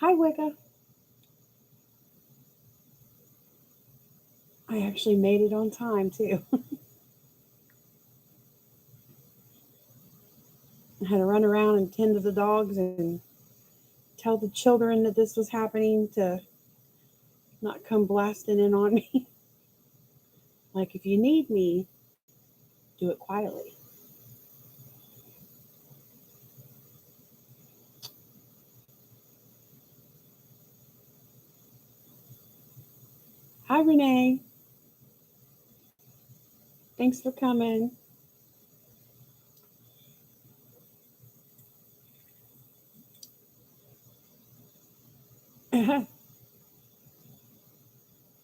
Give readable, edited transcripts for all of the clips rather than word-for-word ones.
Hi, Wicca. I actually made it on time, too. I had to run around and tend to the dogs and tell the children that this was happening to not come blasting in on me. Like, if you need me, do it quietly. Hi, Renee. Thanks for coming.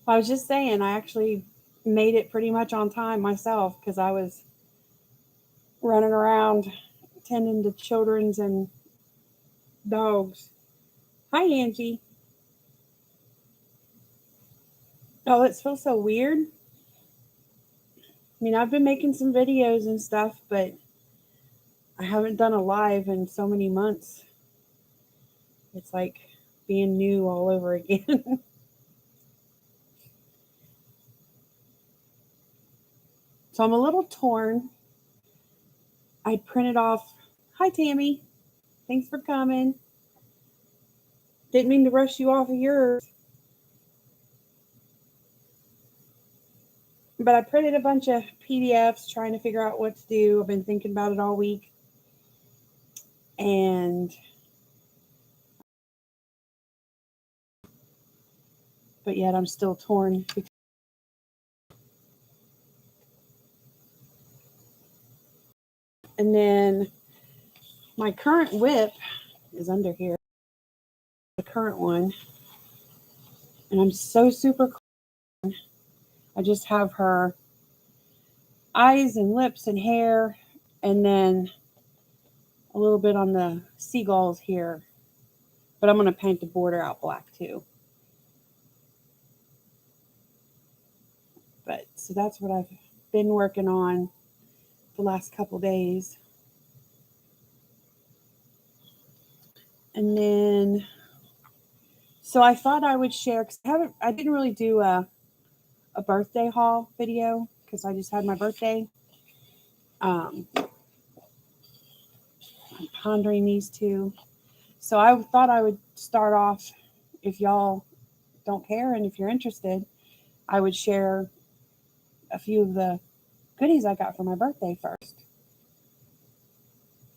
I was just saying, I actually made it pretty much on time myself because I was running around tending to children's and dogs. Hi, Angie. Oh, it feels so weird. I mean, I've been making some videos and stuff, but I haven't done a live in so many months. It's like being new all over again. So I'm a little torn. I printed off. Hi, Tammy. Thanks for coming. Didn't mean to rush you off of yours. But I printed a bunch of PDFs trying to figure out what to do. I've been thinking about it all week. And but yet I'm still torn. And then my current whip is under here. The current one. And I'm so super cool. I just have her eyes and lips and hair, and then a little bit on the seagulls here. But I'm going to paint the border out black too. But so that's what I've been working on the last couple days. And then, so I thought I would share, because I didn't really do a birthday haul video because I just had my birthday. I'm pondering these two. So I thought I would start off, if y'all don't care and if you're interested, I would share a few of the goodies I got for my birthday first.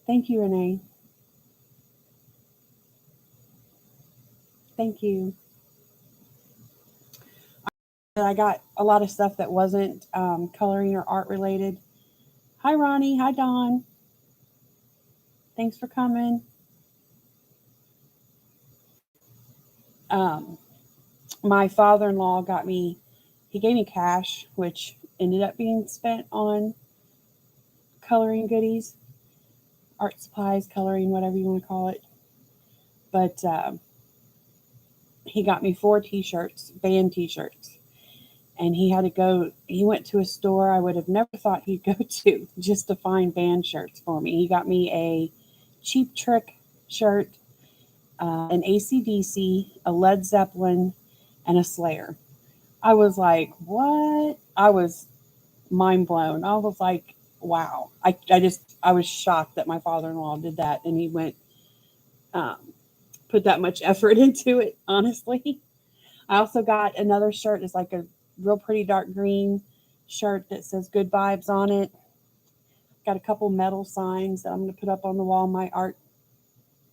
Thank you, Renee. Thank you. I got a lot of stuff that wasn't coloring or art related. Hi, Ronnie. Hi, Dawn. Thanks for coming. Um, my father-in-law he gave me cash, which ended up being spent on coloring goodies, art supplies, coloring, whatever you want to call it. But he got me 4 t-shirts, band t-shirts. And he went to a store I would have never thought he'd go to just to find band shirts for me. He got me a Cheap Trick shirt, an AC/DC, a Led Zeppelin, and a Slayer. I was like, what? I was mind blown. I was like, wow. I was shocked that my father-in-law did that and he went, put that much effort into it, honestly. I also got another shirt. It's like a real pretty dark green shirt that says good vibes on it. Got a couple metal signs that I'm going to put up on the wall in my art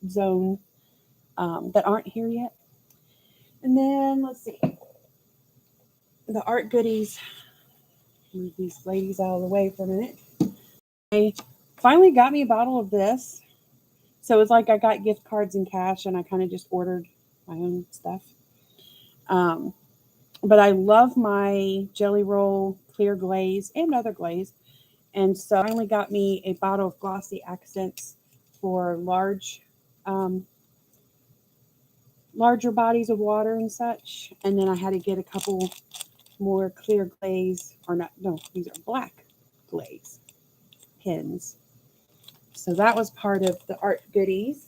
zone that aren't here yet. And then let's see. The art goodies. Move these ladies out of the way for a minute. They finally got me a bottle of this. So it's like I got gift cards and cash and I kind of just ordered my own stuff. But I love my Jelly Roll clear glaze and other glaze. And so I finally got me a bottle of glossy accents for larger bodies of water and such. And then I had to get a couple more clear glaze, or not, no, these are black glaze pins. So that was part of the art goodies.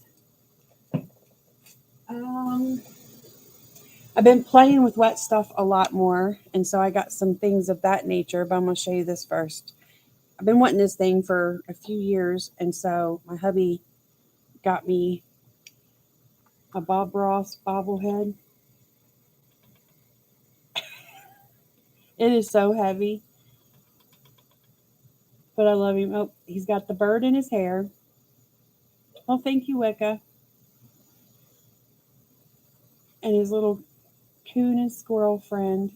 Um, I've been playing with wet stuff a lot more, and so I got some things of that nature, but I'm going to show you this first. I've been wanting this thing for a few years, and so my hubby got me a Bob Ross bobblehead. It is so heavy, but I love him. Oh, he's got the bird in his hair. Oh, thank you, Wicca. And his little coon and squirrel friend.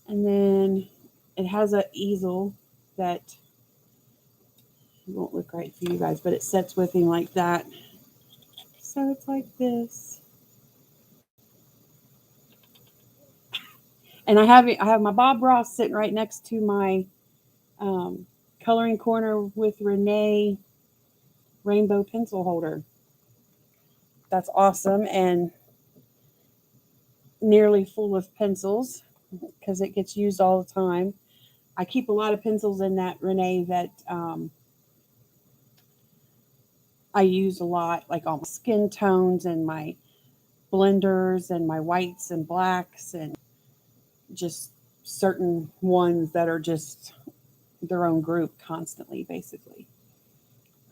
And then it has an easel that won't look right for you guys, but it sits with him like that. So it's like this. And I have my Bob Ross sitting right next to my coloring corner with Renee rainbow pencil holder. That's awesome and nearly full of pencils because it gets used all the time. I keep a lot of pencils in that Renee that I use a lot, like all my skin tones and my blenders and my whites and blacks and just certain ones that are just their own group constantly, basically.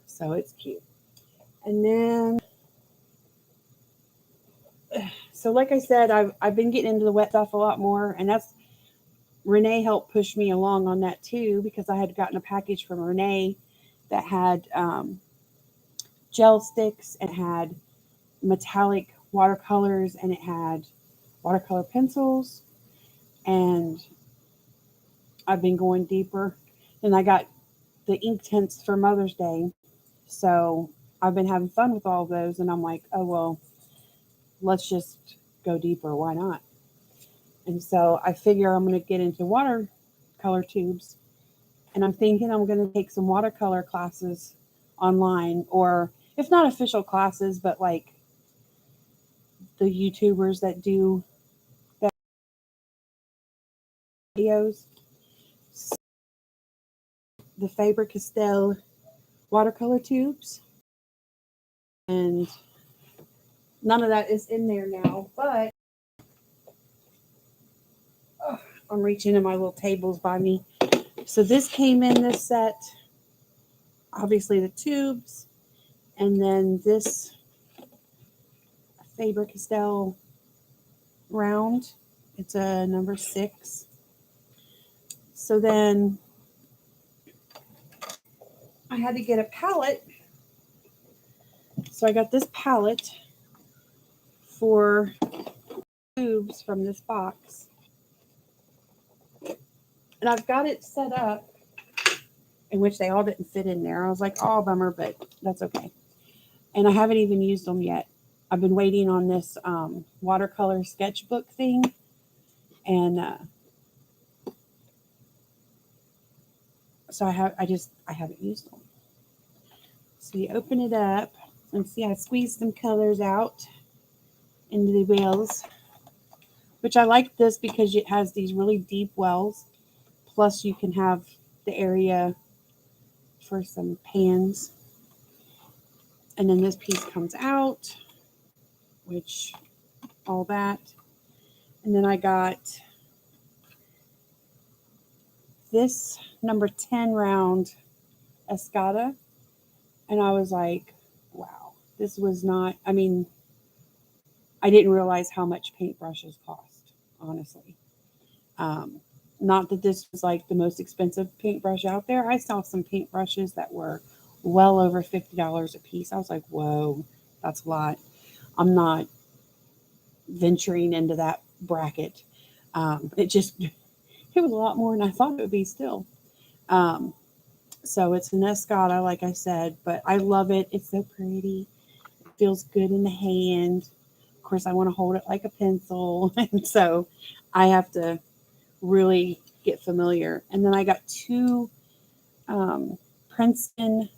So it's cute. And then, so like I said, I've been getting into the wet stuff a lot more, and that's Renee helped push me along on that too because I had gotten a package from Renee that had gel sticks and had metallic watercolors and it had watercolor pencils, and I've been going deeper. And I got the ink tints for Mother's Day, so I've been having fun with all of those. And I'm like, oh well, let's just go deeper. Why not? And so I figure I'm going to get into watercolor tubes, and I'm thinking I'm going to take some watercolor classes online, or if not official classes, but like the YouTubers that do videos, the Faber-Castell watercolor tubes. And none of that is in there now, but I'm reaching in my little tables by me. So this came in this set, obviously the tubes, and then this Faber-Castell round. It's a number 6. So then I had to get a palette. So I got this palette for tubes from this box. And I've got it set up in which they all didn't fit in there. I was like, oh, bummer, but that's okay. And I haven't even used them yet. I've been waiting on this watercolor sketchbook thing. And so I haven't used them. So you open it up and see I squeezed some colors out into the wells, which I like this because it has these really deep wells. Plus you can have the area for some pans. And then this piece comes out, which all that. And then I got this number 10 round Escada. And I was like, wow, this was not, I mean, I didn't realize how much paintbrushes cost, honestly. Not that this was like the most expensive paintbrush out there. I saw some paintbrushes that were well over $50 a piece. I was like, whoa, that's a lot. I'm not venturing into that bracket. It was a lot more than I thought it would be still. So it's an Escada, like I said, but I love it. It's so pretty. It feels good in the hand. Of course, I want to hold it like a pencil. And so I have to really get familiar. And then I got 2 Princeton.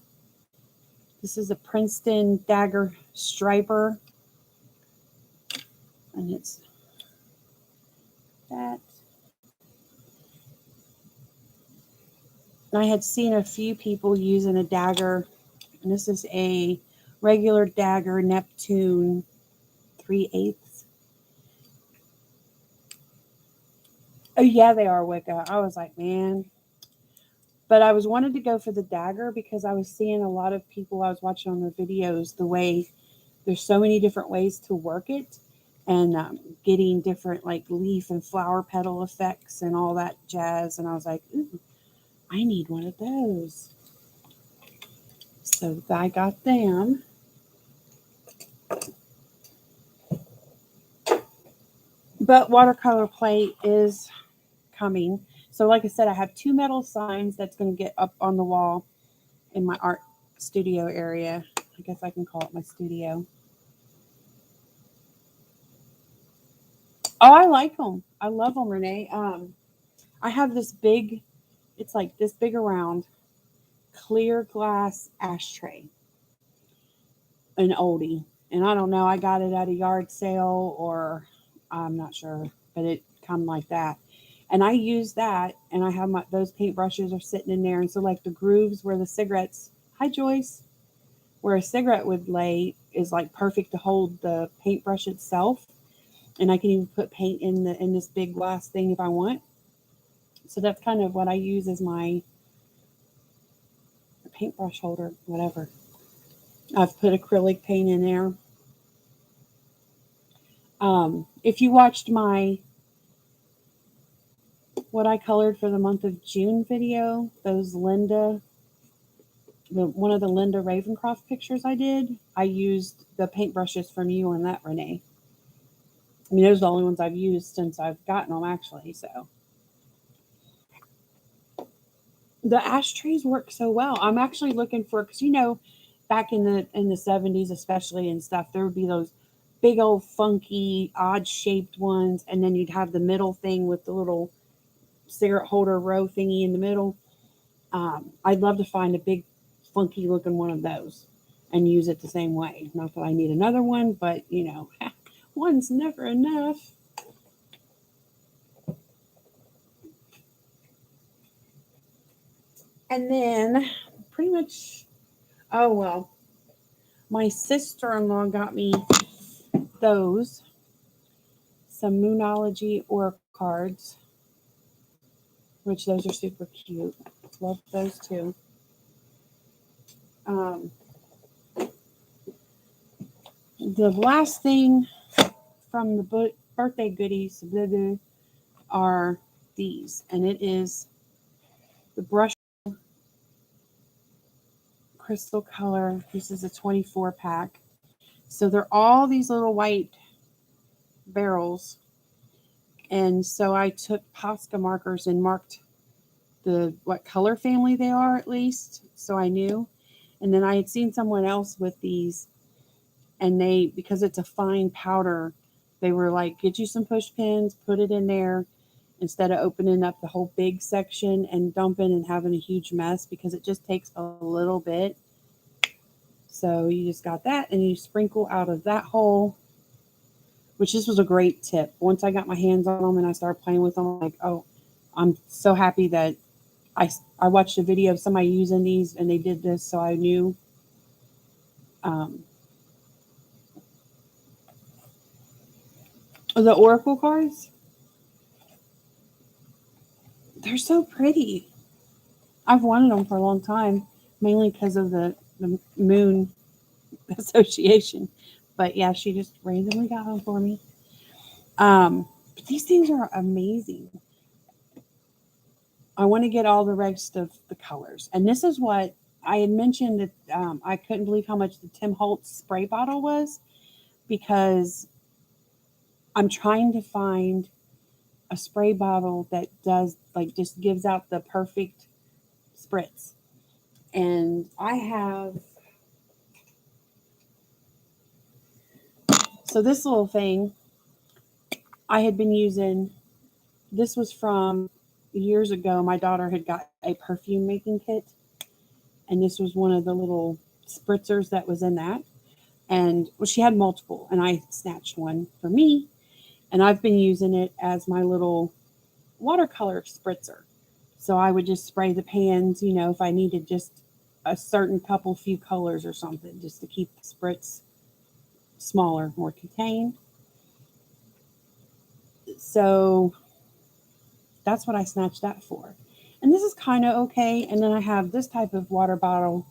This is a Princeton dagger striper. And it's that. I had seen a few people using a dagger, and this is a regular dagger Neptune 3/8. Oh yeah, they are Wicca. I was like, man. But I was wanted to go for the dagger because I was seeing a lot of people I was watching on their videos, the way there's so many different ways to work it, and getting different like leaf and flower petal effects and all that jazz. And I was like, ooh, I need one of those. So I got them. But watercolor play is coming. So like I said, I have 2 metal signs that's going to get up on the wall in my art studio area. I guess I can call it my studio. Oh, I like them. I love them, Renee. I have this big, it's like this big around clear glass ashtray, an oldie. And I don't know, I got it at a yard sale or I'm not sure, but it come like that. And I use that, and I have those paintbrushes are sitting in there. And so, like the grooves where the cigarettes, hi Joyce, where a cigarette would lay is like perfect to hold the paintbrush itself. And I can even put paint in this big glass thing if I want. So that's kind of what I use as my paintbrush holder, whatever. I've put acrylic paint in there. If you watched my what I colored for the month of June video, those one of the Linda Ravencroft pictures I did, I used the paintbrushes from you on that, Renee. I mean, those are the only ones I've used since I've gotten them, actually. So the ashtrays work so well. I'm actually looking for, because back in the 70s, especially and stuff, there would be those big old funky, odd shaped ones, and then you'd have the middle thing with the little cigarette holder row thingy in the middle. I'd love to find a big, funky looking one of those and use it the same way. Not that I need another one, but one's never enough. And then pretty much, oh well, my sister-in-law got me those, some Moonology Oracle cards, which those are super cute. Love those too. The last thing from the birthday goodies are these, and it is the brush crystal color. This is a 24 pack. So they're all these little white barrels. And so I took Posca markers and marked what color family they are, at least, so I knew. And then I had seen someone else with these, and because it's a fine powder, they were like, get you some push pins, put it in there instead of opening up the whole big section and dumping and having a huge mess, because it just takes a little bit. So you just got that, and you sprinkle out of that hole, which this was a great tip. Once I got my hands on them and I started playing with them, I'm like, oh, I'm so happy that I watched a video of somebody using these and they did this, so I knew. The Oracle cards, they're so pretty. I've wanted them for a long time, mainly because of the Moon Association. But yeah, she just randomly got them for me. But these things are amazing. I want to get all the rest of the colors. And this is what I had mentioned that I couldn't believe how much the Tim Holtz spray bottle was, because I'm trying to find a spray bottle that does just gives out the perfect spritz. And I have, so this little thing I had been using, this was from years ago. My daughter had got a perfume making kit, and this was one of the little spritzers that was in that. And well, she had multiple, and I snatched one for me, and I've been using it as my little watercolor spritzer. So I would just spray the pans, if I needed just a certain few colors or something, just to keep the spritz smaller, more contained. So that's what I snatched that for. And this is kind of okay. And then I have this type of water bottle,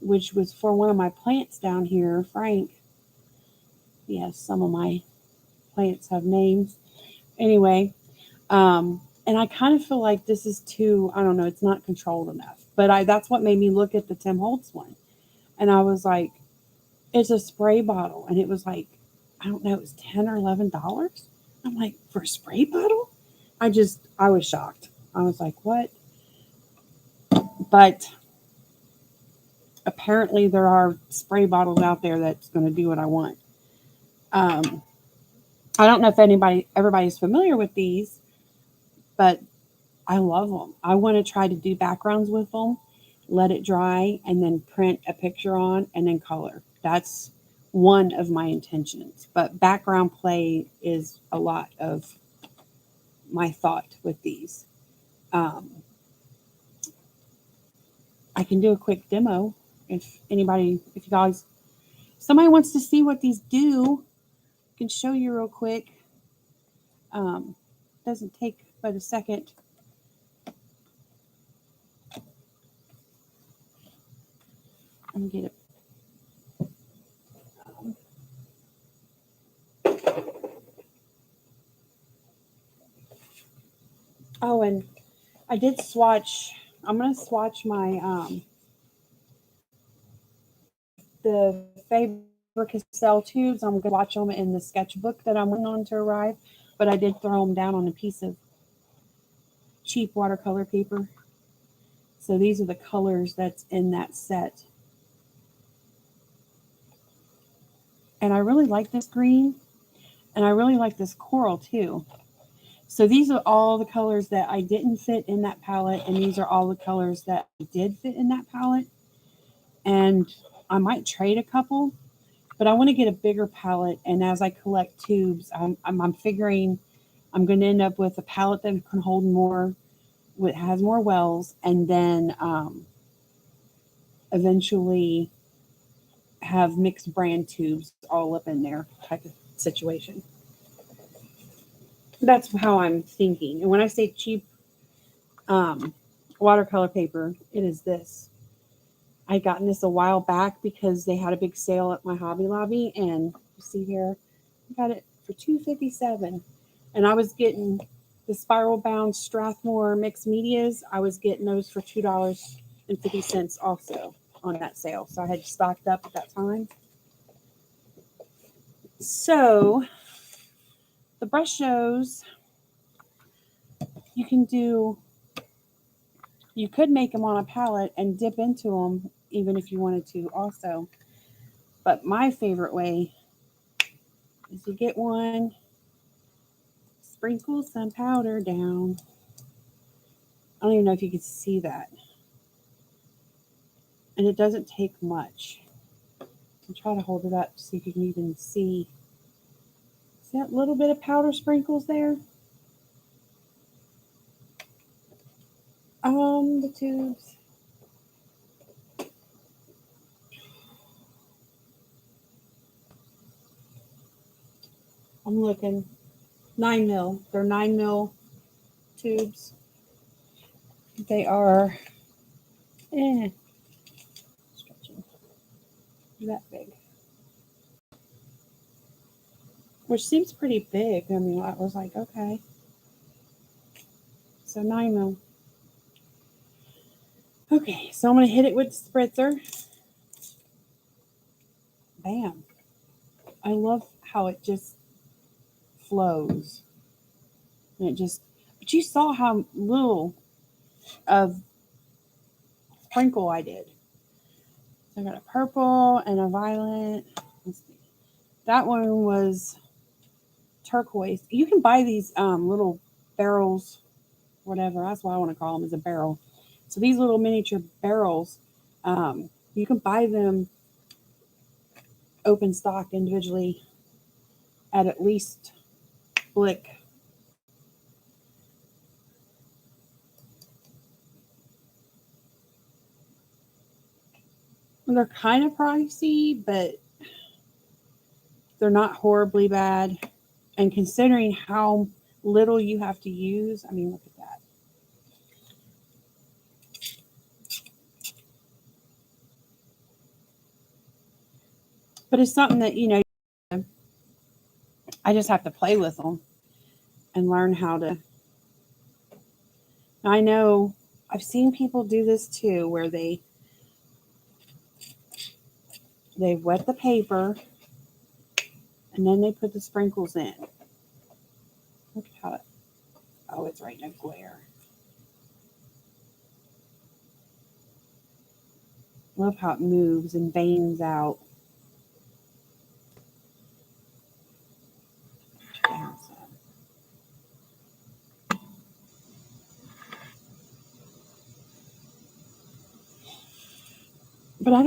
which was for one of my plants down here, Frank. Yes, some of my plants have names. Anyway, and I kind of feel like this is too, I don't know, it's not controlled enough. But that's what made me look at the Tim Holtz one. And I was like, it's a spray bottle. And it was like, I don't know, it was $10 or $11. I'm like, for a spray bottle? I was shocked. I was like, what? But apparently there are spray bottles out there that's going to do what I want. I don't know if everybody's familiar with these, but I love them. I want to try to do backgrounds with them, let it dry, and then print a picture on and then color. That's one of my intentions. But background play is a lot of my thought with these. I can do a quick demo if somebody wants to see what these do. I can show you real quick. Doesn't take but a second. Let me get it. Oh, and I did swatch. I'm going to swatch my the Faber-Castell tubes. I'm going to watch them in the sketchbook that I'm waiting on to arrive. But I did throw them down on a piece of cheap watercolor paper. So these are the colors that's in that set. And I really like this green. And I really like this coral too. So these are all the colors that I didn't fit in that palette. And these are all the colors that did fit in that palette. And I might trade a couple. But I want to get a bigger palette. And as I collect tubes, I'm figuring I'm going to end up with a palette that can hold more, has more wells. And then eventually have mixed brand tubes all up in there type of situation. That's how I'm thinking. And when I say cheap watercolor paper, it is this. I gotten this a while back because they had a big sale at my Hobby Lobby, and you see here, I got it for $2.57, and I was getting the spiral bound Strathmore mixed medias. I was getting those for $2.50 also on that sale, so I had stocked up at that time. So the brush shows you could make them on a palette and dip into them even if you wanted to also. But my favorite way is you get one, sprinkle some powder down. I don't even know if you can see that. And it doesn't take much. I'll try to hold it up so you can even see. See that little bit of powder sprinkles there? The tubes. I'm looking. 9 mil. They're 9 mil tubes. They are stretching that big. Which seems pretty big. I mean, I was like, okay. So 9 mil. Okay, so I'm going to hit it with the spritzer. Bam. I love how it just flows. And but you saw how little of sprinkle I did. So I got a purple and a violet. Let's see. That one was turquoise. You can buy these little barrels, whatever. That's what I want to call them, is a barrel. So these little miniature barrels, you can buy them open stock individually at least Blick. They're kind of pricey, but they're not horribly bad. And considering how little you have to use, I mean, look at that. But it's something that, I just have to play with them and learn how to. I know I've seen people do this too, where they wet the paper and then they put the sprinkles in. Look at how it, oh, it's right in a glare. Love how it moves and veins out. But I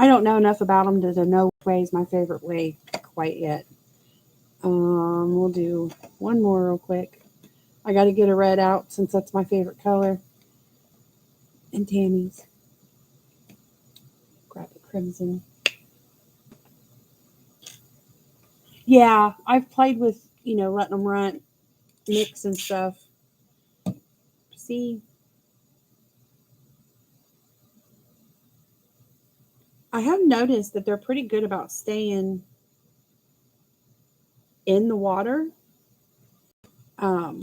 don't know enough about them to know which way is my favorite way quite yet. We'll do one more real quick. I got to get a red out since that's my favorite color. And Tammy's. Grab the crimson. Yeah, I've played with, letting them run, mix and stuff. See? I have noticed that they're pretty good about staying in the water. I'm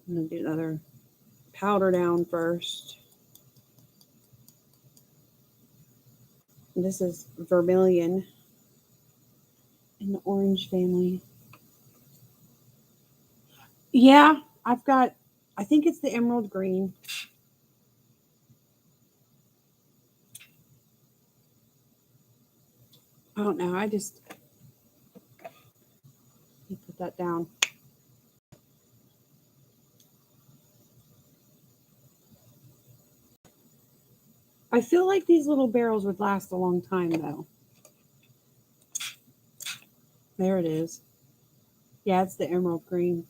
going to do another powder down first. This is vermilion in the orange family. Yeah, I think it's the emerald green. I don't know. Let me put that down. I feel like these little barrels would last a long time, though. There it is. Yeah, it's the emerald green.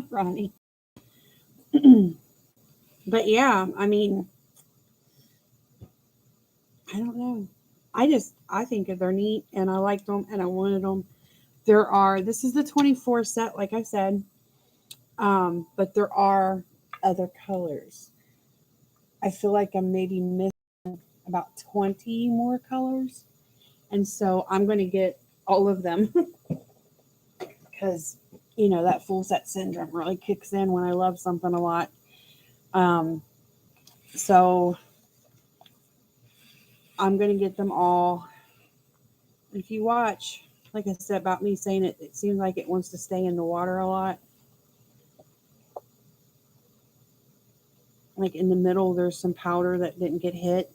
Ronnie. But yeah, I mean, I don't know. I think they're neat and I liked them and I wanted them. This is the 24 set, like I said. But there are other colors. I feel like I'm maybe missing about 20 more colors. And so I'm going to get all of them because, that full set syndrome really kicks in when I love something a lot. So I'm going to get them all. If you watch, like I said about me saying it seems like it wants to stay in the water a lot. Like in the middle, there's some powder that didn't get hit,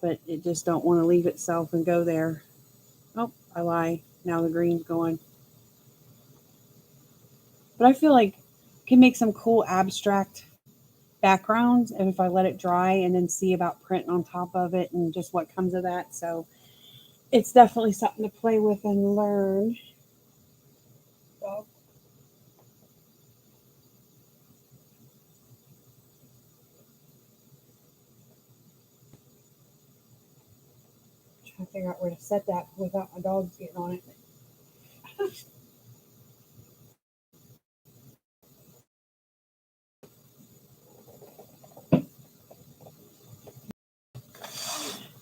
but it just don't want to leave itself and go there. Oh, I lie. Now the green's going. But I feel like it can make some cool abstract backgrounds and if I let it dry and then see about printing on top of it and just what comes of that. So it's definitely something to play with and learn. Well, trying to figure out where to set that without my dogs getting on it.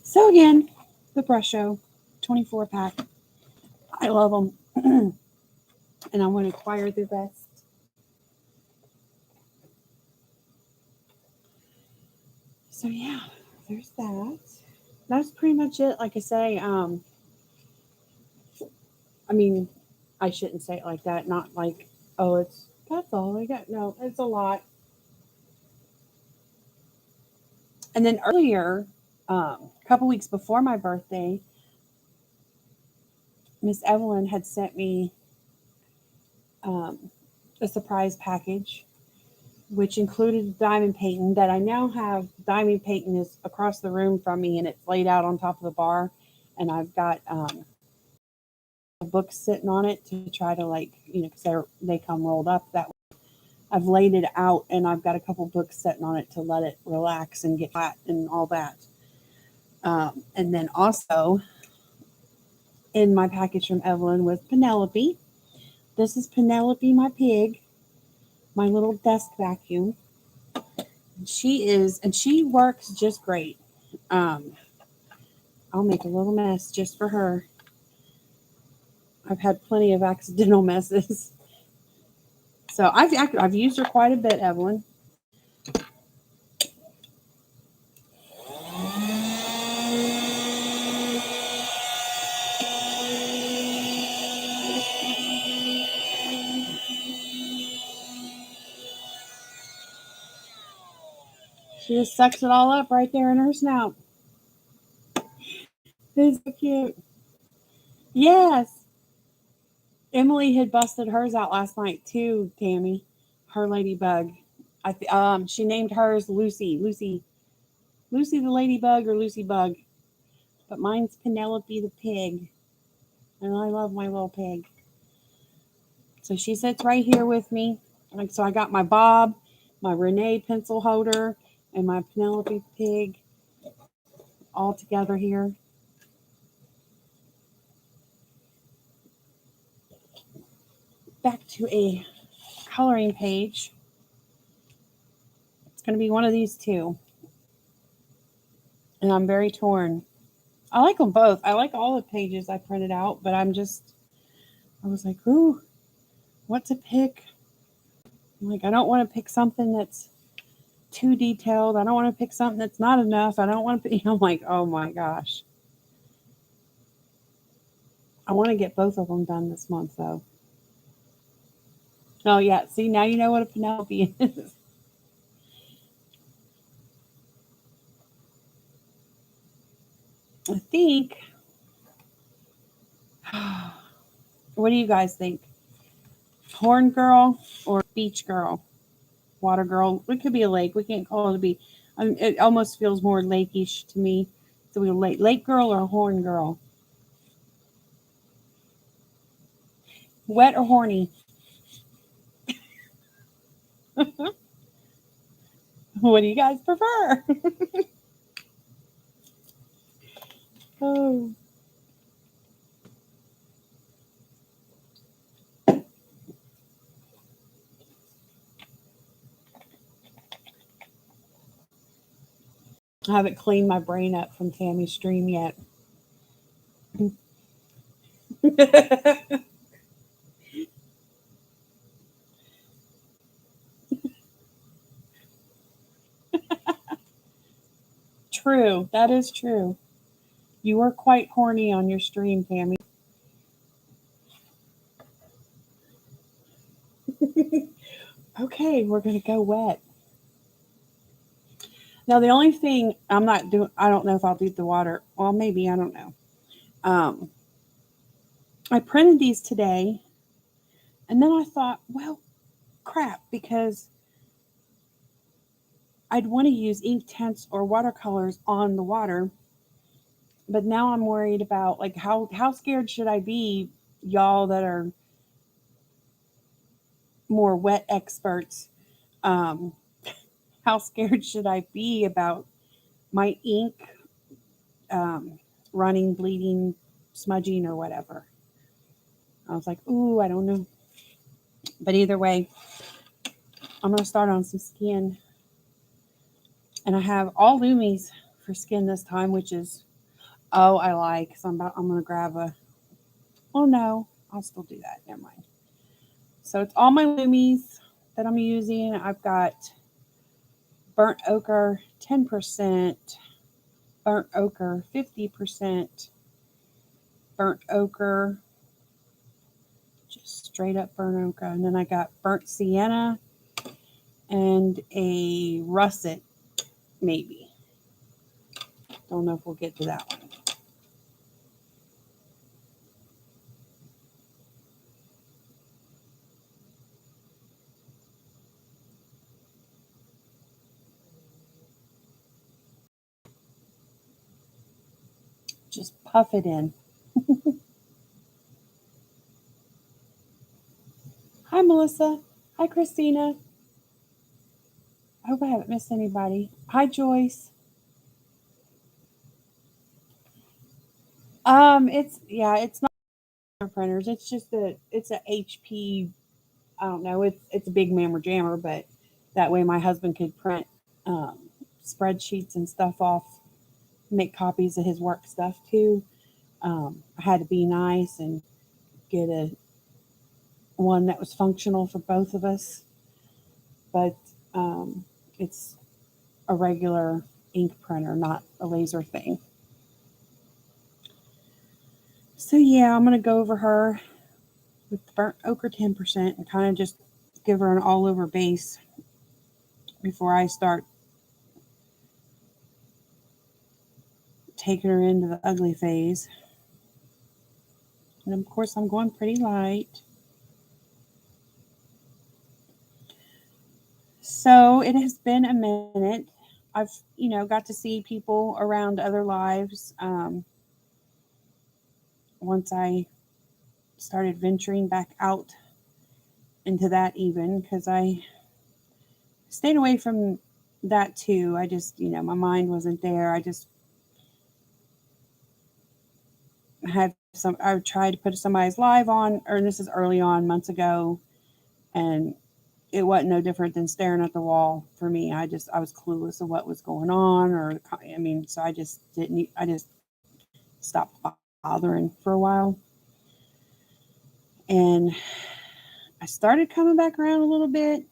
So again, the brush show, 24 pack. I love them. And I want to acquire the rest. So yeah, there's that. That's pretty much it. Like I say, I mean, I shouldn't say it like that. Not like, oh, that's all I got. No, it's a lot. And then earlier, a couple weeks before my birthday, Miss Evelyn had sent me um, a surprise package, which included diamond painting that I now have. Diamond painting is across the room from me, and it's laid out on top of the bar. And I've got books sitting on it to try to because they come rolled up that way. I've laid it out and I've got a couple books sitting on it to let it relax and get flat and all that. And then also in my package from Evelyn with Penelope. This is Penelope, my pig, my little desk vacuum. She works just great. I'll make a little mess just for her. I've had plenty of accidental messes. So I've used her quite a bit, Evelyn. She just sucks it all up right there in her snout. It's so cute. Yes. Emily had busted hers out last night too, Tammy. Her ladybug. She named hers Lucy. Lucy the ladybug or Lucy Bug. But mine's Penelope the pig. And I love my little pig. So she sits right here with me. So I got my Bob, my Renee pencil holder, and my Penelope pig all together here. Back to a coloring page. It's going to be one of these two. And I'm very torn. I like them both. I like all the pages I printed out, but I was like, ooh, what to pick? I don't want to pick something that's too detailed. I don't want to pick something that's not enough. I don't want to pick, I'm like, oh my gosh. I want to get both of them done this month, though. Oh, yeah. See, now you know what a Penelope is. I think. What do you guys think? Horn girl or beach girl? Water girl? It could be a lake. We can't call it a beach. It almost feels more lakeish to me. So we lake girl or horn girl? Wet or horny? What do you guys prefer? Oh. I haven't cleaned my brain up from Tammy's stream yet. True. That is true. You were quite horny on your stream, Tammy. Okay, we're going to go wet. Now, the only thing I don't know if I'll do the water. Well, maybe, I don't know. I printed these today, and then I thought, well, crap, because I'd want to use ink tints or watercolors on the water. But now I'm worried about, how scared should I be, y'all that are more wet experts? How scared should I be about my ink running, bleeding, smudging, or whatever? I was like, ooh, I don't know. But either way, I'm going to start on some skin. And I have all Lumies for skin this time, which is, I like. So I'm going to grab oh no, I'll still do that. Never mind. So it's all my Lumies that I'm using. I've got burnt ochre 10%, burnt ochre 50%, burnt ochre, just straight up burnt ochre. And then I got burnt sienna and a russet, maybe. Don't know if we'll get to that one. Just puff it in. Hi, Melissa. Hi, Christina. I hope I haven't missed anybody. Hi, Joyce. It's not printers. It's just it's a HP. I don't know. It's a big mammer jammer, but that way my husband could print um, spreadsheets and stuff off, make copies of his work stuff too. I had to be nice and get a one that was functional for both of us, but it's a regular ink printer, not a laser thing. So yeah, I'm gonna go over her with the burnt ochre 10% and kind of just give her an all over base before I start taking her into the ugly phase. And of course, I'm going pretty light. So it has been a minute. I've, got to see people around other lives once I started venturing back out into that, even because I stayed away from that too. I just, my mind wasn't there. I just I tried to put somebody's live on, or this is early on, months ago, and it wasn't no different than staring at the wall for me. I was clueless of what was going on, so I just stopped bothering for a while. And I started coming back around a little bit,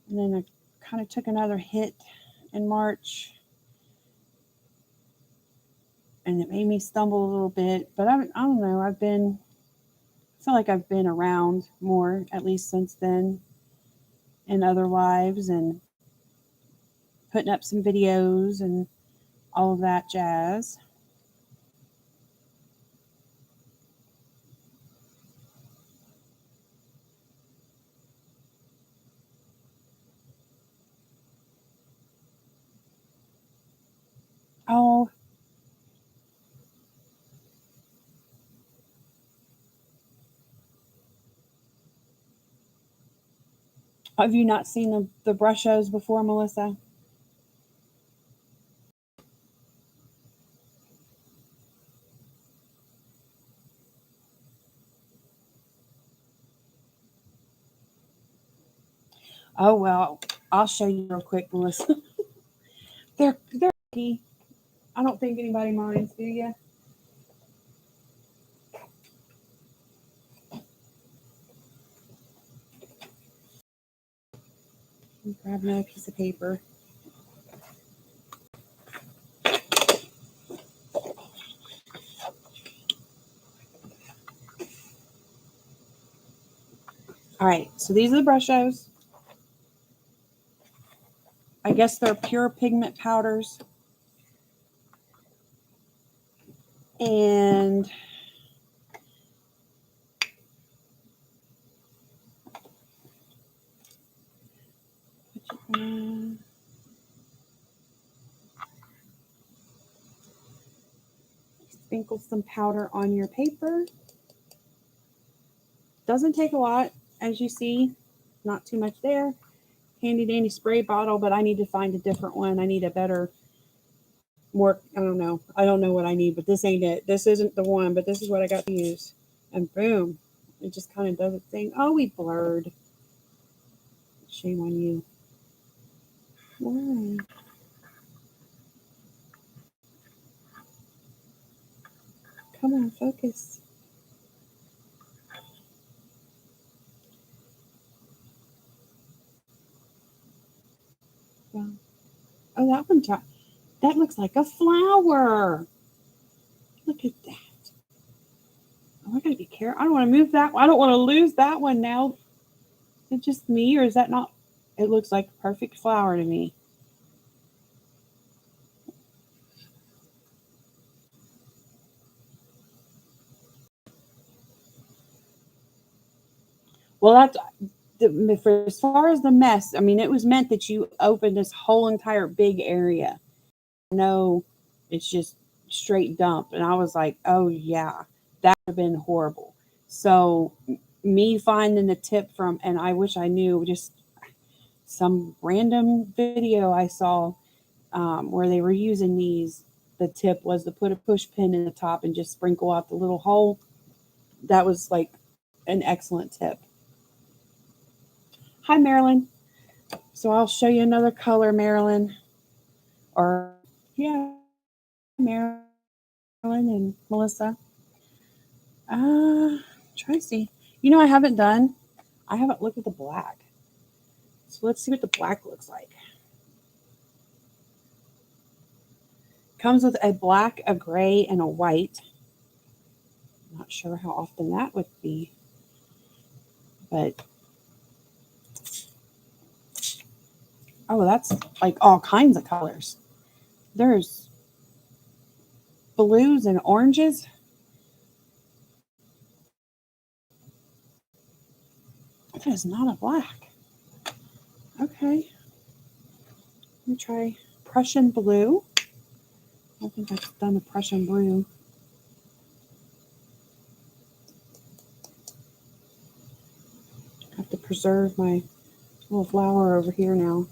and then I kind of took another hit in March, and it made me stumble a little bit. But I don't know. I feel like I've been around more, at least since then, in other lives, and putting up some videos and all of that jazz. Oh, have you not seen the brush shows before, Melissa? Oh well, I'll show you real quick, Melissa. They're key. I don't think anybody minds, do you? Grab another piece of paper. All right, so these are the brush shows. I guess they're pure pigment powders. And sprinkle some powder on your paper. Doesn't take a lot, as you see. Not too much there. Handy dandy spray bottle, but I need to find a different one. I need a better, more, I don't know. I don't know what I need, but this ain't it. This isn't the one, but this is what I got to use. And boom, it just kind of does its thing. Oh, we blurred. Shame on you. Why? Come on, focus. Well, oh, that one. That looks like a flower. Look at that. Oh, I gotta be careful. I don't want to move that. I don't want to lose that one now. Is it just me, or is that not? It looks like a perfect flower to me. Well, that's for as far as the mess. I mean, it was meant that you open this whole entire big area. No, it's just straight dump, and I was like, oh yeah, that would have been horrible. So me finding the tip from, and I wish I knew, just some random video I saw where they were using these. The tip was to put a push pin in the top and just sprinkle out the little hole. That was like an excellent tip. Hi, Marilyn. So I'll show you another color, Marilyn. Or, yeah, Marilyn and Melissa. Try to see. You know, I haven't looked at the black. So let's see what the black looks like. Comes with a black, a gray, and a white. Not sure how often that would be. But, oh, that's like all kinds of colors. There's blues and oranges. That is not a black. Okay. Let me try Prussian blue. I don't think I've done a Prussian blue. I have to preserve my little flower over here now.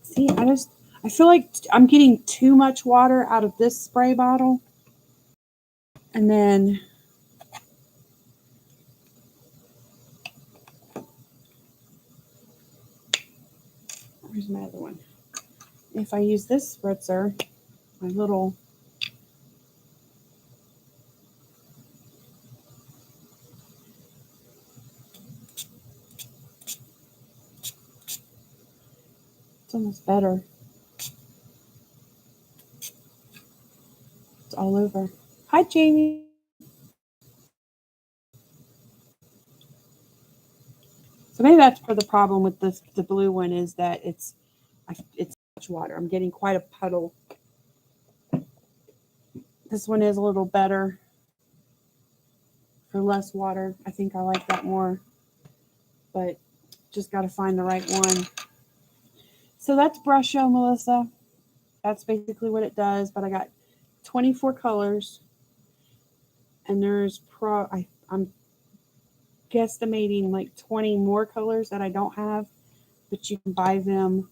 See, I feel like I'm getting too much water out of this spray bottle. And then where's my other one? If I use this spritzer, my little it's almost better. It's all over. Hi, Jamie. So maybe that's part of the problem with the blue one is that it's much water. I'm getting quite a puddle. This one is a little better for less water. I think I like that more, but just got to find the right one. So that's brush show, Melissa. That's basically what it does, but I got 24 colors, and there's I'm guesstimating like 20 more colors that I don't have, but you can buy them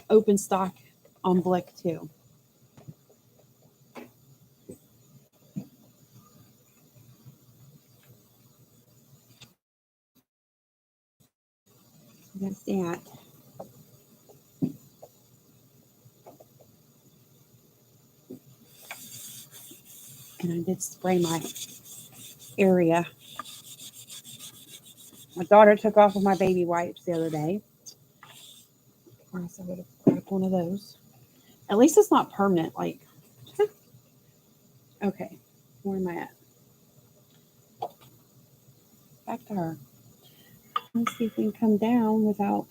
open stock on Blick too. That's that. And I did spray my area. My daughter took off of my baby wipes the other day. Or else I would have grabbed one of those. At least it's not permanent. Like, okay, where am I at? Back to her. Let's see if we can come down without.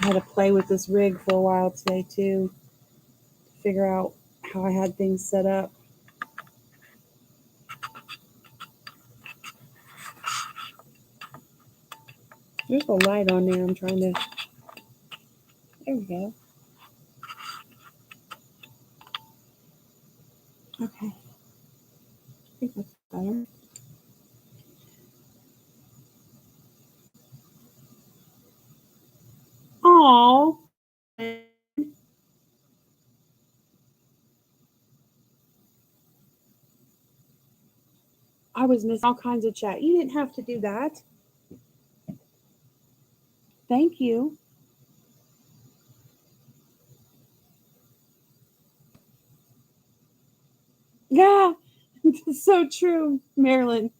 I had to play with this rig for a while today too, to figure out how I had things set up. There's a light on there. I'm trying to. There we go. Okay. I think that's better. Oh. I was missing all kinds of chat. You didn't have to do that. Thank you. Yeah, it's so true, Marilyn.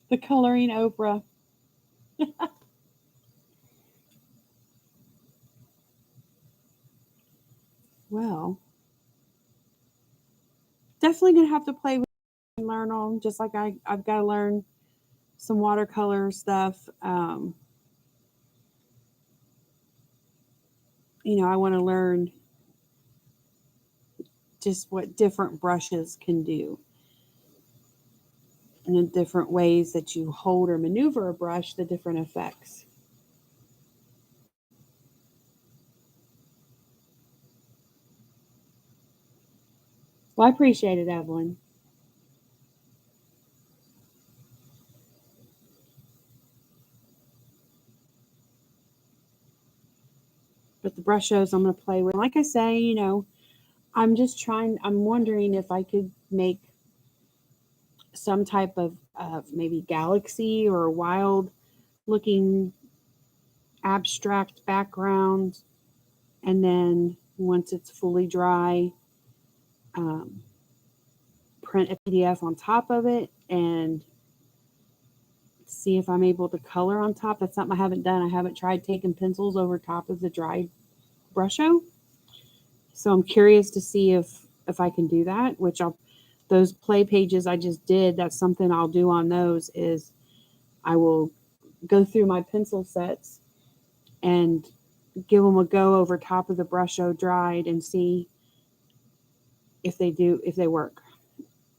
The coloring Oprah. Well, definitely gonna have to play with and learn on. Just like I've got to learn some watercolor stuff. I want to learn just what different brushes can do and the different ways that you hold or maneuver a brush, the different effects. Well, I appreciate it, Evelyn. But the brush shows I'm going to play with. Like I say, I'm wondering if I could make some type of maybe galaxy or wild looking abstract background. And then once it's fully dry, um, print a PDF on top of it and see if I'm able to color on top. That's something I haven't done. I haven't tried taking pencils over top of the dried brusho. So I'm curious to see if I can do that, those play pages I just did, that's something I'll do on those is I will go through my pencil sets and give them a go over top of the brusho dried and see if they work,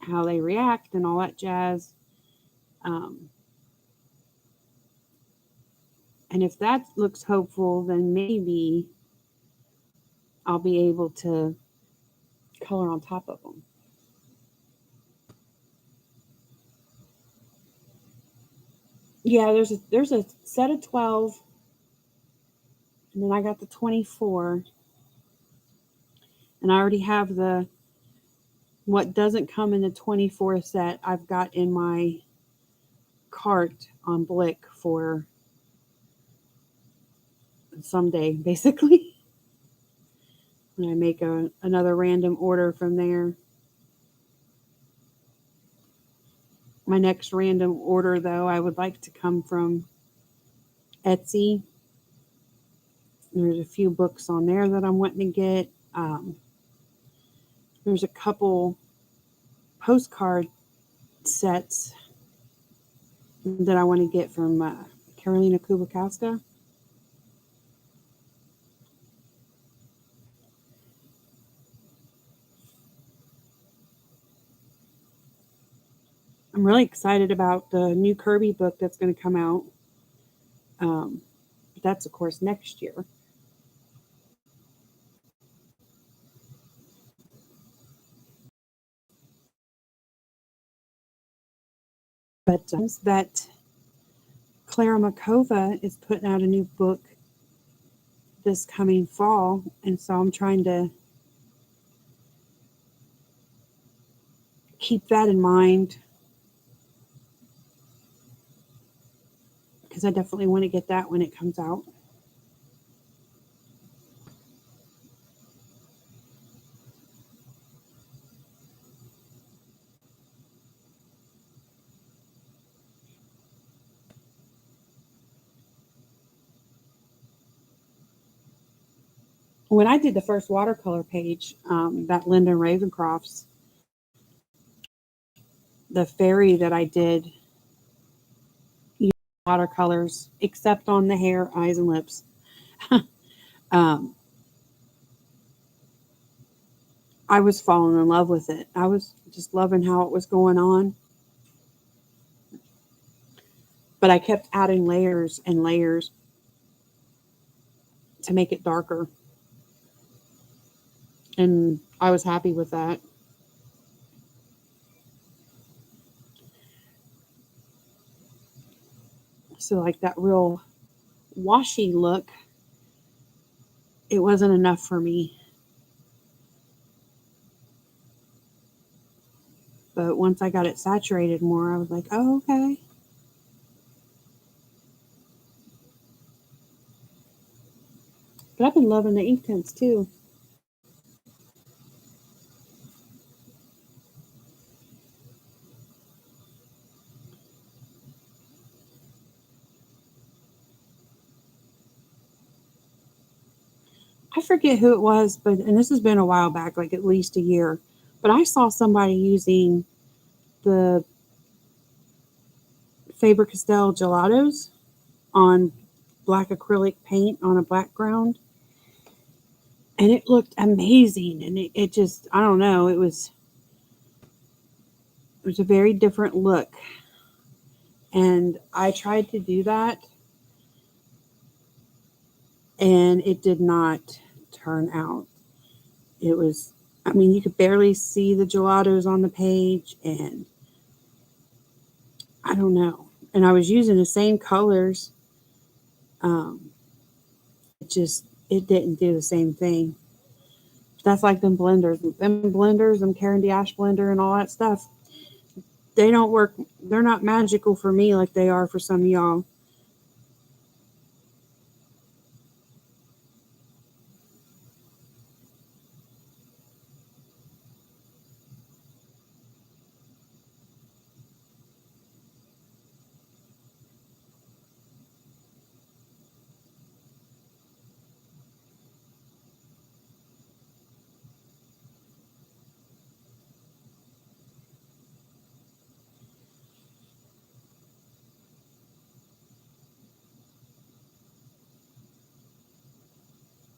how they react and all that jazz. And if that looks hopeful, then maybe I'll be able to color on top of them. Yeah, there's a set of 12, and then I got the 24, and I already have what doesn't come in the 24 set. I've got in my cart on Blick for someday, basically. And I make another random order from there. My next random order, though, I would like to come from Etsy. There's a few books on there that I'm wanting to get. There's a couple postcard sets that I want to get from Carolina Kubakowska. I'm really excited about the new Kirby book that's going to come out. But that's, of course, next year. But that Clara Makova is putting out a new book this coming fall, and so I'm trying to keep that in mind because I definitely want to get that when it comes out. When I did the first watercolor page, that Linda Ravencroft's, the fairy that I did used watercolors, except on the hair, eyes, and lips. I was falling in love with it. I was just loving how it was going on. But I kept adding layers and layers to make it darker. And I was happy with that. So, like that real washy look, it wasn't enough for me. But once I got it saturated more, I was like, oh, okay. But I've been loving the ink tints too. I forget who it was, and this has been a while back, like at least a year. But I saw somebody using the Faber-Castell gelatos on black acrylic paint on a background, and it looked amazing. And it just, I don't know, it was a very different look. And I tried to do that, and it did not turn out. It was I mean, you could barely see the gelatos on the page, and I don't know. And I was using the same colors. Um, it didn't do the same thing. That's like them blenders, them Caran d'Ache blender, and all that stuff. They don't work. They're not magical for me like they are for some of y'all.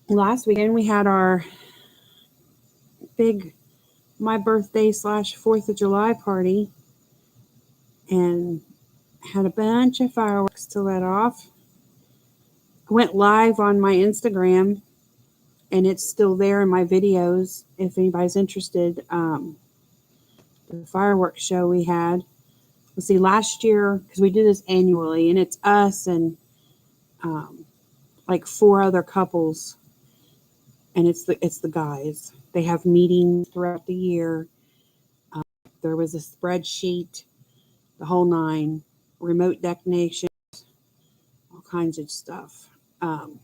Last weekend we had our big my birthday / 4th of July party, and had a bunch of fireworks to let off. Went live on my Instagram, and it's still there in my videos if anybody's interested. The fireworks show we had. Let's see, last year, because we do this annually, and it's us and um, like 4 other couples, and it's the guys. They have meetings throughout the year. There was a spreadsheet, the whole 9, remote detonation, all kinds of stuff.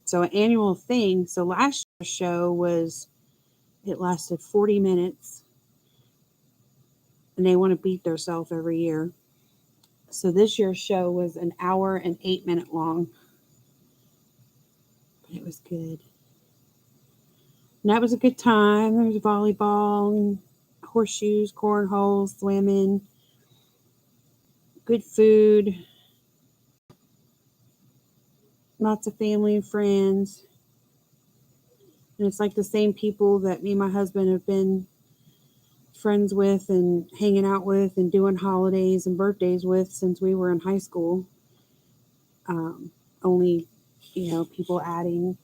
So an annual thing. So last year's show it lasted 40 minutes, and they want to beat themselves every year. So this year's show was an hour and 8-minute long, but it was good. And that was a good time. There was volleyball and horseshoes, cornhole, swimming, good food, lots of family and friends. And it's like the same people that me and my husband have been friends with and hanging out with and doing holidays and birthdays with since we were in high school. Only, people adding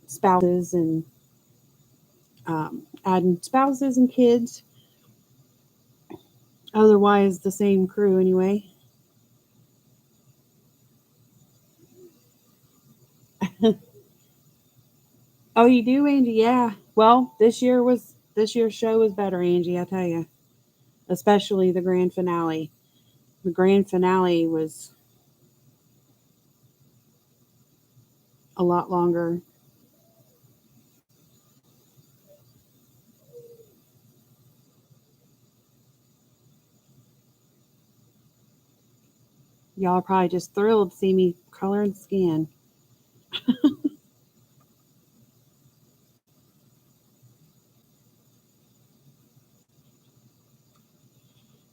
spouses and adding spouses and kids. Otherwise, the same crew anyway. Oh, you do, Angie? Yeah. Well, this year's show was better, Angie. I tell you, especially the grand finale. The grand finale was a lot longer. Y'all are probably just thrilled to see me coloring skin.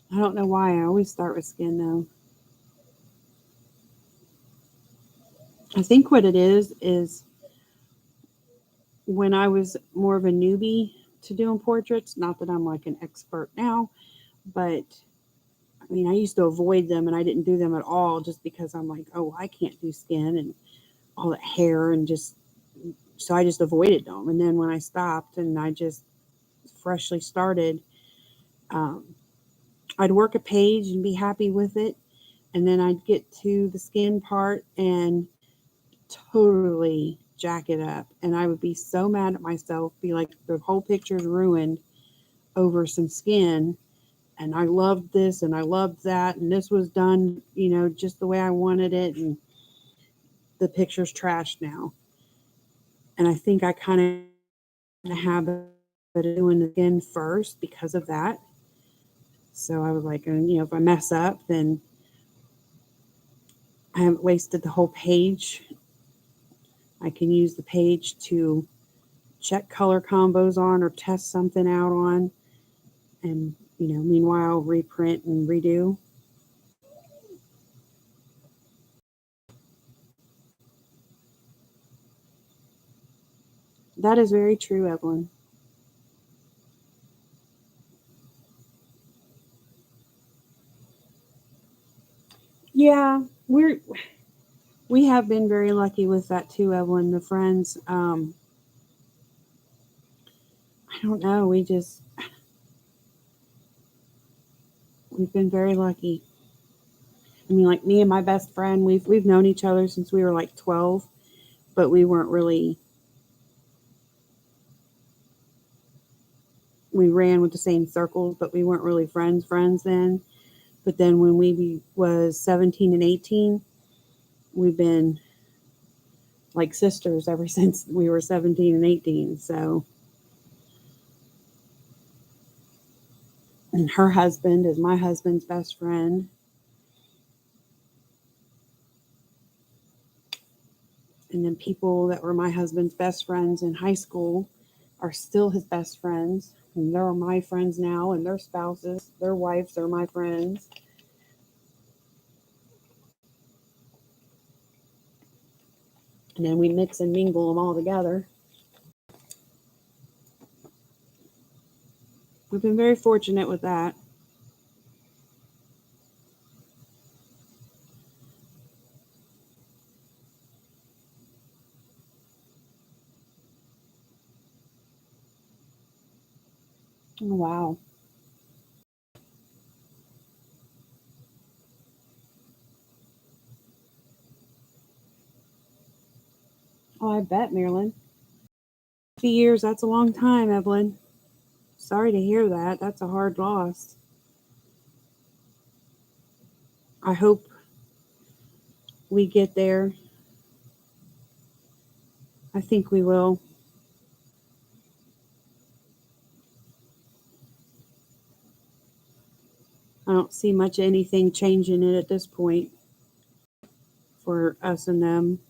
I don't know why I always start with skin though. I think what it is when I was more of a newbie to doing portraits, not that I'm like an expert now, but I mean, I used to avoid them and I didn't do them at all just because I'm like, oh, I can't do skin and all that hair and so I just avoided them. And then when I stopped and I just freshly started, um, I'd work a page and be happy with it. And then I'd get to the skin part and totally jack it up. And I would be so mad at myself, be like, the whole picture's ruined over some skin. And I loved this and I loved that. And this was done, just the way I wanted it. And the picture's trashed now. And I think I kind of have a habit of doing the skin first because of that. So I was like, if I mess up, then I haven't wasted the whole page. I can use the page to check color combos on or test something out on. And, meanwhile, reprint and redo. That is very true, Evelyn. Yeah, we have been very lucky with that too, Evelyn. The friends, I don't know. We've been very lucky. I mean, like me and my best friend, we've known each other since we were like 12, but we weren't really, we ran with the same circles, but we weren't really friends then. But then when we was 17 and 18, we've been like sisters ever since we were 17 and 18. So, and her husband is my husband's best friend. And then people that were my husband's best friends in high school are still his best friends. And they're my friends now, and their spouses, their wives are my friends. And then we mix and mingle them all together. We've been very fortunate with that. Oh, wow. Oh, I bet, Marilyn. 50 years, that's a long time, Evelyn. Sorry to hear that. That's a hard loss. I hope we get there. I think we will. I don't see much anything changing it at this point for us and them,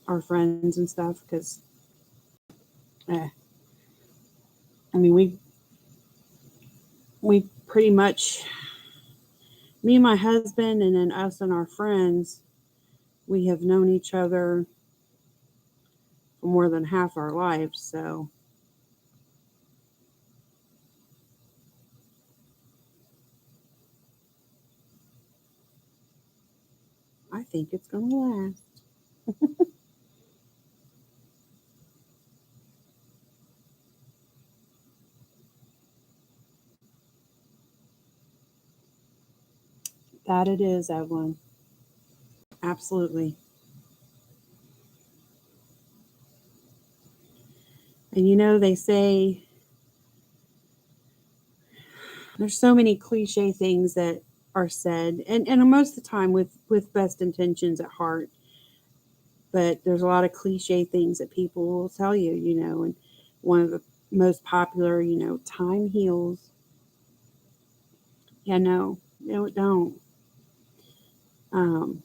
our friends and stuff, because, I mean, we pretty much, me and my husband, and then us and our friends, we have known each other for more than half our lives. So I think it's going to last. That it is, Evelyn. Absolutely. And you know, they say there's so many cliche things that are said, and most of the time with best intentions at heart. But there's a lot of cliche things that people will tell you, and one of the most popular, time heals. Yeah, no, it don't. Um,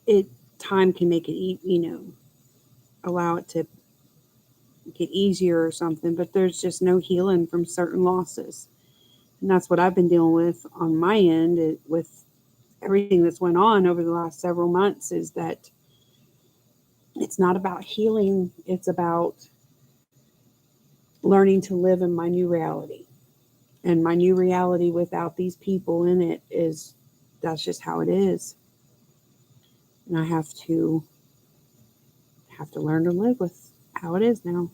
it time can make it, allow it to get easier or something, but there's just no healing from certain losses. And that's what I've been dealing with on my end with everything that's went on over the last several months, is that it's not about healing. It's about learning to live in my new reality. And my new reality without these people in it is, that's just how it is. And I have to learn to live with how it is now.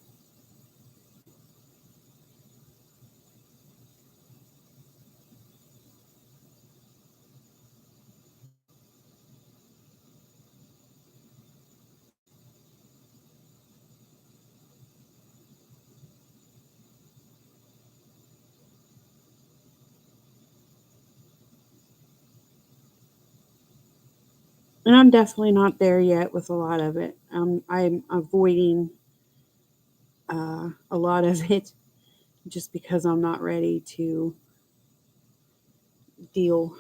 And I'm definitely not there yet with a lot of it. I'm avoiding a lot of it just because I'm not ready to deal,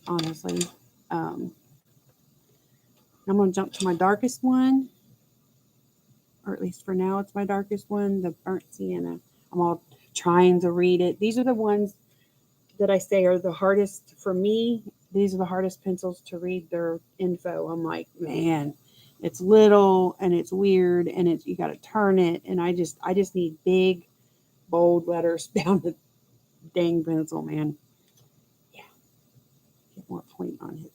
honestly. Um, I'm going to jump to my darkest one, or at least for now, it's my darkest one, the burnt sienna. I'm all trying to read it. These are the ones that I say are the hardest for me. These are the hardest pencils to read their info. I'm like, man, it's little and it's weird and it's, you got to turn it. And I just need big, bold letters down the dang pencil, man. Yeah, get more point on it.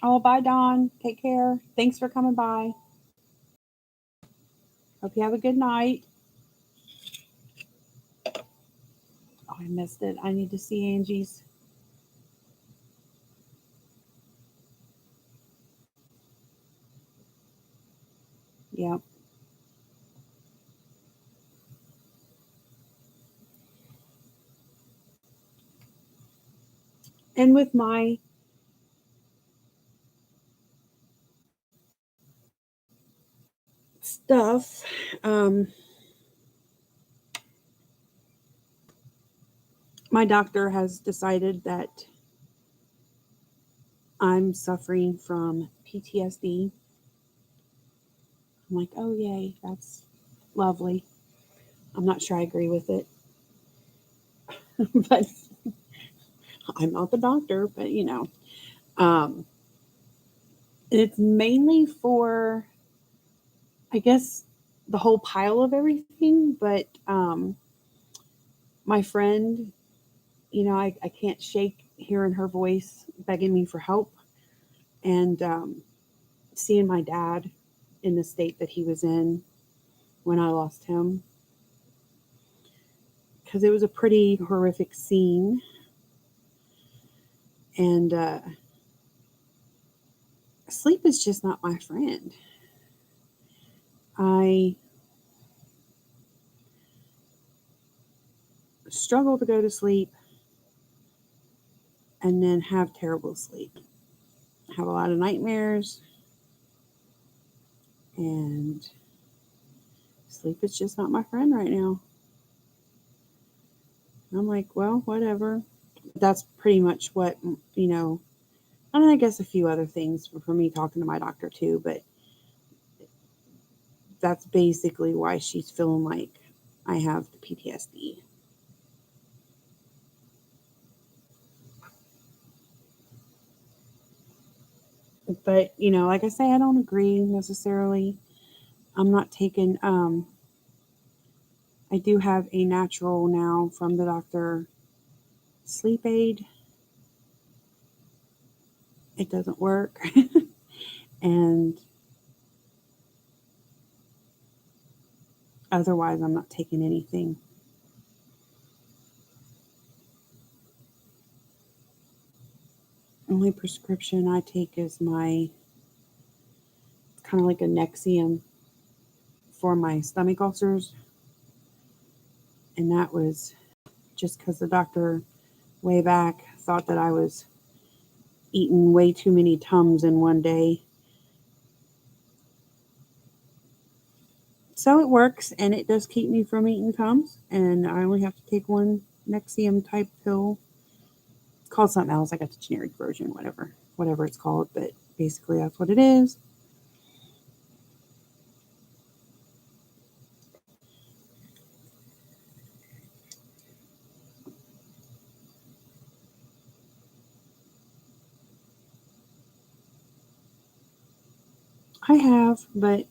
Oh, bye, Dawn. Take care. Thanks for coming by. Hope you have a good night. Oh, I missed it. I need to see Angie's. Yep. And with my stuff, my doctor has decided that I'm suffering from PTSD. I'm like, oh, yay, that's lovely. I'm not sure I agree with it, but I'm not the doctor, but um, it's mainly for, I guess, the whole pile of everything. But my friend, I can't shake hearing her voice begging me for help, and seeing my dad in the state that he was in when I lost him, because it was a pretty horrific scene. And sleep is just not my friend. I struggle to go to sleep and then have terrible sleep. Have a lot of nightmares, and sleep is just not my friend right now. I'm like, well, whatever. That's pretty much what, and I guess a few other things for me talking to my doctor too, but that's basically why she's feeling like I have the PTSD. But, like I say, I don't agree necessarily. I'm not taking, I do have a natural now from the doctor sleep aid. It doesn't work. And otherwise, I'm not taking anything. Only prescription I take is my, kind of like a Nexium for my stomach ulcers. And that was just because the doctor way back thought that I was eating way too many Tums in one day. So it works, and it does keep me from eating Tums. And I only have to take one Nexium type pill. It's called something else. I got the generic version, whatever it's called. But basically, that's what it is. I have, but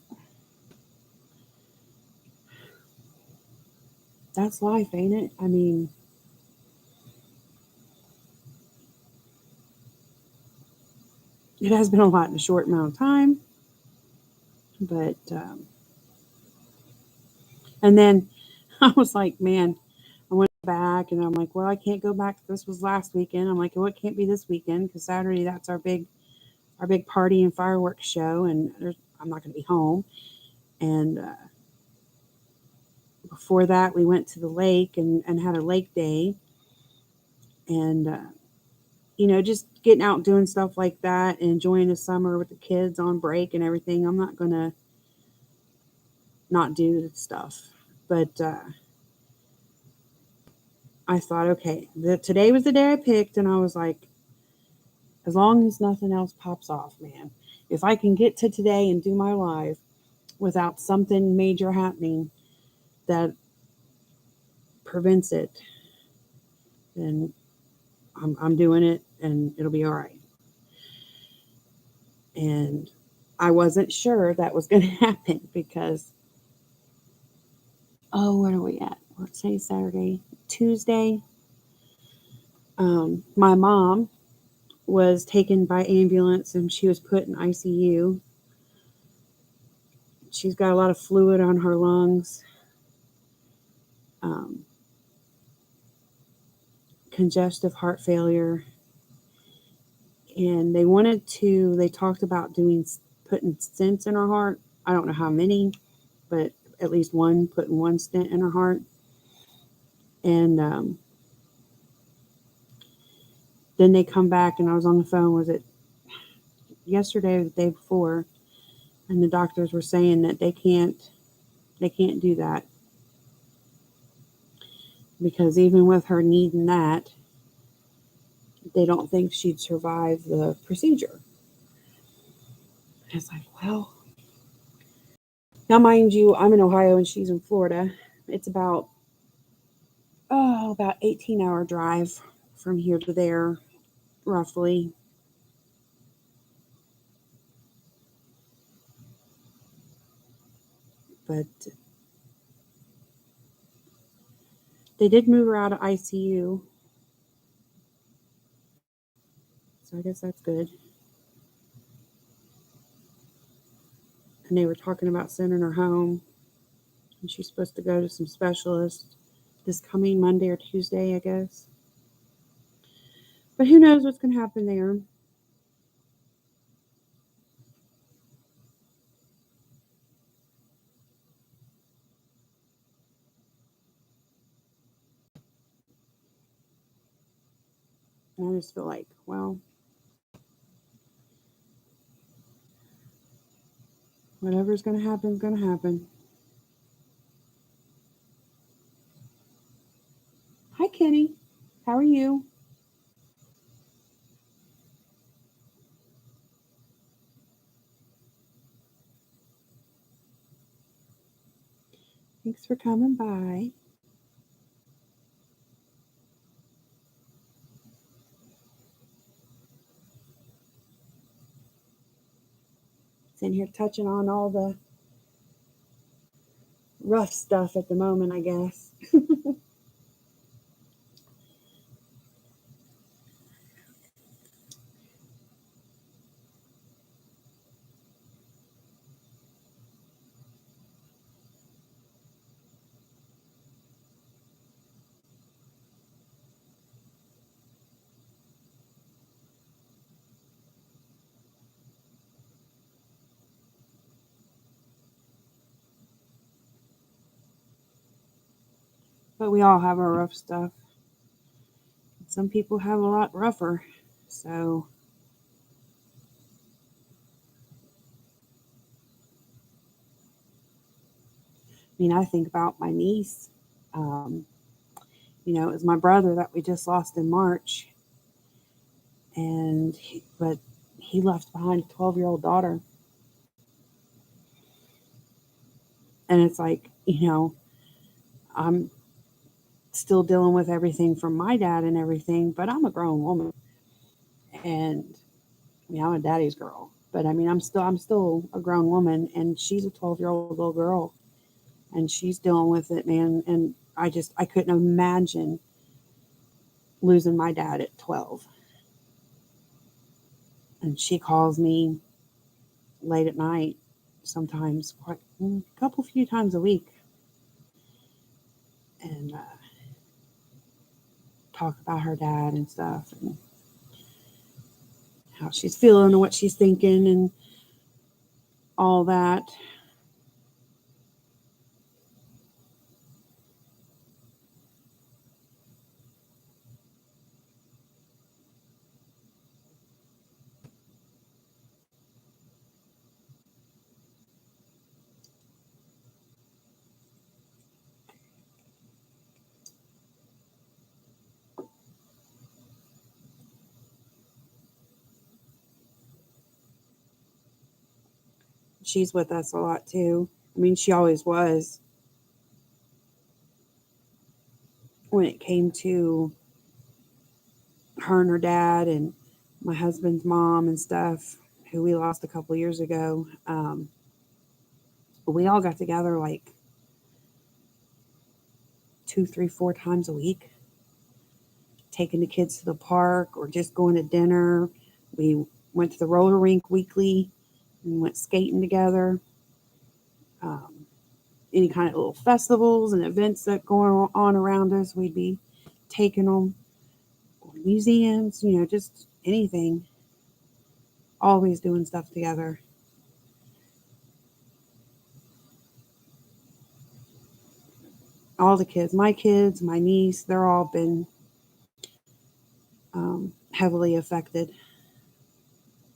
that's life, ain't it? I mean, it has been a lot in a short amount of time. But, and then I was like, man, I went back and I'm like, well, I can't go back. This was last weekend. I'm like, well, it can't be this weekend because Saturday, that's our big party and fireworks show. And I'm not going to be home. And before that, we went to the lake and had a lake day. And, just getting out doing stuff like that and enjoying the summer with the kids on break and everything. I'm not going to not do stuff. But I thought, okay, today was the day I picked. And I was like, as long as nothing else pops off, man, if I can get to today and do my live without something major happening that prevents it, then I'm doing it and it'll be all right. And I wasn't sure that was going to happen because, oh, where are we at? Let's say Saturday, Tuesday. My mom was taken by ambulance and she was put in ICU. She's got a lot of fluid on her lungs, um, congestive heart failure, and they talked about putting stents in her heart. I don't know how many, but at least putting one stent in her heart. And then they come back, and I was on the phone, was it yesterday or the day before, and the doctors were saying that they can't do that, because even with her needing that, they don't think she'd survive the procedure. And it's like, well, now mind you, I'm in Ohio and she's in Florida. It's about 18-hour drive from here to there, roughly. But they did move her out of ICU, so I guess that's good. And they were talking about sending her home, and she's supposed to go to some specialists this coming Monday or Tuesday, I guess. But who knows what's going to happen there. And I just feel like, well, whatever's going to happen is going to happen. Hi, Kenny. How are you? Thanks for coming by. Sitting here touching on all the rough stuff at the moment, I guess. But we all have our rough stuff. Some people have a lot rougher. So, I mean, I think about my niece. Um, it was my brother that we just lost in March. But he left behind a 12-year-old daughter. And it's like, I'm still dealing with everything from my dad and everything, but I'm a grown woman. And I'm a daddy's girl. But I mean, I'm still a grown woman, and she's a 12-year-old little girl, and she's dealing with it, man. And I couldn't imagine losing my dad at 12. And she calls me late at night, sometimes quite a few times a week, and talk about her dad and stuff, and how she's feeling and what she's thinking and all that. She's with us a lot too. I mean, she always was. When it came to her and her dad and my husband's mom and stuff, who we lost a couple years ago, we all got together like 2, 3, 4 times a week taking the kids to the park or just going to dinner. We went to the roller rink weekly and went skating together. Um, any kind of little festivals and events that go on around us, we'd be taking them. Museums, just anything. Always doing stuff together. All the kids, my niece, they're all been heavily affected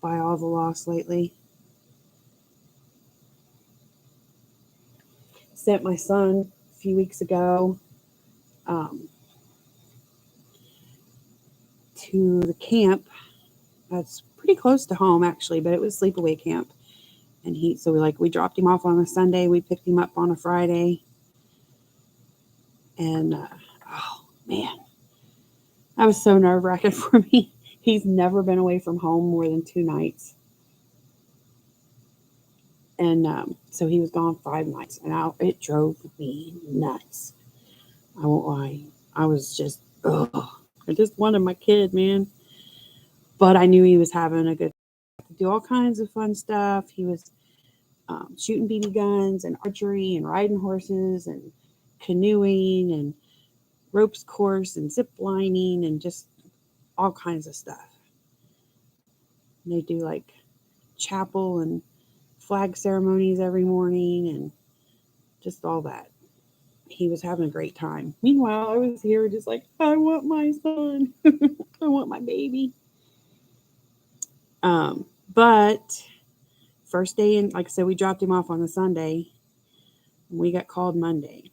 by all the loss lately. Sent my son a few weeks ago um, to the camp. That's pretty close to home, actually, but it was sleepaway camp. And we dropped him off on a Sunday. We picked him up on a Friday. And oh man, that was so nerve wracking for me. He's never been away from home more than 2 nights. And so he was gone 5 nights, and it drove me nuts. I won't lie. I was just, I just wanted my kid, man. But I knew he was having a good time. Do all kinds of fun stuff. He was shooting BB guns and archery and riding horses and canoeing and ropes course and zip lining and just all kinds of stuff. And they do like chapel and flag ceremonies every morning and just all that. He was having a great time. Meanwhile, I was here just like, I want my son. I want my baby. But first day in, like I said, we dropped him off on a Sunday. And we got called Monday.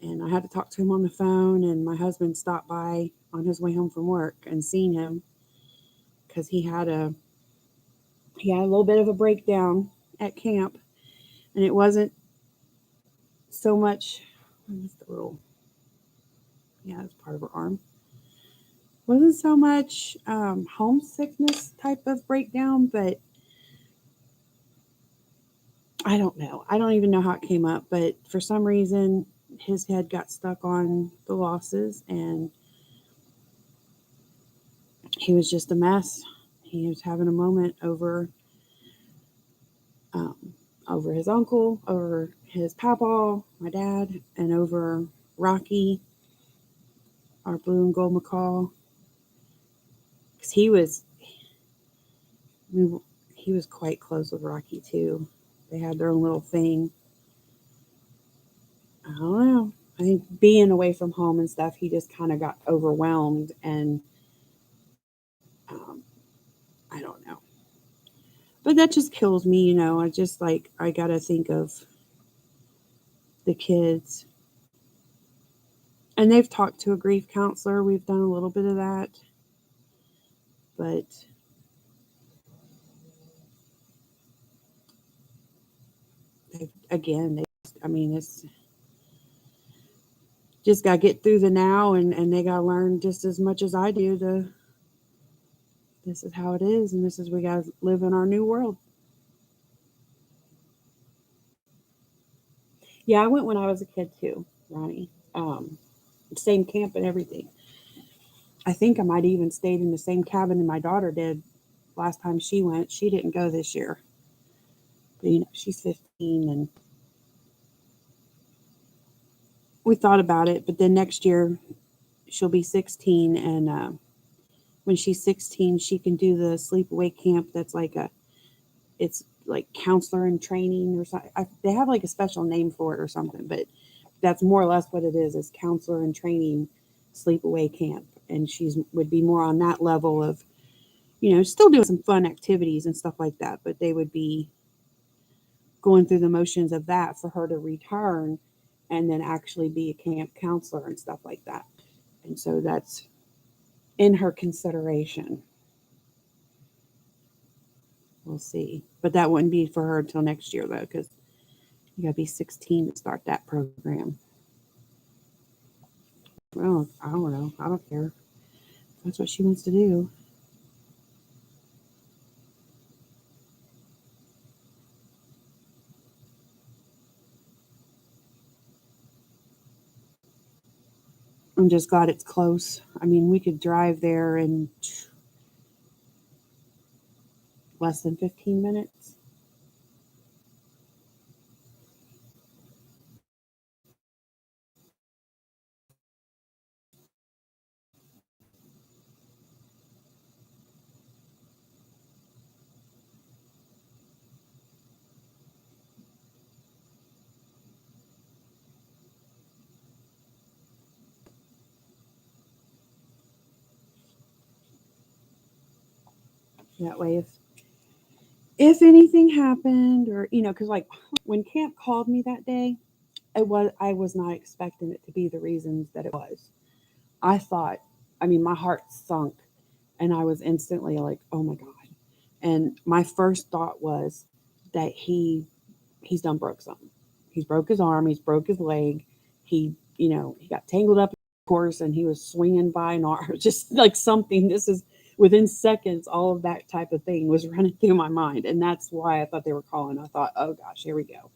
And I had to talk to him on the phone, and my husband stopped by on his way home from work and seen him because he had a little bit of a breakdown at camp. And it wasn't so much, what's the little, it's part of her arm. Wasn't so much homesickness type of breakdown, but I don't know. I don't even know how it came up, but for some reason, his head got stuck on the losses, and he was just a mess. He was having a moment over his uncle, over his papa, my dad, and over Rocky, our blue and gold macaw, because he was quite close with Rocky too. They had their own little thing. I don't know. I think being away from home and stuff, he just kind of got overwhelmed, and I don't know. But that just kills me, I just I got to think of the kids. And they've talked to a grief counselor. We've done a little bit of that. But it's just got to get through the now, and they got to learn just as much as I do this is how it is, and we got to live in our new world. Yeah, I went when I was a kid too, Ronnie. Same camp and everything. I think I might even stayed in the same cabin and my daughter did last time she went. She didn't go this year. But, she's 15, and we thought about it, but then next year she'll be 16, and when she's 16, she can do the sleepaway camp. It's like counselor in training or something. They have like a special name for it or something, but that's more or less what it is counselor in training sleepaway camp. And would be more on that level of, still doing some fun activities and stuff like that, but they would be going through the motions of that for her to return and then actually be a camp counselor and stuff like that. And so that's in her consideration. We'll see. But that wouldn't be for her until next year, though, because you got to be 16 to start that program. Well, I don't know. I don't care. That's what she wants to do. I'm just glad it's close. I mean, we could drive there in less than 15 minutes. That way, if anything happened, or because like when camp called me that day, I was not expecting it to be the reasons that it was. I thought, I mean, my heart sunk, and I was instantly like, oh my god. And my first thought was that he's done broke something. He's broke his arm. He's broke his leg. He got tangled up, of course, and he was swinging by an arm, just like something. This is within seconds. All of that type of thing was running through my mind, and that's why I thought they were calling. I thought, oh gosh, here we go.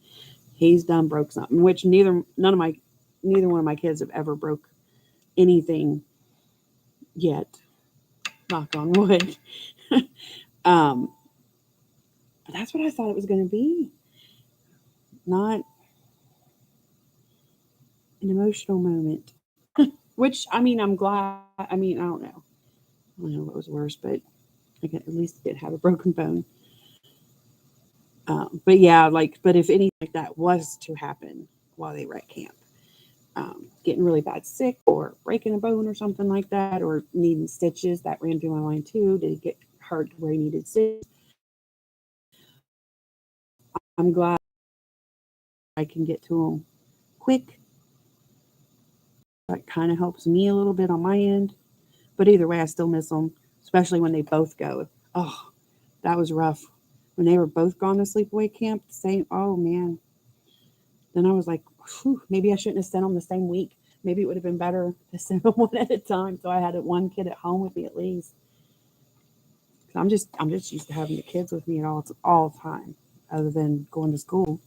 He's done broke something, which neither one of my kids have ever broke anything yet. Knock on wood. um, but that's what I thought it was going to be. Not an emotional moment. Which I mean, I'm glad. I mean, I don't know. I don't know what was worse, but I at least did have a broken bone. But yeah, but if anything like that was to happen while they were at camp, getting really bad sick or breaking a bone or something like that, or needing stitches, that ran through my mind too. Did he get hurt where he needed stitches? I'm glad I can get to him quick. That kind of helps me a little bit on my end. But either way, I still miss them, especially when they both go. Oh, that was rough. When they were both gone to sleepaway camp, the same. Oh man. Then I was like, maybe I shouldn't have sent them the same week. Maybe it would have been better to send them one at a time, so I had one kid at home with me at least. I'm just used to having the kids with me at all the time, other than going to school.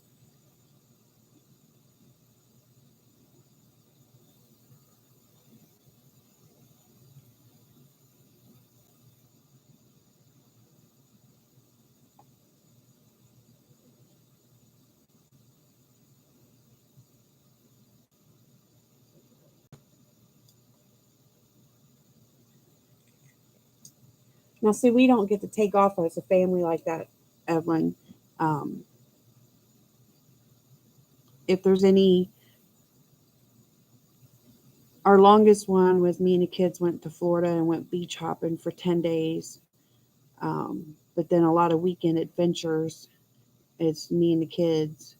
Now, see, we don't get to take off as a family like that, Evelyn. Um, if there's any, our longest one was me and the kids went to Florida and went beach hopping for 10 days. But then a lot of weekend adventures, it's me and the kids.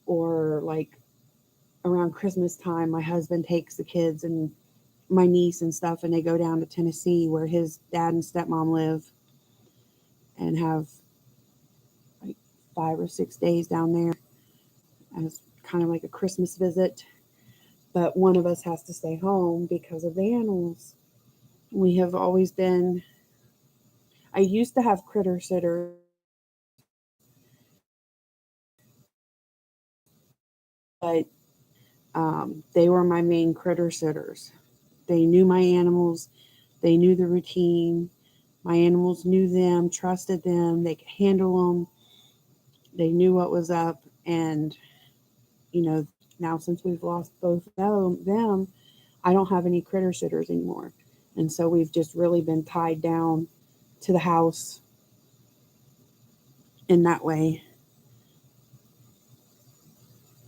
Or like around Christmas time, my husband takes the kids and my niece and stuff, and they go down to Tennessee where his dad and stepmom live and have like 5 or 6 days down there as kind of like a Christmas visit. But one of us has to stay home because of the animals. We have always been, I used to have critter sitters, but they were my main critter sitters. They knew my animals, they knew the routine. My animals knew them, trusted them, they could handle them, they knew what was up. And, you know, now since we've lost both of them, I don't have any critter sitters anymore. And so we've just really been tied down to the house in that way.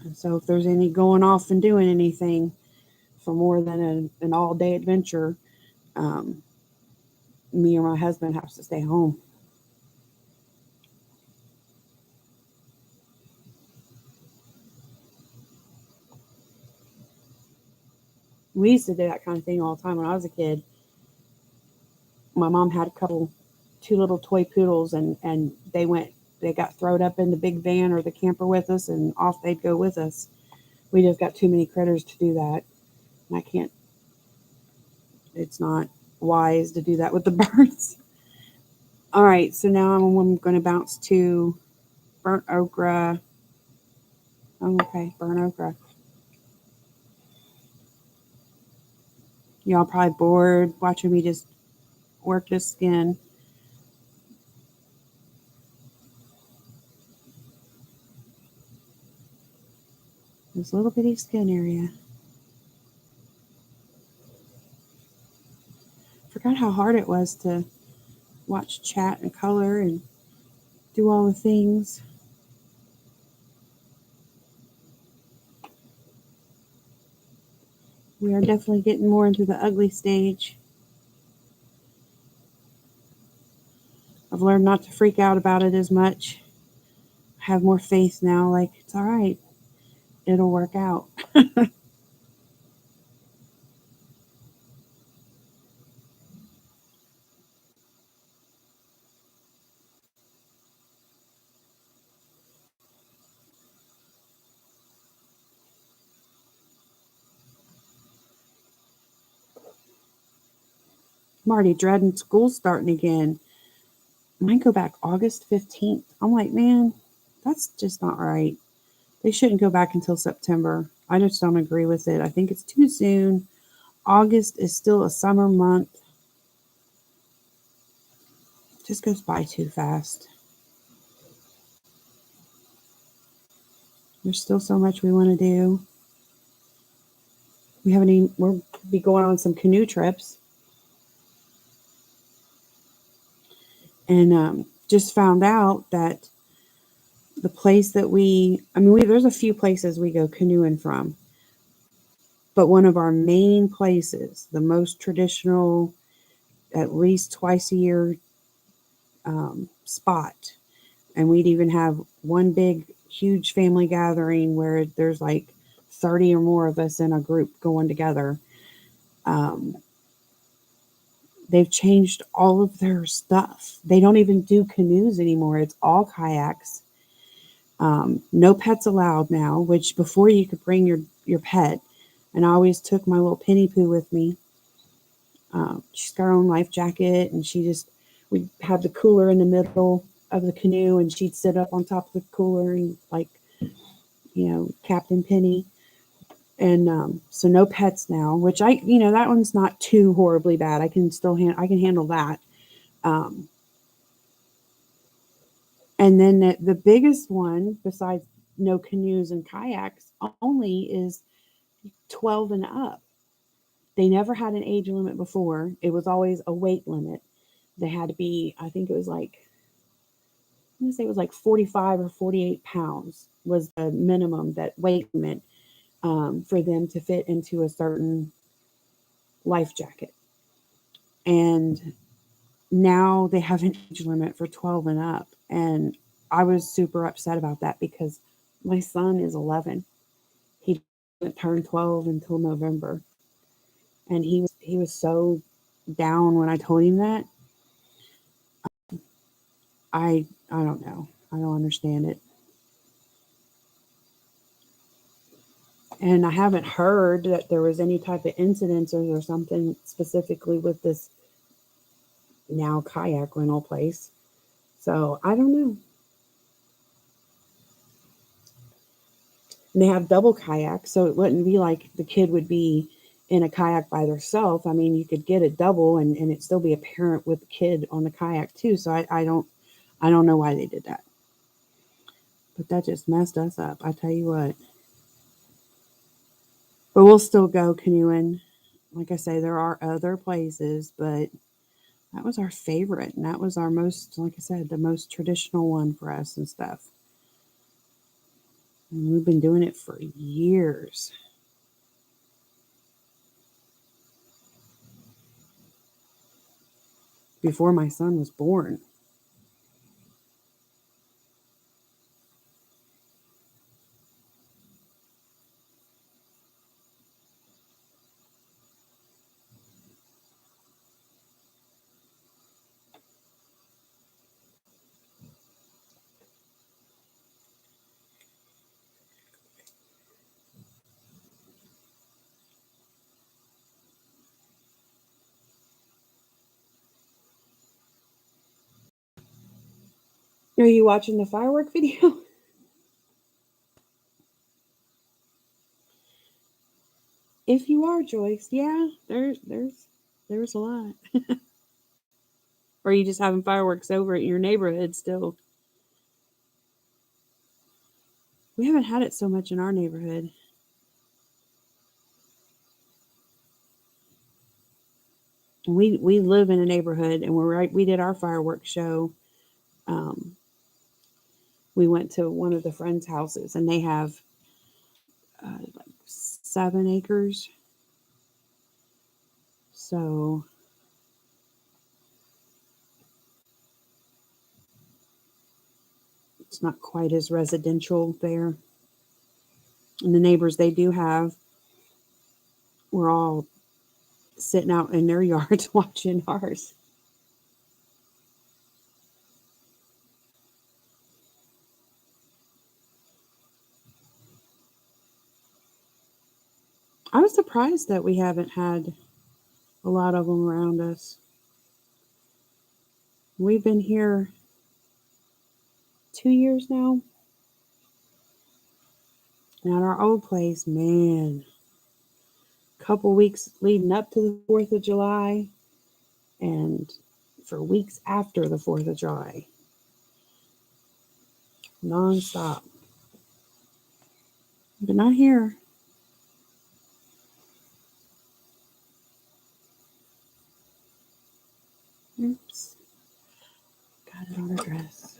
And so if there's any going off and doing anything for more than an all day adventure, um, me or my husband has to stay home. We used to do that kind of thing all the time when I was a kid. My mom had two little toy poodles, and they got thrown up in the big van or the camper with us, and off they'd go with us. We just got too many critters to do that. And I can't, it's not wise to do that with the birds. All right, so now I'm going to bounce to burnt okra. Oh, okay, burnt okra. Y'all probably bored watching me just work this skin. This little bitty skin area. Forgot how hard it was to watch chat and color and do all the things. We are definitely getting more into the ugly stage. I've learned not to freak out about it as much. I have more faith now, like, it's all right. It'll work out. I'm already dreading school starting again. Might go back August 15th. I'm like, man, that's just not right. They shouldn't go back until September. I just don't agree with it. I think it's too soon. August is still a summer month. It just goes by too fast. There's still so much we want to do. We'll be going on some canoe trips. And just found out that the place that there's a few places we go canoeing from, but one of our main places, the most traditional, at least twice a year spot, and we'd even have one big, huge family gathering where there's like 30 or more of us in a group going together. They've changed all of their stuff. They don't even do canoes anymore. It's all kayaks. No pets allowed now, which before you could bring your pet. And I always took my little Penny Poo with me. She's got her own life jacket, and we'd have the cooler in the middle of the canoe, and she'd sit up on top of the cooler and like, Captain Penny. And so no pets now, which that one's not too horribly bad. I can handle that. And then the biggest one, besides no canoes and kayaks, only is 12 and up. They never had an age limit before. It was always a weight limit. They had to be, I think it was like, I'm going to say it was like 45 or 48 pounds was the minimum, that weight limit, for them to fit into a certain life jacket. And now they have an age limit for 12 and up. And I was super upset about that because my son is 11. He didn't turn 12 until November. And he was so down when I told him that. I don't know. I don't understand it. And I haven't heard that there was any type of incidents or something specifically with this now kayak rental place. So I don't know. And they have double kayaks, so it wouldn't be like the kid would be in a kayak by themselves. I mean, you could get a double and it still be a parent with the kid on the kayak too. So I don't know why they did that. But that just messed us up. I tell you what. But we'll still go canoeing. Like I say, there are other places, but that was our favorite. And that was our most, like I said, the most traditional one for us and stuff. And we've been doing it for years. Before my son was born. Are you watching the firework video? If you are, Joyce, yeah, there's a lot. Or you just having fireworks over at your neighborhood still. We haven't had it so much in our neighborhood. We live in a neighborhood, and we're right. We did our fireworks show. Um, we went to one of the friends' houses, and they have like 7 acres. So it's not quite as residential there. And the neighbors they do have, we're all sitting out in their yards watching ours. I was surprised that we haven't had a lot of them around us. We've been here 2 years now. And at our old place, man, couple weeks leading up to the 4th of July and for weeks after the 4th of July, nonstop. But not here. Oops, got it on her dress.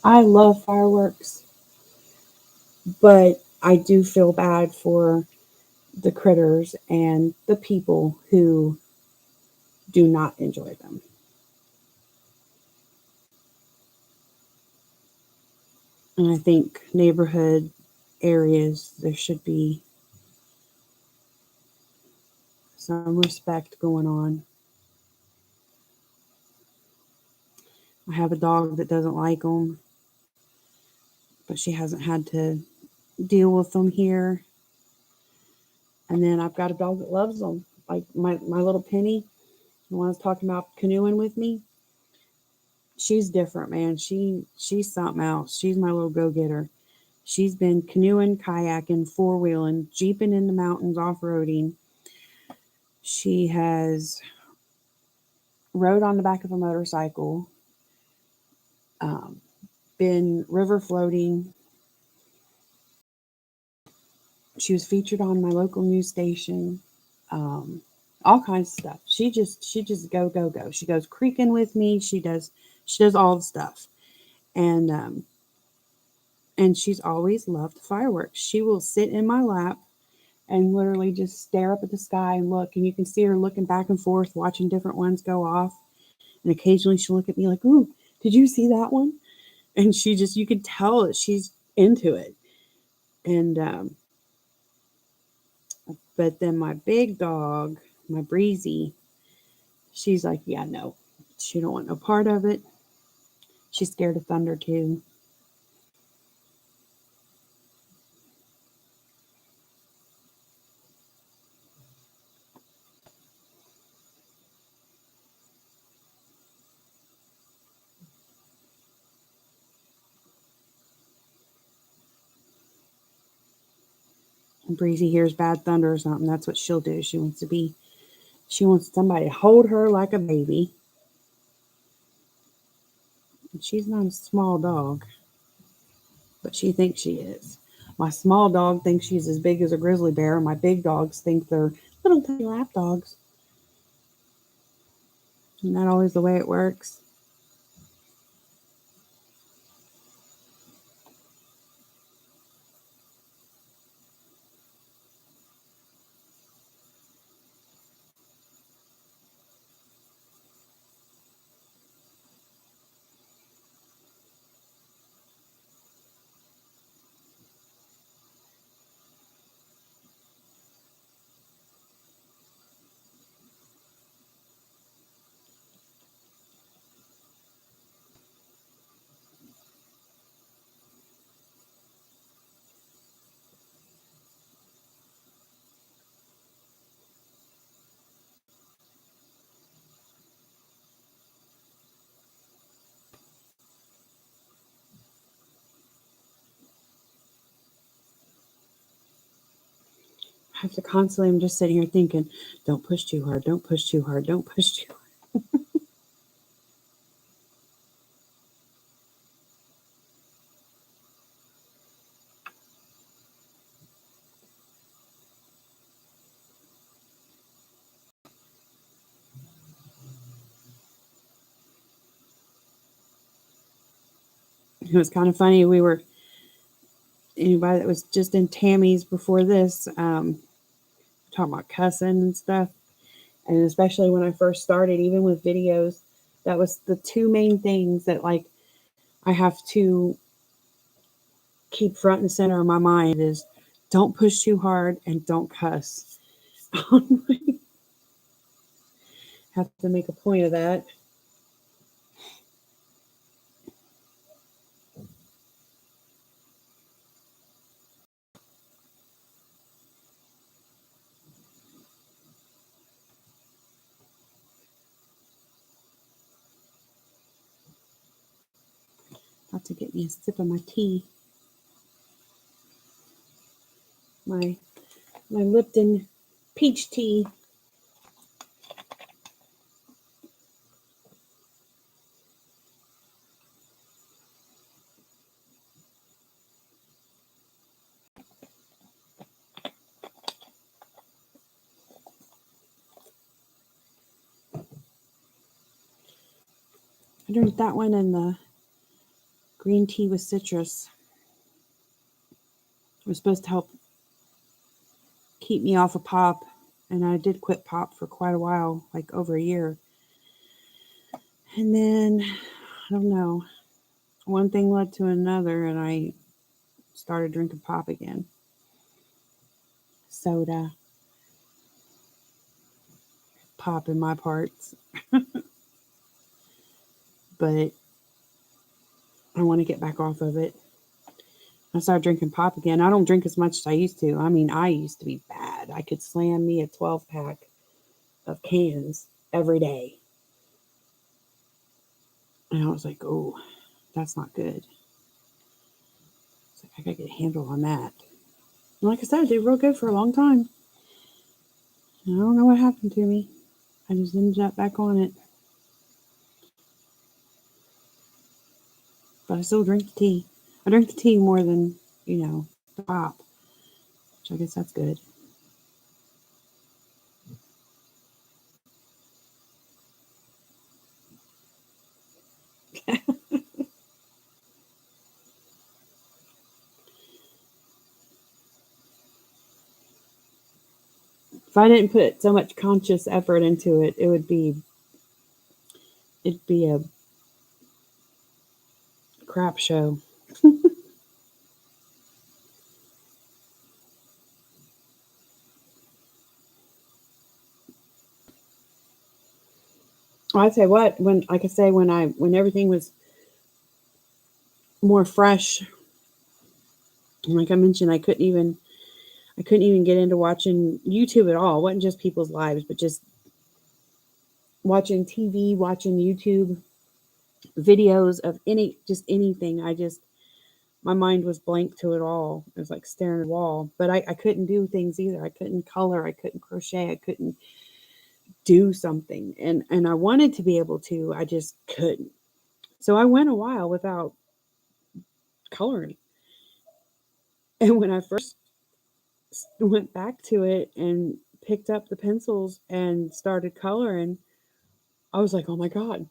I love fireworks, but I do feel bad for the critters and the people who do not enjoy them. And I think neighborhood areas, there should be some respect going on. I have a dog that doesn't like them, but she hasn't had to deal with them here. And then I've got a dog that loves them, like my little Penny, the one that's talking about canoeing with me. She's different, man. She's something else. She's my little go getter. She's been canoeing, kayaking, four wheeling, jeeping in the mountains, off roading. She has rode on the back of a motorcycle, um, been river floating. She was featured on my local news station. Um, all kinds of stuff. She just go. She goes creeking with me. She does all the stuff, and and she's always loved fireworks. She will sit in my lap and literally just stare up at the sky and look, and you can see her looking back and forth, watching different ones go off. And occasionally she'll look at me like, "Ooh, did you see that one?" And you can tell that she's into it. And but then my big dog, my Breezy, she's like, yeah, no, she don't want no part of it. She's scared of thunder too. And Breezy hears bad thunder or something. That's what she'll do. She wants somebody to hold her like a baby. And she's not a small dog, but she thinks she is. My small dog thinks she's as big as a grizzly bear. My big dogs think they're little tiny lap dogs. Isn't that always the way it works? I have to constantly, I'm just sitting here thinking, don't push too hard, don't push too hard, don't push too hard. It was kind of funny. We were, anybody that was just in Tammy's before this, talking about cussing and stuff. And especially when I first started, even with videos, that was the two main things that like I have to keep front and center of my mind is don't push too hard and don't cuss. Have to make a point of that. About to get me a sip of my tea. My Lipton peach tea. I drank that one and the green tea with citrus. It was supposed to help keep me off of pop, and I did quit pop for quite a while, like over a year. And then I don't know, one thing led to another, and I started drinking pop again. Soda, pop in my parts, but I want to get back off of it. I started drinking pop again. I don't drink as much as I used to. I mean, I used to be bad. I could slam me a 12-pack of cans every day. And I was like, oh, that's not good. It's like, I got to get a handle on that. And like I said, I did real good for a long time. And I don't know what happened to me. I just ended up back on it. But I still drink the tea. I drink the tea more than, the pop. Which I guess that's good. If I didn't put so much conscious effort into it, it'd be a crap show. Well, I tell you what, when like I say, when everything was more fresh, like I mentioned, I couldn't even get into watching YouTube at all. It wasn't just people's lives, but just watching TV, watching YouTube videos of anything. My mind was blank to it all. It was like staring at a wall. But I couldn't do things either. I couldn't color. I couldn't crochet. I couldn't do something. And I wanted to be able to. I just couldn't. So I went a while without coloring. And when I first went back to it and picked up the pencils and started coloring, I was like, oh my God,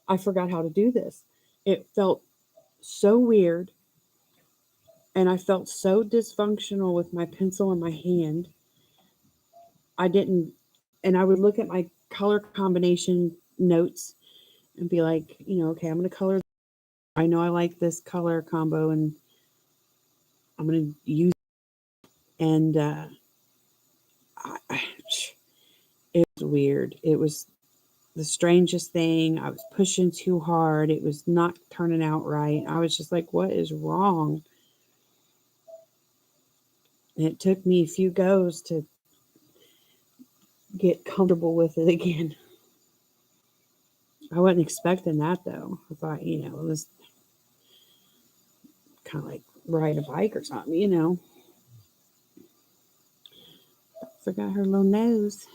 I forgot how to do this. It felt so weird. And I felt so dysfunctional with my pencil in my hand. I didn't, and I would look at my color combination notes and be like, okay, I'm going to color. I know I like this color combo and I'm going to use it. And I, it was weird. It was the strangest thing. I was pushing too hard. It was not turning out right. I was just like, what is wrong? And it took me a few goes to get comfortable with it again. I wasn't expecting that though. I thought, it was kind of like ride a bike or something. Forgot her little nose.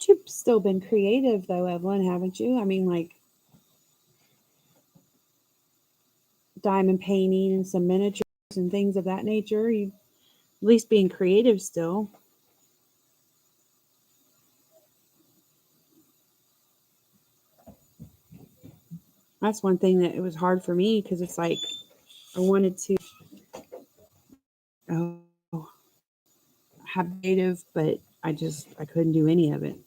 You've still been creative though, Evelyn, haven't you? I mean, like diamond painting and some miniatures and things of that nature. You at least being creative still. That's one thing that it was hard for me because it's like I wanted to oh, have creative, but I couldn't do any of it.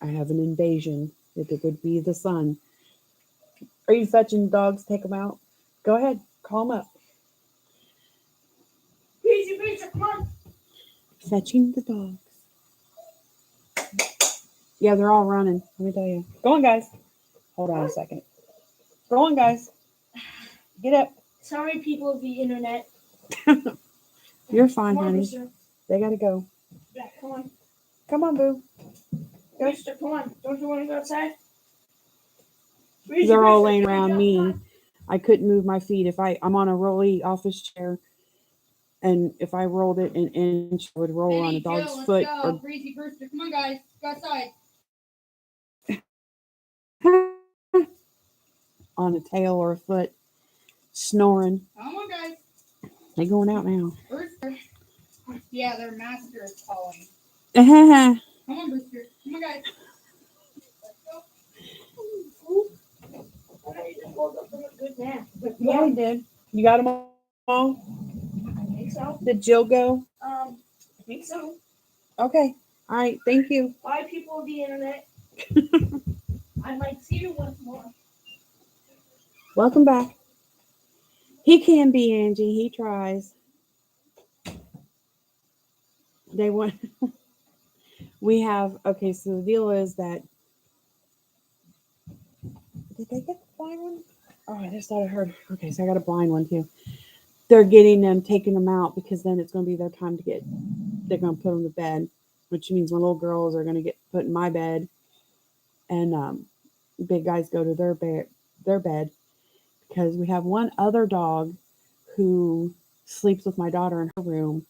I have an invasion. If it would be the sun. Are you fetching dogs? Take them out. Go ahead. Call them up. Come on. Fetching the dogs. Yeah, they're all running. Let me tell you. Go on, guys. Hold on a second. Go on, guys. Get up. Sorry, people of the internet. You're fine, Come on, honey. Mister. They gotta go. Yeah, come on. Come on, boo. Go. Mister, come on. Don't you want to go outside? They're all laying around me. I couldn't move my feet. If I'm on a rolly office chair, and if I rolled it an inch, I would roll on a dog's foot. Or Breezy Brewster. Come on, guys. Go outside. on a tail or a foot, snoring. Come on, guys. They going out now. Brewster. Yeah, their master is calling. Yeah, Come on, Brewster. Come on, guys. I just woke up from a good nap. we did. You got them all? I think so. Did Jill go? I think so. Okay. All right. Thank you. Bye, people of the internet. I might see you once more. Welcome back. He can be, Angie. He tries. They want. We have. Okay, so the deal is that. Did they get the blind one? Oh, I just thought I heard. Okay, so I got a blind one too. They're getting them, taking them out because then it's going to be their time to get. They're going to put them to bed, which means my little girls are going to get put in my bed, and big guys go to their bed because we have one other dog who sleeps with my daughter in her room,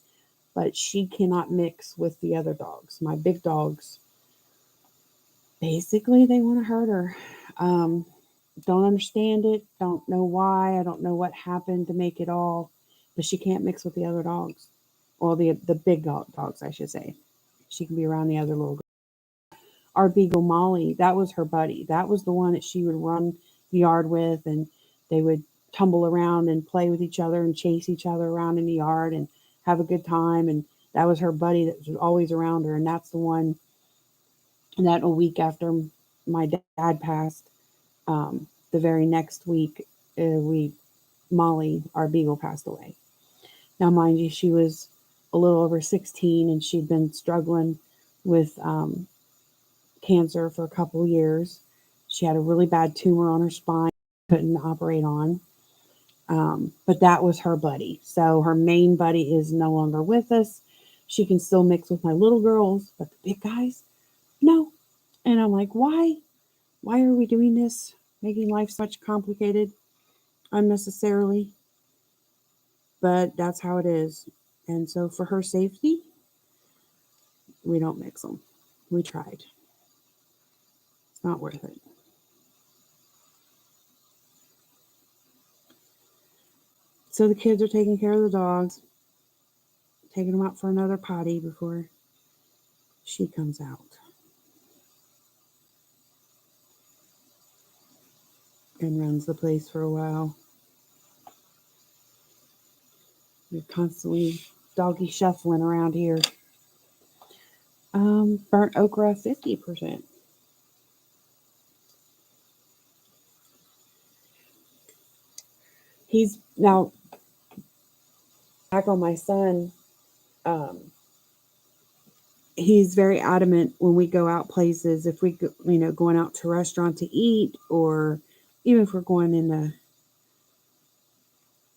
but she cannot mix with the other dogs. My big dogs, basically, they want to hurt her. Don't understand it. Don't know why. I don't know what happened to make it all, but she can't mix with the other dogs. Well, the big dogs, I should say. She can be around the other little girls. Our beagle Molly, that was her buddy. That was the one that she would run the yard with, and they would tumble around and play with each other and chase each other around in the yard and have a good time. And that was her buddy that was always around her. And that's the one that a week after my dad passed, the very next week, Molly, our beagle, passed away. Now, mind you, she was a little over 16 and she'd been struggling with cancer for a couple years. She had a really bad tumor on her spine, couldn't operate on. But that was her buddy. So her main buddy is no longer with us. She can still mix with my little girls, but the big guys, no. And I'm like, why? Why are we doing this? Making life so much complicated? unnecessarily, but that's how it is. And so for her safety, we don't mix them. We tried. It's not worth it. So the kids are taking care of the dogs, taking them out for another potty before she comes out and runs the place for a while. We're constantly doggy shuffling around here. Burnt okra 50%. He's now back on my son. Um, he's very adamant when we go out places, if we go, going out to a restaurant to eat, or even if we're going into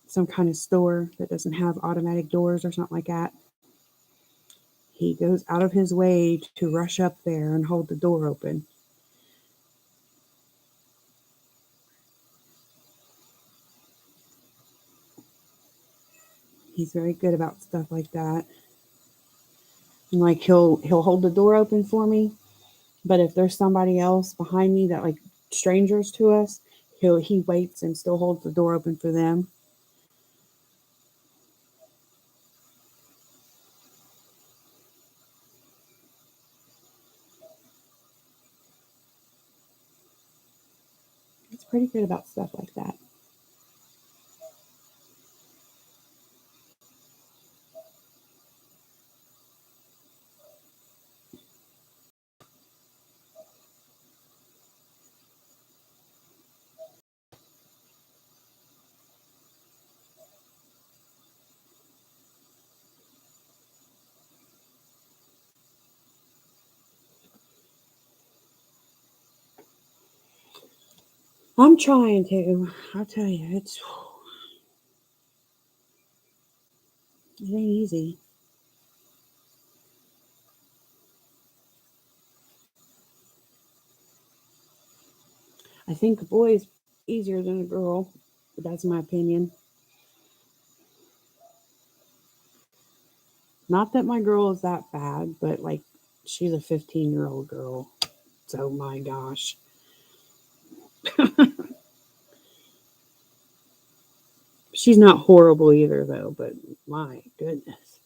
some kind of store that doesn't have automatic doors or something like that, he goes out of his way to rush up there and hold the door open. He's very good about stuff like that. And like he'll hold the door open for me, but if there's somebody else behind me that, like, strangers to us, he waits and still holds the door open for them. He's pretty good about stuff like that. I'm trying to. I'll tell you, it ain't easy. I think a boy is easier than a girl, but that's my opinion. Not that my girl is that bad, but like, she's a 15-year-old girl. So my gosh. She's not horrible either, though, but my goodness.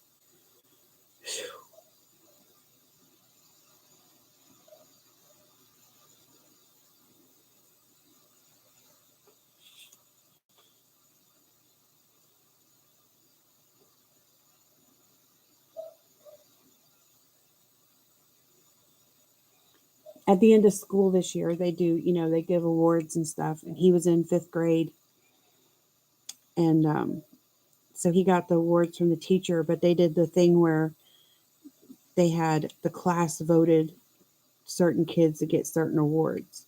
At the end of school this year, they do, they give awards and stuff. And he was in fifth grade. And so he got the awards from the teacher, but they did the thing where they had the class voted certain kids to get certain awards.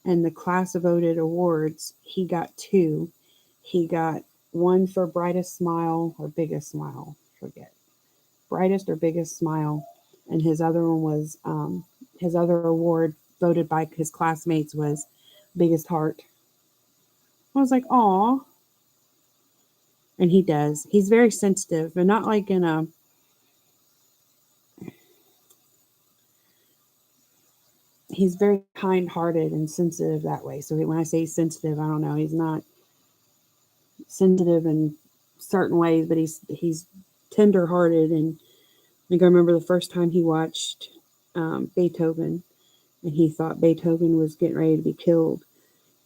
And the class voted awards, he got two. He got one for brightest smile or biggest smile, forget. Brightest or biggest smile. And his other one was, his other award voted by his classmates was biggest heart. I was like, aw. And he does. He's very sensitive, but not like in a, he's very kind-hearted and sensitive that way. So when I say sensitive, I don't know, he's not sensitive in certain ways, but he's tender-hearted. And I think I remember the first time he watched Beethoven, and he thought Beethoven was getting ready to be killed.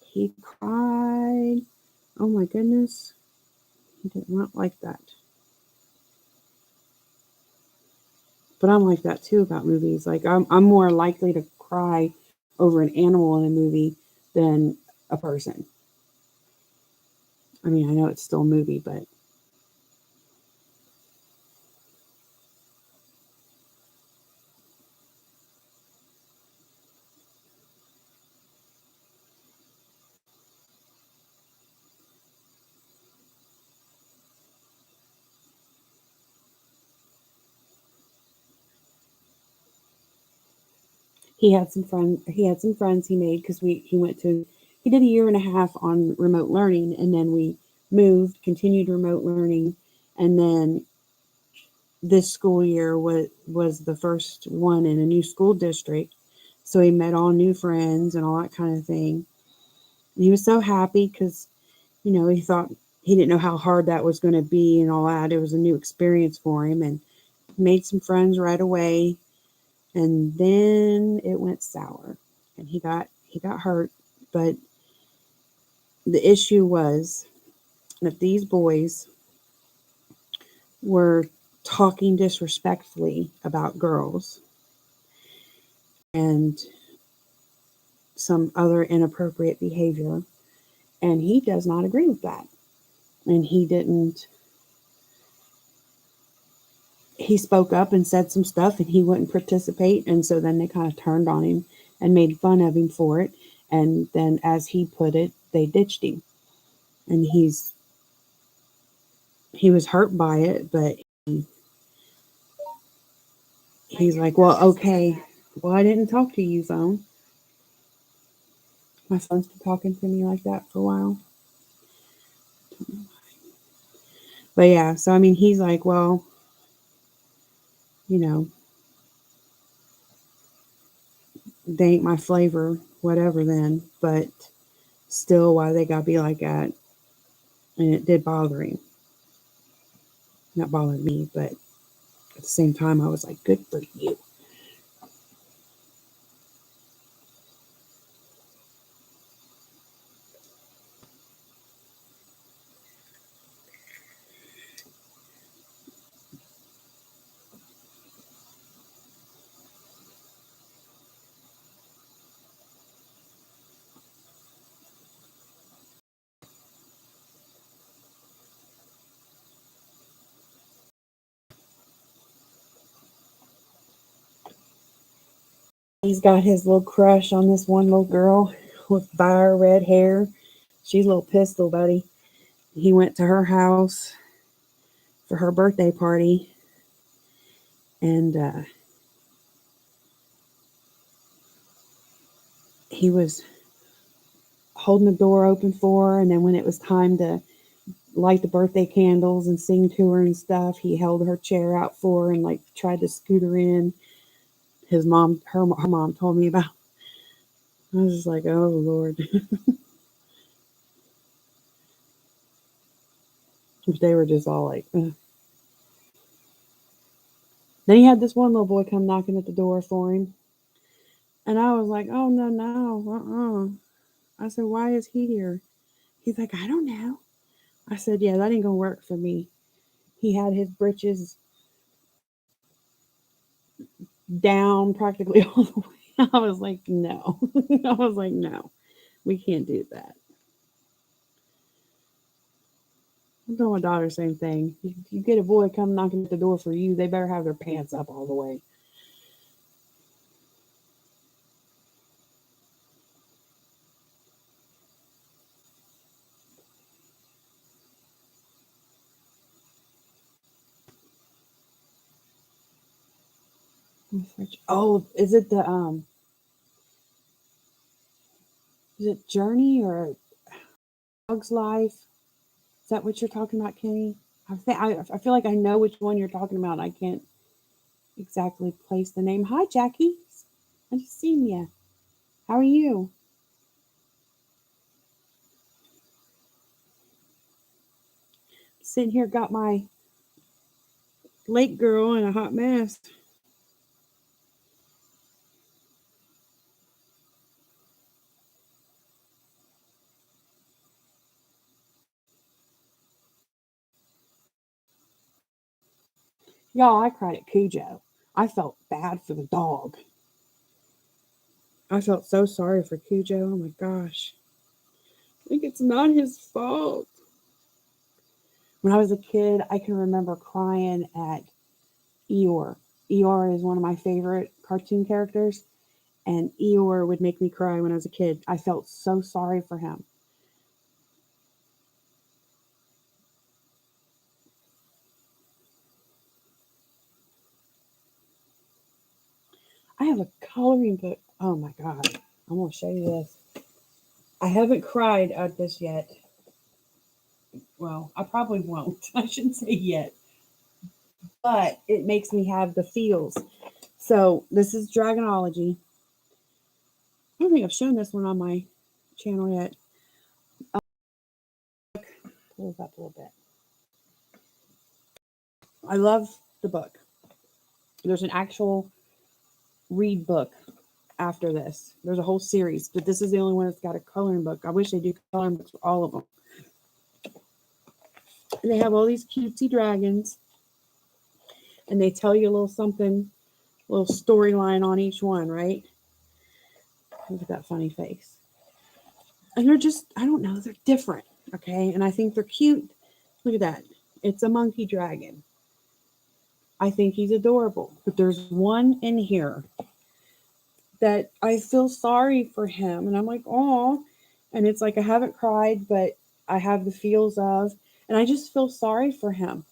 He cried. Oh my goodness. He did not like that. But I'm like that too about movies. Like, I'm more likely to cry over an animal in a movie than a person. I mean, I know it's still a movie, but he had some friends he made because he went to he did a year and a half on remote learning, and then we moved, continued remote learning, and then this school year was the first one in a new school district. So he met all new friends and all that kind of thing. And he was so happy because, he thought he didn't know how hard that was going to be and all that. It was a new experience for him, and made some friends right away. And then it went sour, and he got hurt. But the issue was that these boys were talking disrespectfully about girls and some other inappropriate behavior. And he does not agree with that. And he spoke up and said some stuff, and he wouldn't participate. And so then they kind of turned on him and made fun of him for it. And then, as he put it, they ditched him. And he was hurt by it, but he's like, well, okay. Well, I didn't talk to you, phone. My phone's been talking to me like that for a while. But yeah, so I mean, he's like, well, you know, they ain't my flavor, whatever then. But still, why they gotta be like that? And it did bother him. Not bother me, but at the same time, I was like, good for you. He's got his little crush on this one little girl with fire red hair. She's a little pistol, buddy. He went to her house for her birthday party, and he was holding the door open for her. And then when it was time to light the birthday candles and sing to her and stuff, he held her chair out for her and like tried to scoot her in. Her mom told me about. I was just like, oh Lord. They were just all like, ugh. Then he had this one little boy come knocking at the door for him. And I was like, oh, no, no, I said, why is he here? He's like, I don't know. I said, yeah, that ain't going to work for me. He had his britches down practically all the way. I was like, no. I was like, no, we can't do that. I told my daughter, same thing. If you get a boy come knocking at the door for you, they better have their pants up all the way. Oh, is it Journey or Bug's Life? Is that what you're talking about, Kenny? I feel like I know which one you're talking about. I can't exactly place the name. Hi, Jackie. I just seen you. How are you? Sitting here, got my lake girl in a hot mess. Y'all, I cried at Cujo. I felt bad for the dog. I felt so sorry for Cujo. Oh my gosh. Like, it's not his fault. When I was a kid, I can remember crying at Eeyore. Eeyore is one of my favorite cartoon characters, and Eeyore would make me cry when I was a kid. I felt so sorry for him. I have a coloring book. Oh my god. I'm going to show you this. I haven't cried at this yet. Well, I probably won't. I shouldn't say yet, but it makes me have the feels. So this is Dragonology. I don't think I've shown this one on my channel yet. Pull it up a little bit. I love the book. There's an actual read book after this. There's a whole series, but this is the only one that's got a coloring book. I wish they do coloring books for all of them. And they have all these cutesy dragons, and they tell you a little something, a little storyline on each one, right? Look at that funny face. And they're just, I don't know, they're different, okay? And I think they're cute. Look at that. It's a monkey dragon. I think he's adorable. But there's one in here that I feel sorry for him. And I'm like, oh. And it's like I haven't cried, but I have the feels of. And I just feel sorry for him.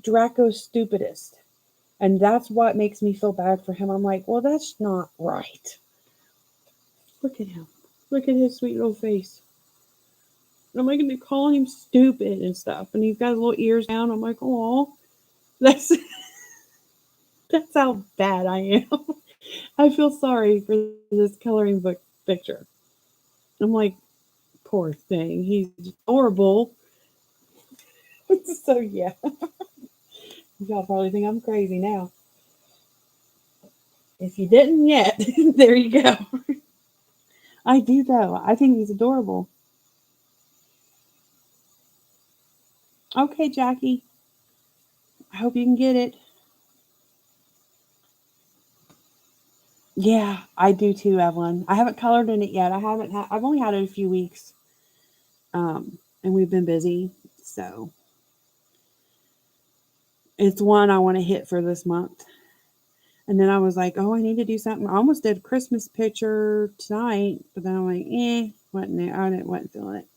Draco's stupidest. And that's what makes me feel bad for him. I'm like, well, that's not right. Look at him. Look at his sweet little face. And I'm like, and they're calling him stupid and stuff. And he's got his little ears down. I'm like, oh, that's that's how bad I am. I feel sorry for this coloring book picture. I'm like, poor thing. He's horrible. So yeah. Y'all probably think I'm crazy now. If you didn't yet, there you go. I do though. I think he's adorable. Okay, Jackie. I hope you can get it. Yeah, I do too, Evelyn. I haven't colored in it yet. I've only had it a few weeks. And we've been busy. So it's one I want to hit for this month. And then I was like, oh, I need to do something. I almost did a Christmas picture tonight, but then I'm like, wasn't there. Wasn't feeling it.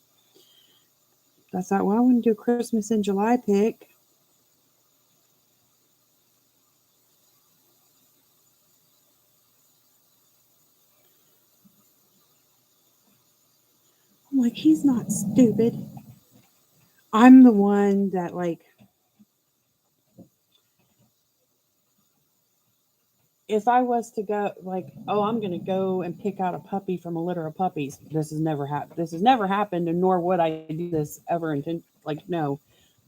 I thought, well, I want to do a Christmas in July pick. I'm like, he's not stupid. I'm the one that like, if I was to go like, oh, I'm going to go and pick out a puppy from a litter of puppies. This has never happened. This has never happened, and nor would I do this ever. Like, no.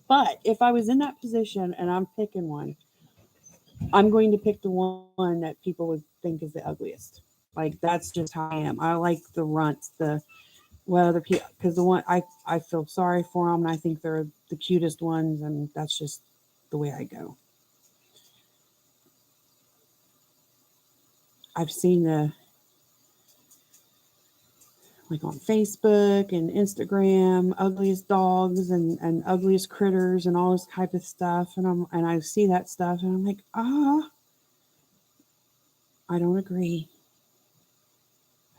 But if I was in that position and I'm picking one, I'm going to pick the one that people would think is the ugliest. Like that's just how I am. I like the runts, the well, the people, because the one I feel sorry for them, and I think they're the cutest ones, and that's just the way I go. I've seen the like on Facebook and Instagram, ugliest dogs and ugliest critters and all this type of stuff, and I see that stuff, and I'm like, I don't agree.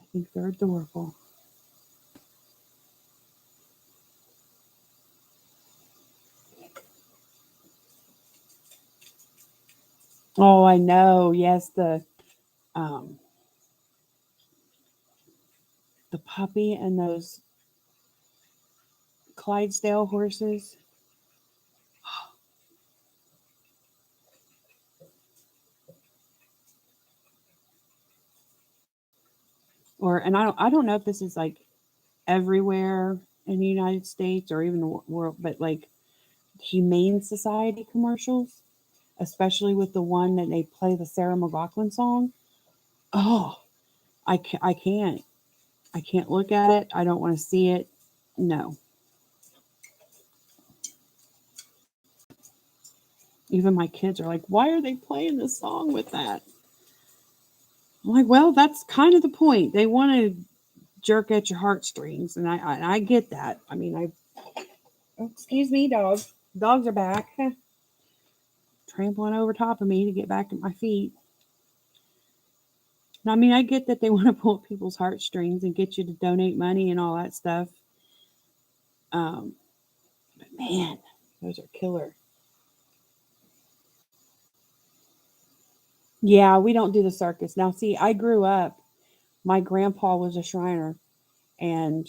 I think they're adorable. Oh, I know. Yes, um the puppy and those Clydesdale horses. Or and I don't know if this is like everywhere in the United States or even the world, but like Humane Society commercials, especially with the one that they play the Sarah McLachlan song. Oh, I can't. I can't look at it. I don't want to see it. No. Even my kids are like, why are they playing this song with that? I'm like, well, that's kind of the point. They want to jerk at your heartstrings, and I get that. I mean, oh, excuse me, dogs. Dogs are back, trampling over top of me to get back to my feet. I mean, I get that they want to pull people's heartstrings and get you to donate money and all that stuff. But man, those are killer. Yeah, we don't do the circus. Now, see, I grew up My grandpa was a Shriner, and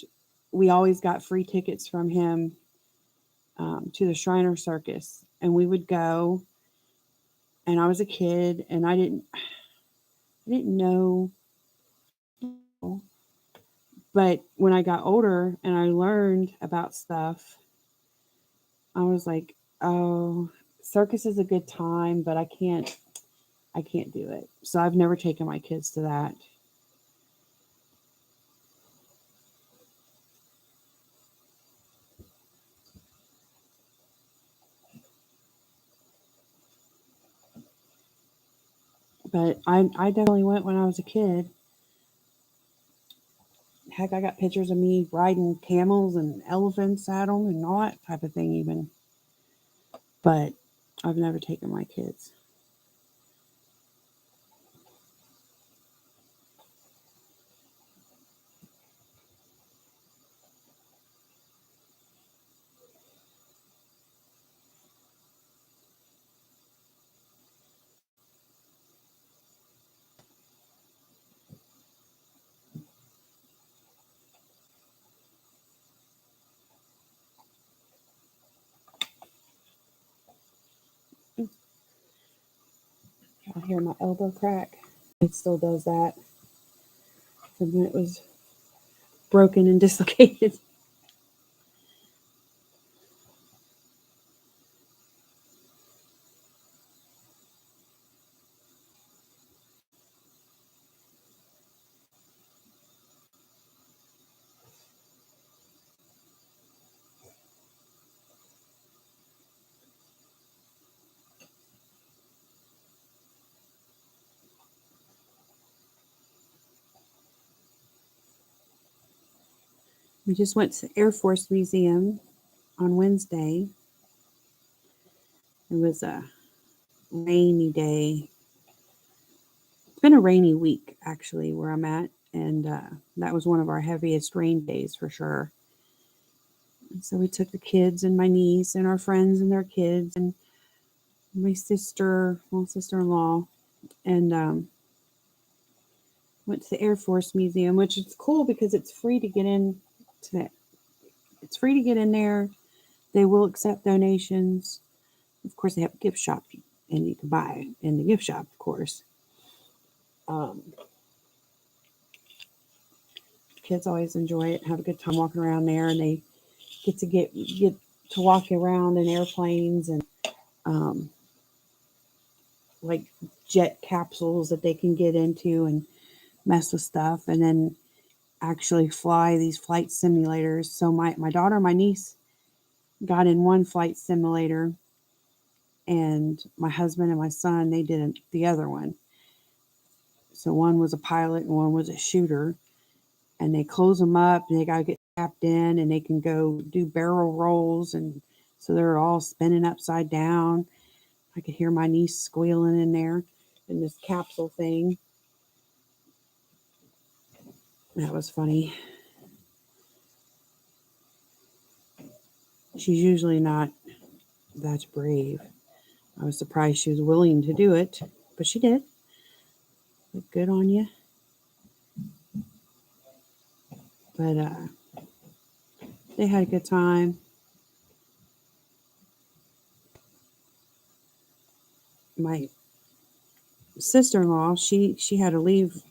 we always got free tickets from him to the Shriner Circus, and we would go. And I was a kid, and I didn't know, but when I got older and I learned about stuff, I was like, oh, circus is a good time, but I can't do it. So I've never taken my kids to that. But I definitely went when I was a kid. Heck, I got pictures of me riding camels and elephants at them and all that type of thing, even. But I've never taken my kids. I hear my elbow crack. It still does that from when it was broken and dislocated. We just went to the Air Force Museum on Wednesday. It was a rainy day. It's been a rainy week, actually, where I'm at. And that was one of our heaviest rain days for sure. And so we took the kids and my niece and our friends and their kids and my sister-in-law, and went to the Air Force Museum, which is cool because it's free to get in. To it's free to get in there. They will accept donations. Of course, they have a gift shop, and you can buy in the gift shop, of course. Um, Kids always enjoy it, have a good time walking around there, and they get to walk around in airplanes and um, like jet capsules that they can get into and mess with stuff, and then actually fly these flight simulators. So my daughter and my niece got in one flight simulator, and my husband and my son, they did the other one. So one was a pilot and one was a shooter, and they close them up and they got to get strapped in and they can go do barrel rolls, and so they're all spinning upside down. I could hear my niece squealing in there in this capsule thing. That was funny. She's usually not that brave. I was surprised she was willing to do it, but she did. But good on you. But they had a good time. My sister-in-law, she had to leave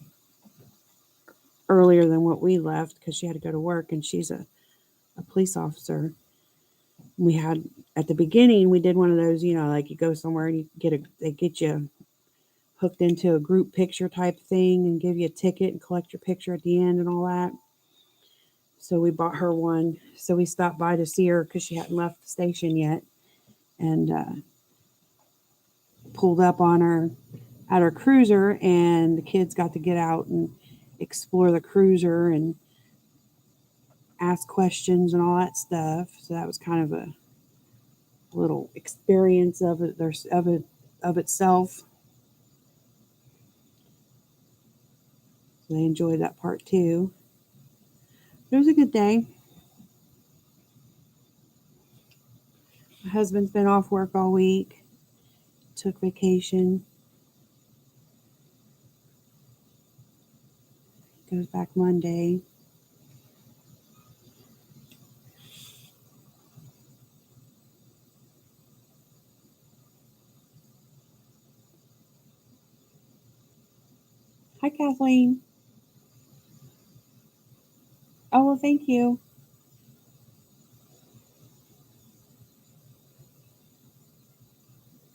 earlier than what we left because she had to go to work, and she's a police officer. We had at the beginning we did one of those, like you go somewhere and they get you hooked into a group picture type thing and give you a ticket and collect your picture at the end and all that. So we bought her one. So we stopped by to see her because she hadn't left the station yet, and pulled up on her at her cruiser, and the kids got to get out and explore the cruiser and ask questions and all that stuff. So that was kind of a little experience of itself. So they enjoyed that part too. But it was a good day. My husband's been off work all week. Took vacation. Go goes back Monday. Hi, Kathleen. Oh, well, thank you.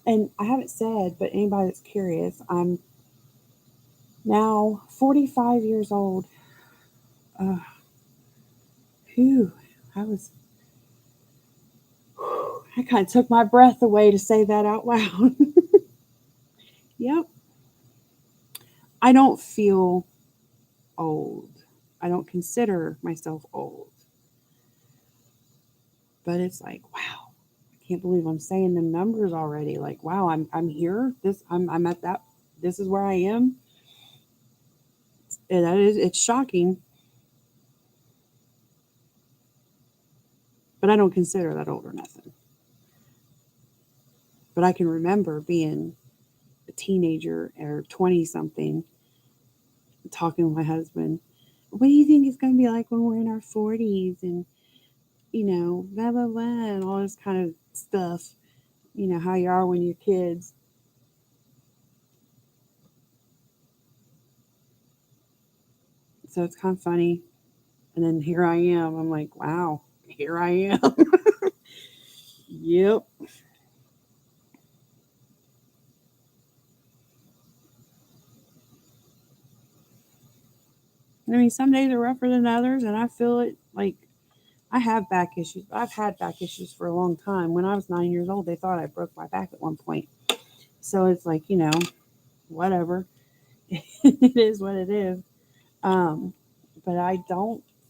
And I haven't said, but anybody that's curious, I'm now 45 years old. Uh, Whew, I was, I kind of took my breath away to say that out loud. Yep. I don't feel old. I don't consider myself old. But it's like, wow, I can't believe I'm saying the numbers already. Like, wow, I'm here. I'm at that. This is where I am. And that is, it's shocking. But I don't consider that old or nothing. But I can remember being a teenager or 20 something, talking with my husband. What do you think it's going to be like when we're in our 40s? And, blah, blah, blah, and all this kind of stuff. How you are when you're kids. So it's kind of funny. And then here I am. I'm like, wow, here I am. Yep. I mean, some days are rougher than others, and I feel it. Like, I have back issues. I've had back issues for a long time. When I was 9 years old, they thought I broke my back at one point. So it's like, whatever. It is what it is. Um, but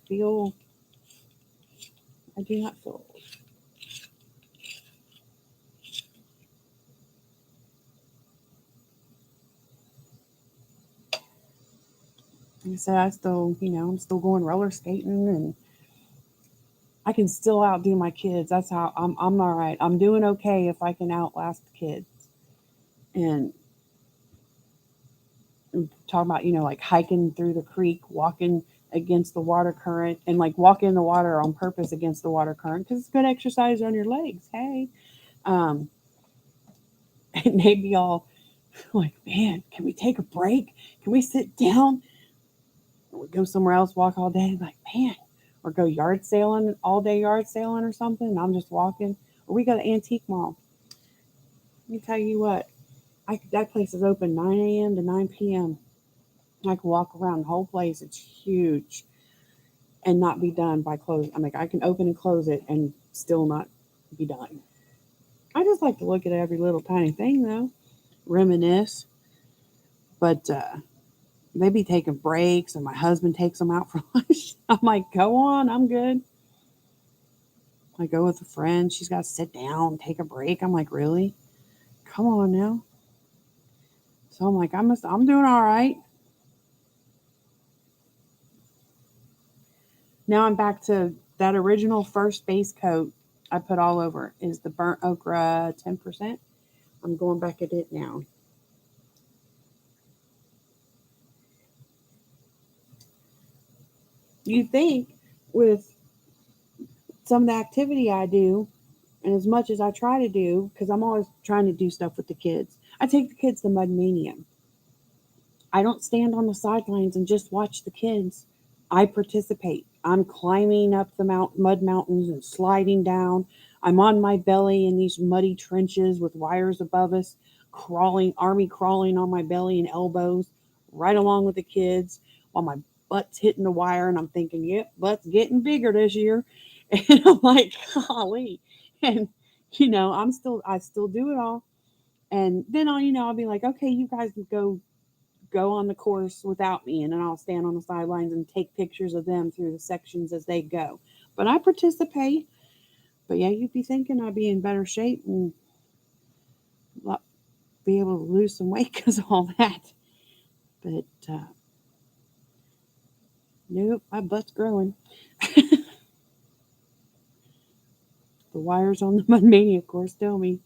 feel, I do not feel old. Like I said, I'm still going roller skating, and I can still outdo my kids. That's how I'm all right. I'm doing okay if I can outlast the kids. And talking about, like hiking through the creek, walking against the water current, and like walking in the water on purpose against the water current because it's good exercise on your legs. Hey, um, and they'd be all like, "Man, can we take a break? Can we sit down? We go somewhere else, walk all day." Like, man, or go yard sailing all day, yard sailing or something. And I'm just walking, or we go to Antique Mall. Let me tell you what, that place is open 9 a.m. to 9 p.m. I can walk around the whole place. It's huge and not be done by close. I'm like, I can open and close it and still not be done. I just like to look at every little tiny thing though, reminisce. But they be taking breaks, and my husband takes them out for lunch. I'm like, go on, I'm good. I go with a friend. She's got to sit down, take a break. I'm like, really? Come on now. So I'm like, I'm doing all right. Now I'm back to that original first base coat I put all over is the burnt okra 10%. I'm going back at it now. You think with some of the activity I do, and as much as I try to do, because I'm always trying to do stuff with the kids, I take the kids to Mud Mania. I don't stand on the sidelines and just watch the kids. I participate. I'm climbing up the mud mountains and sliding down. I'm on my belly in these muddy trenches with wires above us, army crawling on my belly and elbows, right along with the kids, while my butt's hitting the wire. And I'm thinking, yep, butt's getting bigger this year. And I'm like, golly. And, I still do it all. And then I'll be like, okay, you guys go on the course without me, and then I'll stand on the sidelines and take pictures of them through the sections as they go. But I participate. But yeah, you'd be thinking I'd be in better shape and be able to lose some weight because of all that. But nope, my butt's growing. The wires on the Mud Mania course tell me.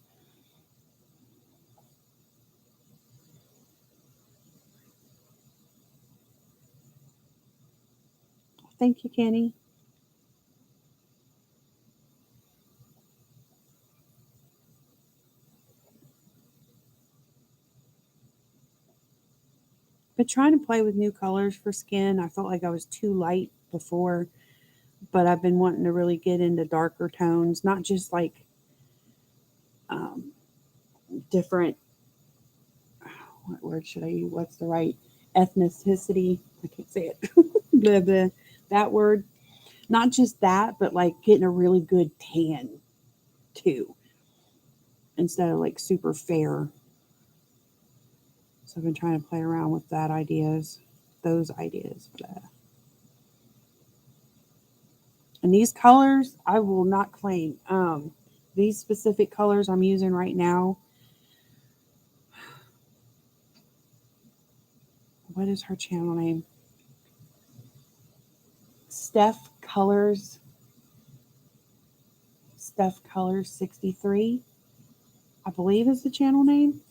Thank you, Kenny. But trying to play with new colors for skin, I felt like I was too light before, but I've been wanting to really get into darker tones, not just like um, different, what word should I use? What's the right ethnicity? I can't say it. That word. Not just that, but like getting a really good tan too, instead of like super fair. So I've been trying to play around with those ideas. And these colors, I will not claim. These specific colors I'm using right now. What is her channel name? Steph Colors. Steph Colors 63, I believe is the channel name.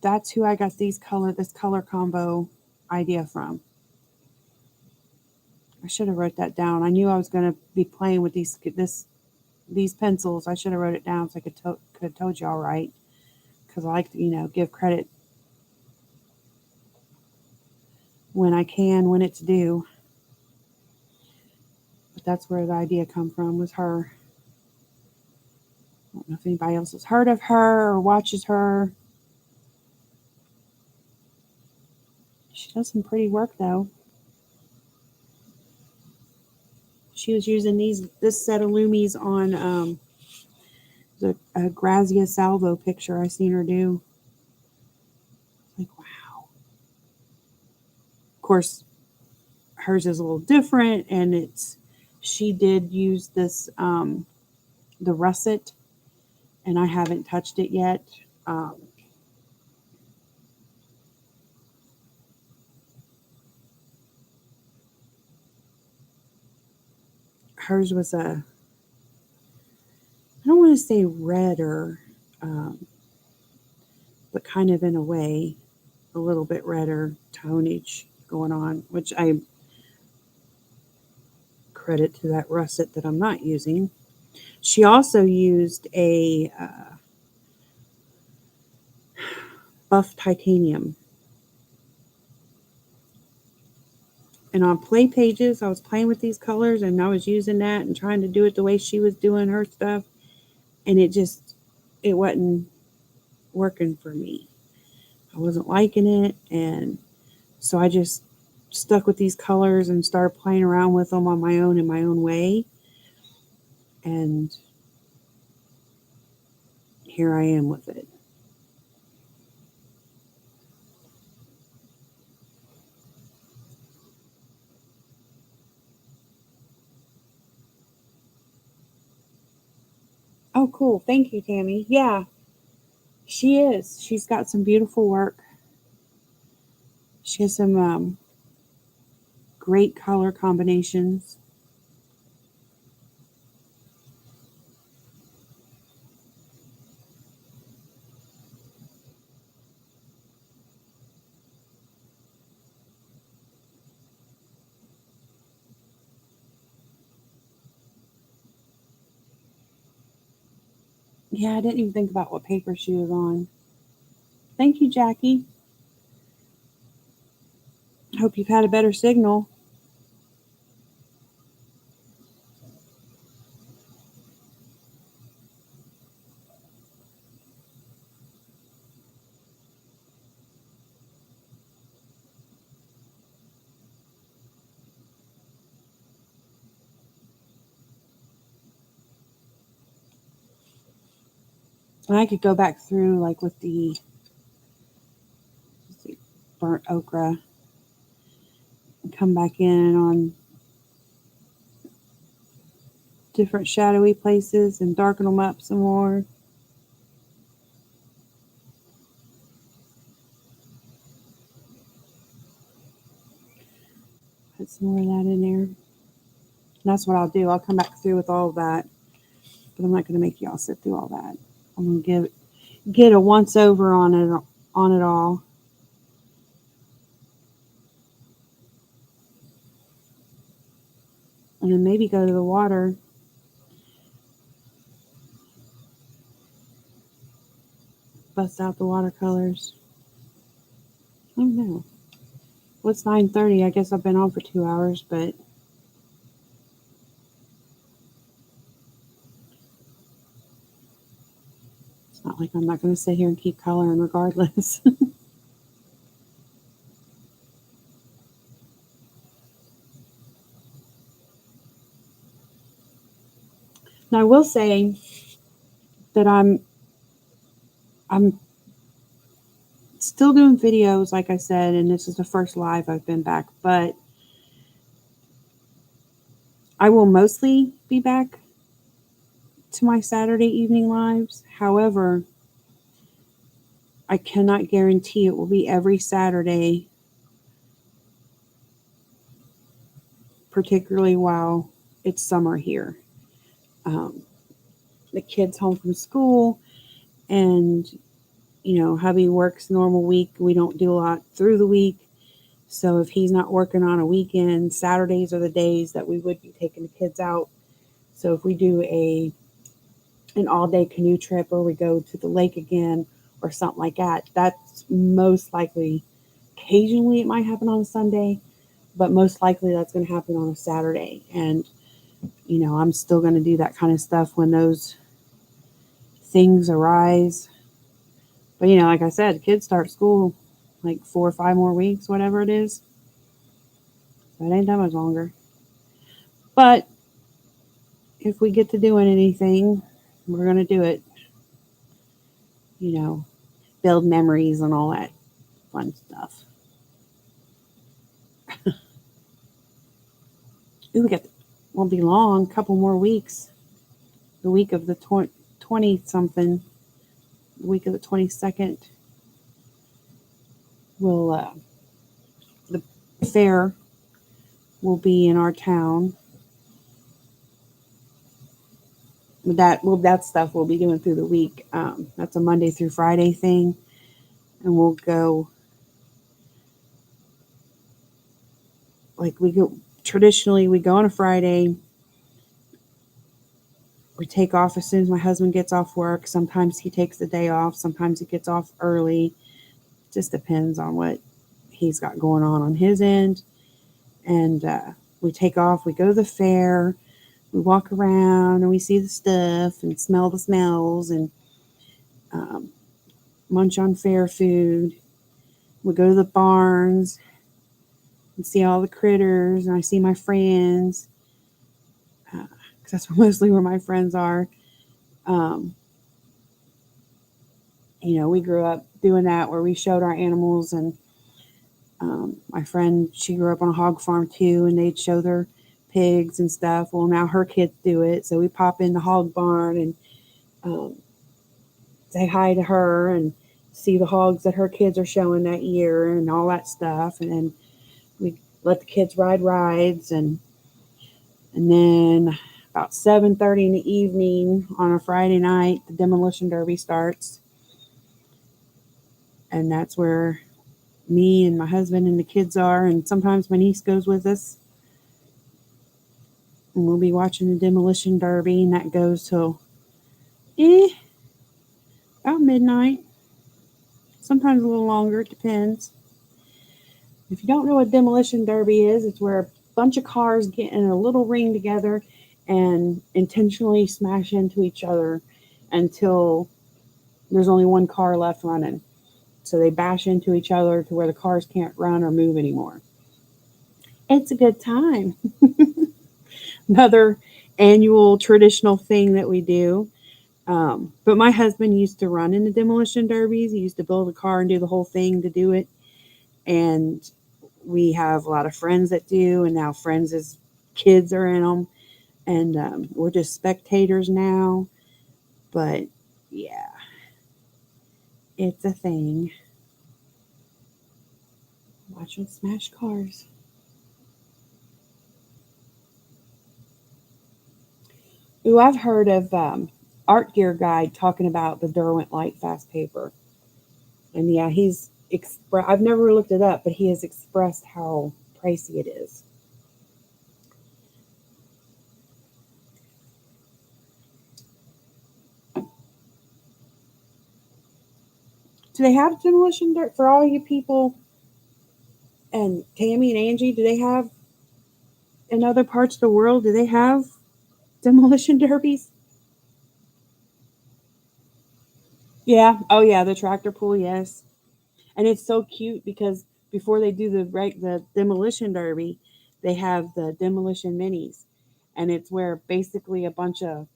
That's who I got this color combo idea from. I should have wrote that down. I knew I was going to be playing with these pencils. I should have wrote it down so I could have told y'all right, because I like to give credit when I can, when it's due. But that's where the idea come from, was her. I don't know if anybody else has heard of her or watches her. She does some pretty work though. She was using this set of Loomies on a Grazia Salvo picture I seen her do. Like, wow. Of course, hers is a little different, and she did use this the russet, and I haven't touched it yet. Um, Hers was I don't want to say redder, um, but kind of in a way, a little bit redder tonage going on, which I credit to that russet that I'm not using. She also used a buff titanium. And on play pages, I was playing with these colors and I was using that and trying to do it the way she was doing her stuff. And it wasn't working for me. I wasn't liking it. And so I just stuck with these colors and started playing around with them on my own in my own way. And here I am with it. Oh, cool. Thank you, Tammy. Yeah, she is. She's got some beautiful work. She has some great color combinations. Yeah, I didn't even think about what paper she was on. Thank you, Jackie. Hope you've had a better signal. And I could go back through like with the burnt ochre and come back in on different shadowy places and darken them up some more. Put some more of that in there. And that's what I'll do. I'll come back through with all of that. But I'm not going to make y'all sit through all that. I'm going to get a once over on it all. and then maybe go to the water. Bust out the watercolors. I don't know. What's 9:30? I guess I've been on for 2 hours, but it's not like I'm not going to sit here and keep coloring regardless. Now I will say that I'm still doing videos, like I said, and this is the first live I've been back, but I will mostly be back to my Saturday evening lives. However, I cannot guarantee it will be every Saturday, particularly while it's summer here. Um, the kids home from school, and hubby works normal week. We don't do a lot through the week. So if he's not working on a weekend, Saturdays are the days that we would be taking the kids out. So if we do an all day canoe trip, or we go to the lake again or something like that, that's most likely. Occasionally it might happen on a Sunday, but most likely that's going to happen on a Saturday. And I'm still going to do that kind of stuff when those things arise. But like I said, kids start school like 4 or 5 more weeks, whatever it is. So it ain't that much longer. But if we get to doing anything, we're going to do it. Build memories and all that fun stuff. Ooh, won't be long, couple more weeks. The week of the 20 something, the week of the 22nd, the fair will be in our town. That stuff we'll be doing through the week. That's a Monday through Friday thing, and we'll go. Like we go traditionally, we go on a Friday. We take off as soon as my husband gets off work. Sometimes he takes the day off. Sometimes he gets off early. Just depends on what he's got going on his end. And we take off. We go to the fair. We walk around and we see the stuff and smell the smells and munch on fair food. We go to the barns and see all the critters. And I see my friends. Because that's mostly where my friends are. We grew up doing that, where we showed our animals, and my friend, she grew up on a hog farm too, and they'd show their pigs and stuff. Well, now her kids do it, so we pop in the hog barn and say hi to her and see the hogs that her kids are showing that year and all that stuff. And then we let the kids ride rides, and then about 7:30 in the evening on a Friday night, the demolition derby starts. And that's where me and my husband and the kids are, and sometimes my niece goes with us. And we'll be watching the demolition derby, and that goes till about midnight. Sometimes a little longer, it depends. If you don't know what demolition derby is, it's where a bunch of cars get in a little ring together and intentionally smash into each other until there's only one car left running. So they bash into each other to where the cars can't run or move anymore. It's a good time. Another annual traditional thing that we do. But my husband used to run in the demolition derbies. He used to build a car and do the whole thing to do it. And we have a lot of friends that do, and now friends' kids are in them. And we're just spectators now. But yeah, it's a thing. Watch them smash cars. Ooh, I've heard of Art Gear Guide talking about the Derwent Light Fast paper. And yeah, I've never looked it up, but he has expressed how pricey it is. Do they have demolition derby for all you people? And Tammy and Angie, do they have in other parts of the world? Do they have demolition derbies? Yeah. Oh yeah, the tractor pull. Yes. And it's so cute because before they do the demolition derby, they have the demolition minis, and it's where basically a bunch of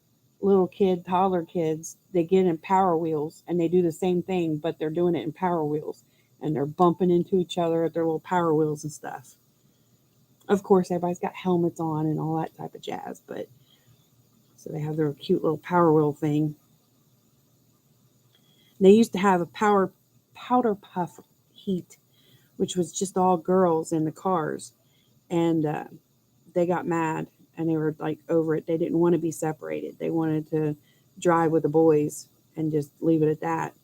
toddler kids, they get in Power Wheels and they do the same thing, but they're doing it in Power Wheels, and they're bumping into each other at their little Power Wheels and stuff. Of course, everybody's got helmets on and all that type of jazz, but so they have their cute little Power Wheel thing. They used to have a powder puff heat, which was just all girls in the cars, and they got mad and they were like over it. They didn't want to be separated. They wanted to drive with the boys and just leave it at that.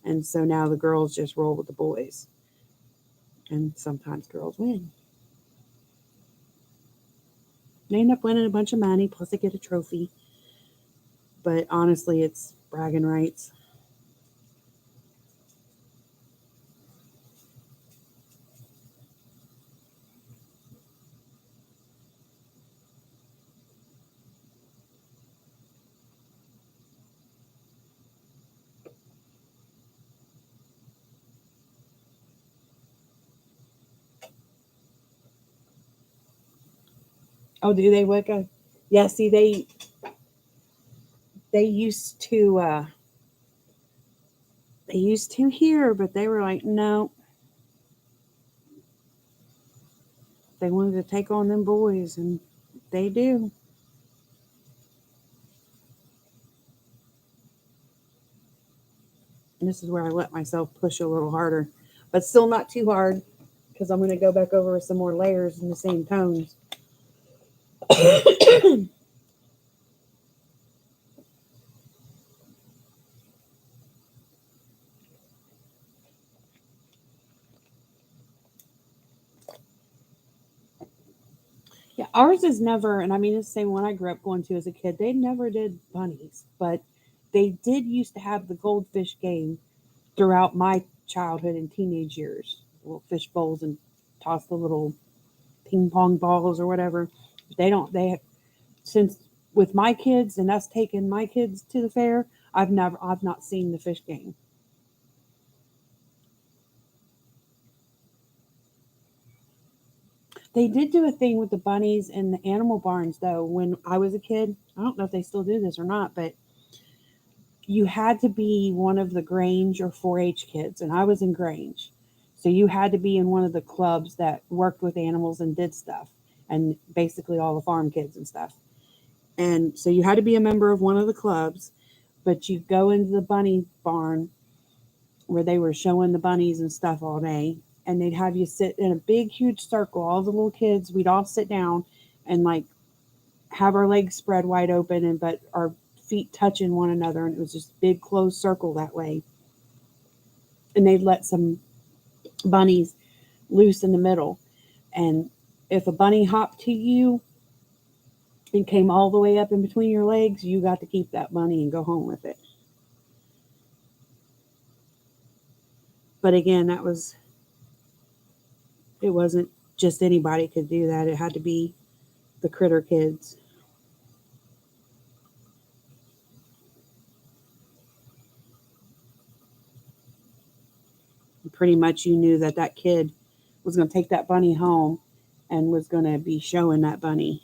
And so now the girls just roll with the boys, and sometimes girls win. They end up winning a bunch of money, plus they get a trophy. But honestly, it's bragging rights. Oh, do they, Wicca? Yeah, see, they used to here, but they were like, no, they wanted to take on them boys, and they do. And this is where I let myself push a little harder, but still not too hard because I'm going to go back over with some more layers in the same tones. Yeah, ours is never, and I mean, it's the same one I grew up going to as a kid. They never did bunnies, but they did used to have the goldfish game throughout my childhood and teenage years. Little fish bowls and toss the little ping pong balls or whatever. They don't, they, since with my kids and us taking my kids to the fair, I've not seen the fish game. They did do a thing with the bunnies and the animal barns though when I was a kid. I don't know if they still do this or not, but you had to be one of the Grange or 4-H kids, and I was in Grange. So you had to be in one of the clubs that worked with animals and did stuff, and basically all the farm kids and stuff. And so you had to be a member of one of the clubs, but you go into the bunny barn where they were showing the bunnies and stuff all day, and they'd have you sit in a big, huge circle. All the little kids, we'd all sit down and like have our legs spread wide open, and but our feet touching one another, and it was just a big closed circle that way. And they'd let some bunnies loose in the middle, and if a bunny hopped to you and came all the way up in between your legs, you got to keep that bunny and go home with it. But again, it wasn't just anybody could do that. It had to be the critter kids. Pretty much you knew that that kid was going to take that bunny home and was going to be showing that bunny.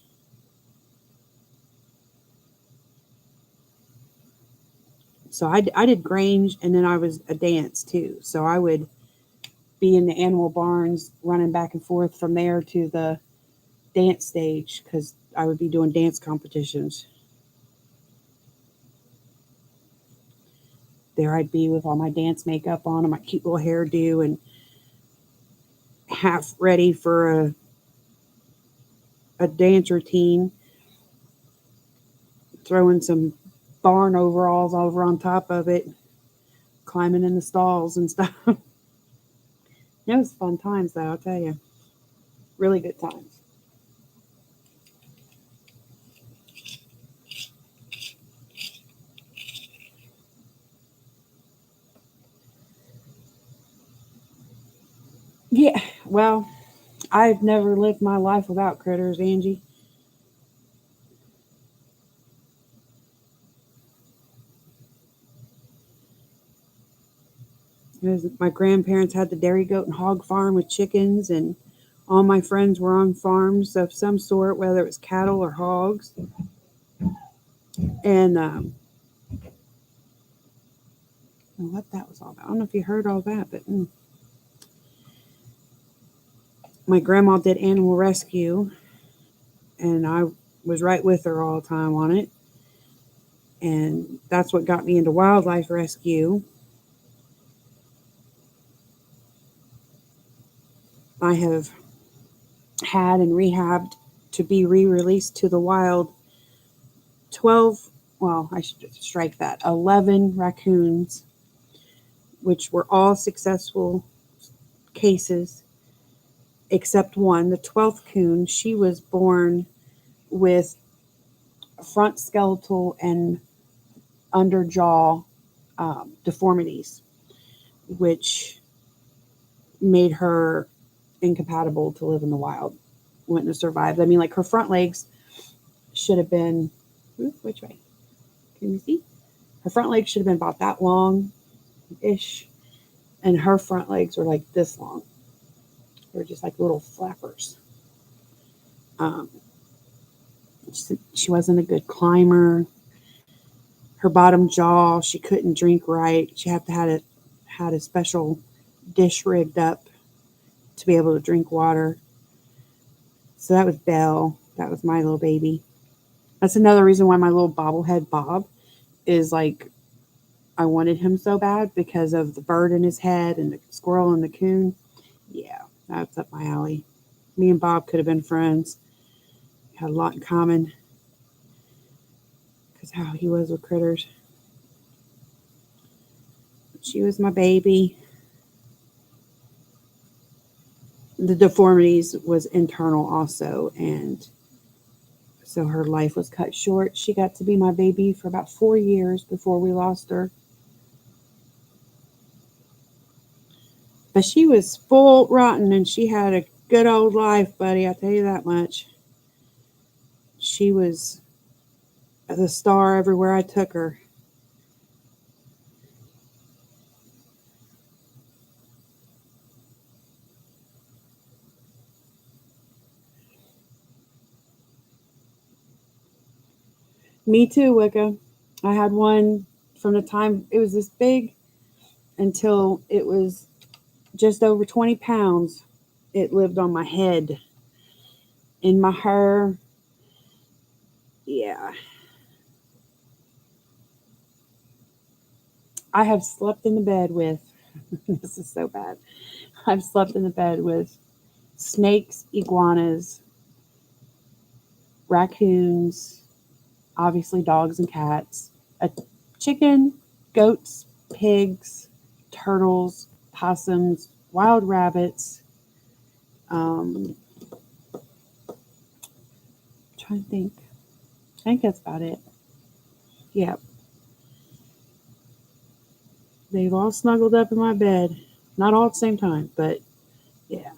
So I did Grange, and then I was a dance too. So I would be in the animal barns running back and forth from there to the dance stage because I would be doing dance competitions. There I'd be with all my dance makeup on and my cute little hairdo and half ready for a dance routine, throwing some barn overalls over on top of it, climbing in the stalls and stuff. It was fun times, though, I'll tell you. Really good times. Yeah, well, I've never lived my life without critters, Angie. My grandparents had the dairy goat and hog farm with chickens, and all my friends were on farms of some sort, whether it was cattle or hogs. And what that was all about. I don't know if you heard all that, but my grandma did animal rescue, and I was right with her all the time on it. And that's what got me into wildlife rescue. I have had and rehabbed to be re-released to the wild 12, well, I should strike that, 11 raccoons, which were all successful cases except one, the 12th coon. She was born with front skeletal and under jaw deformities, which made her incompatible to live in the wild. Wouldn't have survived. I mean, like her front legs should have been, which way? Can you see? Her front legs should have been about that long ish, and her front legs were like this long. They were just like little flappers. Um, she wasn't a good climber. Her bottom jaw, she couldn't drink right. She had a special dish rigged up to be able to drink water. So that was Belle. That was my little baby. That's another reason why my little bobblehead Bob is like, I wanted him so bad because of the bird in his head and the squirrel and the coon. Yeah, that's up my alley. Me and Bob could have been friends. Had a lot in common because how he was with critters. She was my baby. The deformities was internal also, and so her life was cut short. She got to be my baby for about 4 years before we lost her. But she was full rotten, and she had a good old life, buddy. I tell you that much. She was the star everywhere I took her. Me too, Wicca. I had one from the time it was this big until it was just over 20 pounds. It lived on my head, in my hair. Yeah. I have slept in the bed with, this is so bad. I've slept in the bed with snakes, iguanas, raccoons, obviously dogs and cats, a chicken, goats, pigs, turtles, possums, wild rabbits. I'm trying to think. I think that's about it. Yeah. They've all snuggled up in my bed. Not all at the same time, but yeah.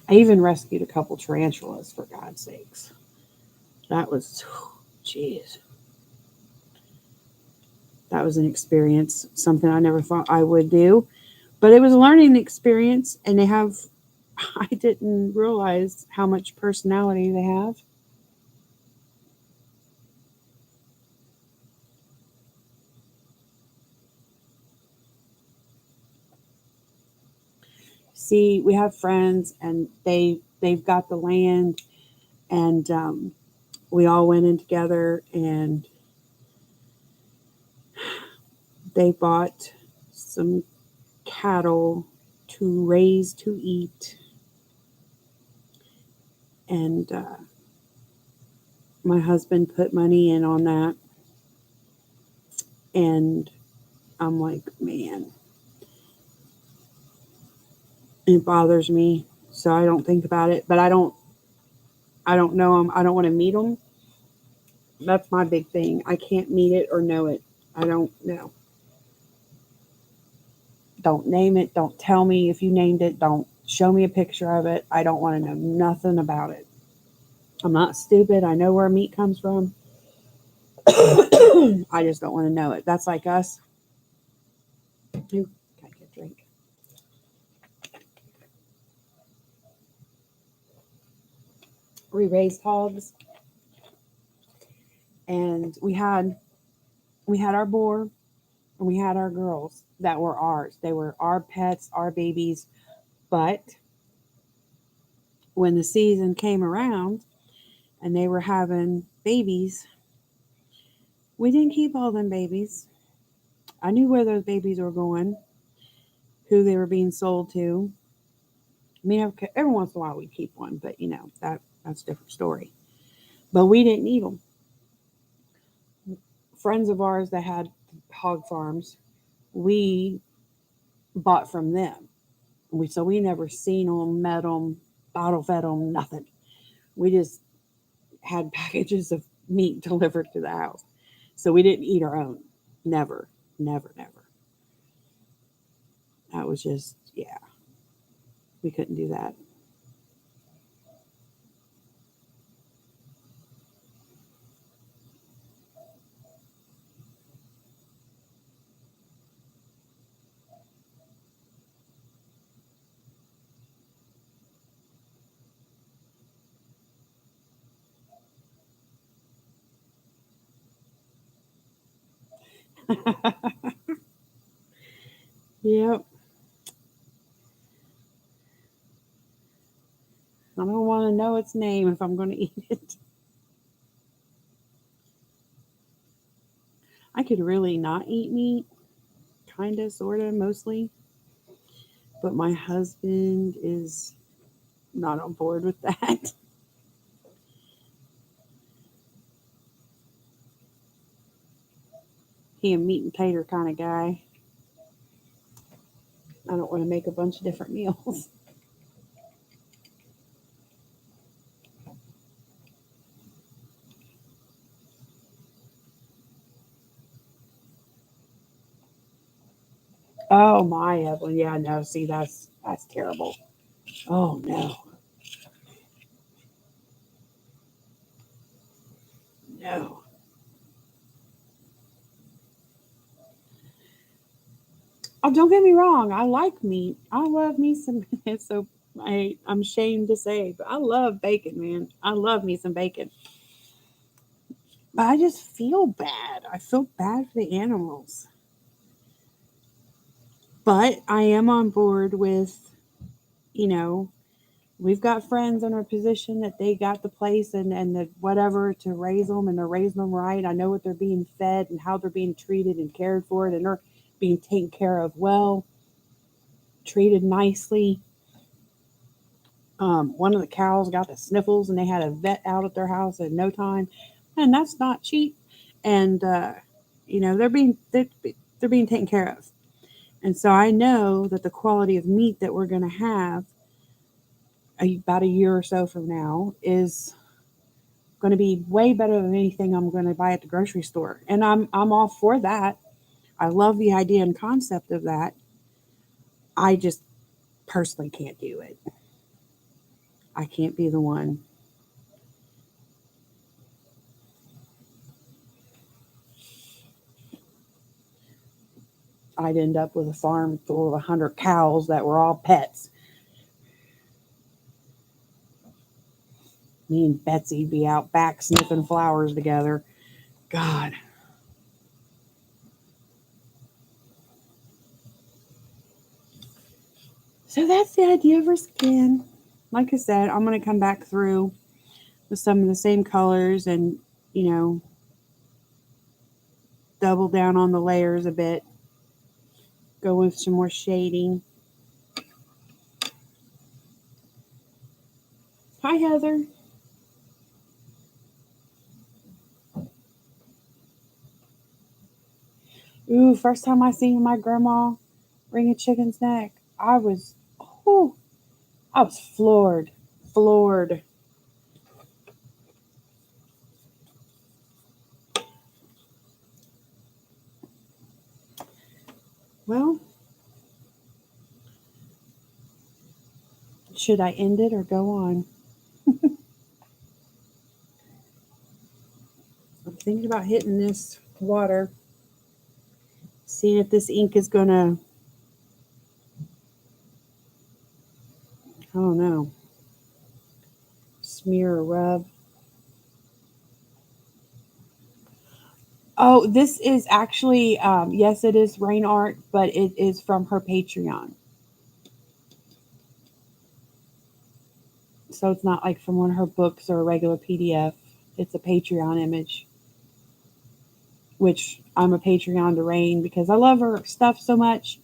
I even rescued a couple tarantulas, for God's sakes. That was, jeez. That was an experience, something I never thought I would do. But it was a learning experience, and I didn't realize how much personality they have. See, we have friends, and they've got the land, and we all went in together, and they bought some cattle to raise to eat, and my husband put money in on that, and I'm like, man, it bothers me, so I don't think about it. But I don't know them. I don't want to meet them. That's my big thing. I can't meet it or know it. I don't know. Don't name it. Don't tell me if you named it. Don't show me a picture of it. I don't want to know nothing about it. I'm not stupid. I know where meat comes from. I just don't want to know it. That's like us. Ooh, gotta get a drink. We raised hogs, and we had our boar, and we had our girls that were ours. They were our pets, our babies. But when the season came around and they were having babies, we didn't keep all them babies. I knew where those babies were going, who they were being sold to. I mean, every once in a while we keep one, but that's a different story. But we didn't eat them. Friends of ours that had hog farms, we bought from them. So we never seen them, met them, bottle fed them, nothing. We just had packages of meat delivered to the house. So we didn't eat our own. Never, never, never. That was just, yeah, we couldn't do that. Yep. I don't want to know its name if I'm going to eat it. I could really not eat meat, kind of, sort of, mostly. But my husband is not on board with that. He a meat and tater kind of guy. I don't want to make a bunch of different meals. Oh my, Evelyn. Yeah, no. See, that's terrible. Oh no, no. Oh, don't get me wrong. I like meat. I love me some. So I'm ashamed to say, but I love bacon, man. I love me some bacon. But I just feel bad. I feel bad for the animals. But I am on board with, you know, we've got friends in our position that they got the place and the whatever to raise them, and they're raising them right. I know what they're being fed and how they're being treated and cared for, and they're being taken care of well, treated nicely. One of the cows got the sniffles, and they had a vet out at their house in no time, and that's not cheap. And they're being taken care of, and so I know that the quality of meat that we're going to have about a year or so from now is going to be way better than anything I'm going to buy at the grocery store, and I'm all for that. I love the idea and concept of that. I just personally can't do it. I can't be the one. I'd end up with a farm full of 100 cows that were all pets. Me and Betsy'd be out back sniffing flowers together. God. So that's the idea of her skin. Like I said, I'm going to come back through with some of the same colors and, you know, double down on the layers a bit. Go with some more shading. Hi, Heather. Ooh, first time I seen my grandma wring a chicken's neck, oh, I was floored. Floored. Well, Should I end it or go on? I'm thinking about hitting this water, seeing if this ink is gonna, I don't know, smear or rub. Oh, this is actually, yes, it is Rain Art, but it is from her Patreon. So it's not like from one of her books or a regular PDF. It's a Patreon image, which I'm a Patreon to Rain because I love her stuff so much.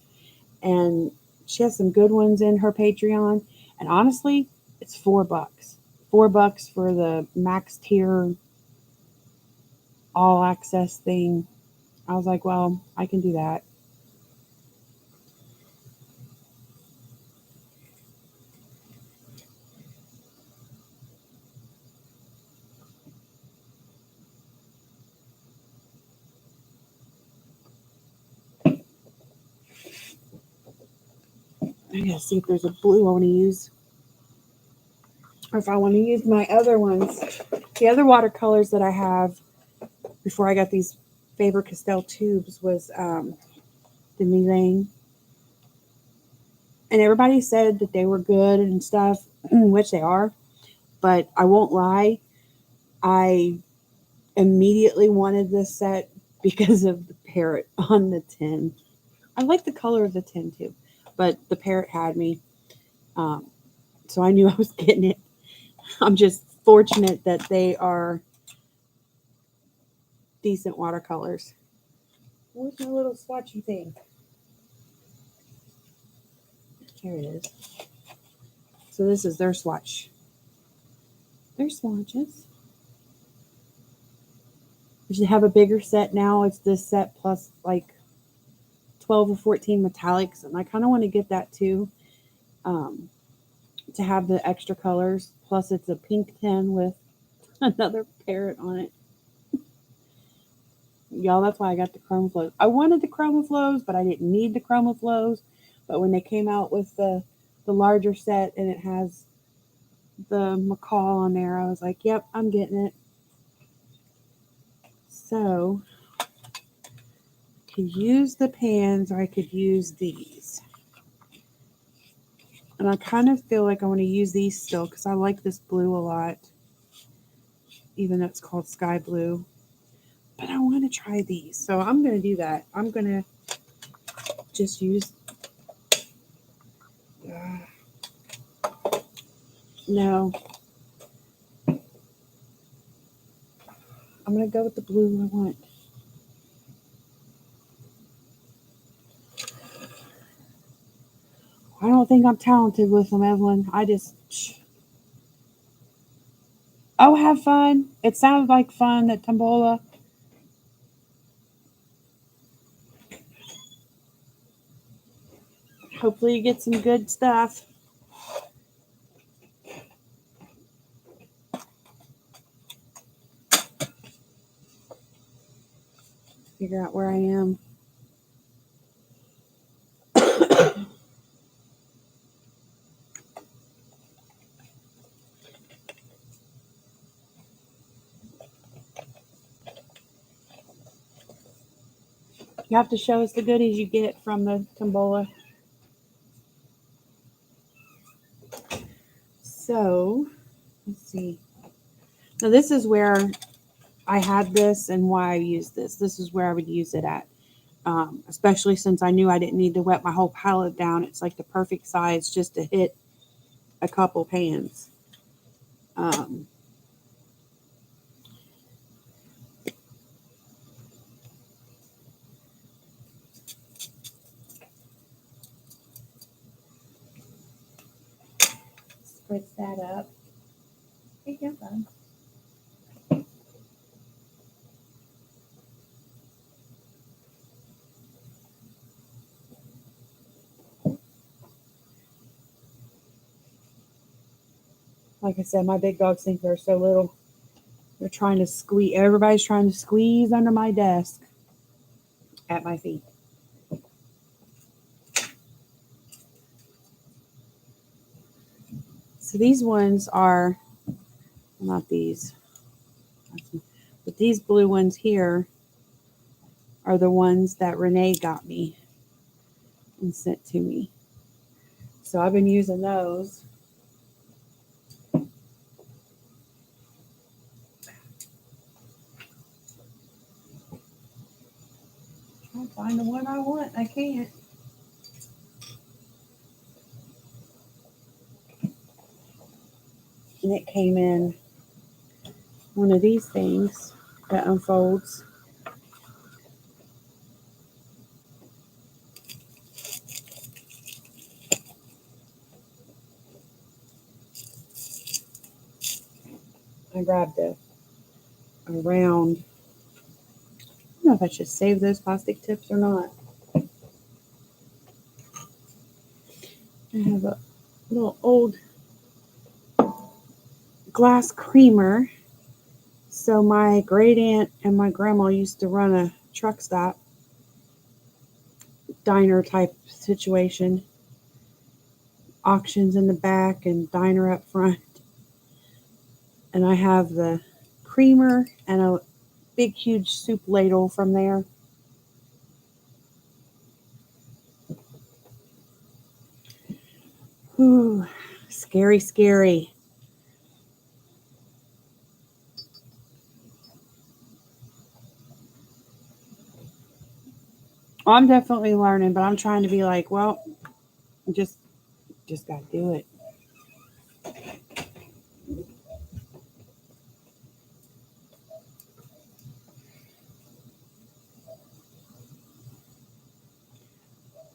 And she has some good ones in her Patreon. And honestly, it's $4. $4 for the max tier all access thing. I was like, well, I can do that. I gotta see if there's a blue I want to use. Or if I want to use my other ones. The other watercolors that I have before I got these Faber-Castell tubes was the Milan. And everybody said that they were good and stuff, which they are. But I won't lie, I immediately wanted this set because of the parrot on the tin. I like the color of the tin too, but the parrot had me. Um, so I knew I was getting it. I'm just fortunate that they are decent watercolors. Where's my little swatchy thing? Here it is. So this is their swatch. Their swatches. We should have a bigger set now. It's this set plus like 12 or 14 metallics, and I kind of want to get that too, to have the extra colors. Plus, it's a pink tin with another parrot on it. Y'all, that's why I got the chrome flows. I wanted the chrome flows, but I didn't need the chrome flows. But when they came out with the larger set and it has the macaw on there, I was like, yep, I'm getting it. So I could use the pans or I could use these. And I kind of feel like I want to use these still because I like this blue a lot, even though it's called sky blue. But I want to try these. So I'm going to do that. I'm going to just use... no. I'm going to go with the blue I want. I don't think I'm talented with them, Evelyn. I just... oh, have fun. It sounded like fun at Tombola. Hopefully you get some good stuff. Figure out where I am. You have to show us the goodies you get from the Tombola. So, let's see. Now this is where I had this and why I used this. This is where I would use it at. Especially since I knew I didn't need to wet my whole palette down. It's like the perfect size just to hit a couple pans. Spritz that up. Hey, have fun. Like I said, my big dogs think they're so little. They're trying to squeeze. Everybody's trying to squeeze under my desk at my feet. So these ones are, not these, but these blue ones here are the ones that Renee got me and sent to me. So I've been using those. I'll find the one I want. I can't. And it came in one of these things that unfolds. I grabbed a round. I don't know if I should save those plastic tips or not. I have a little old glass creamer. So my great aunt and my grandma used to run a truck stop diner type situation. Auctions in the back and diner up front. And I have the creamer and a big huge soup ladle from there. Ooh, scary, scary. I'm definitely learning, but I'm trying to be like, well, just gotta do it.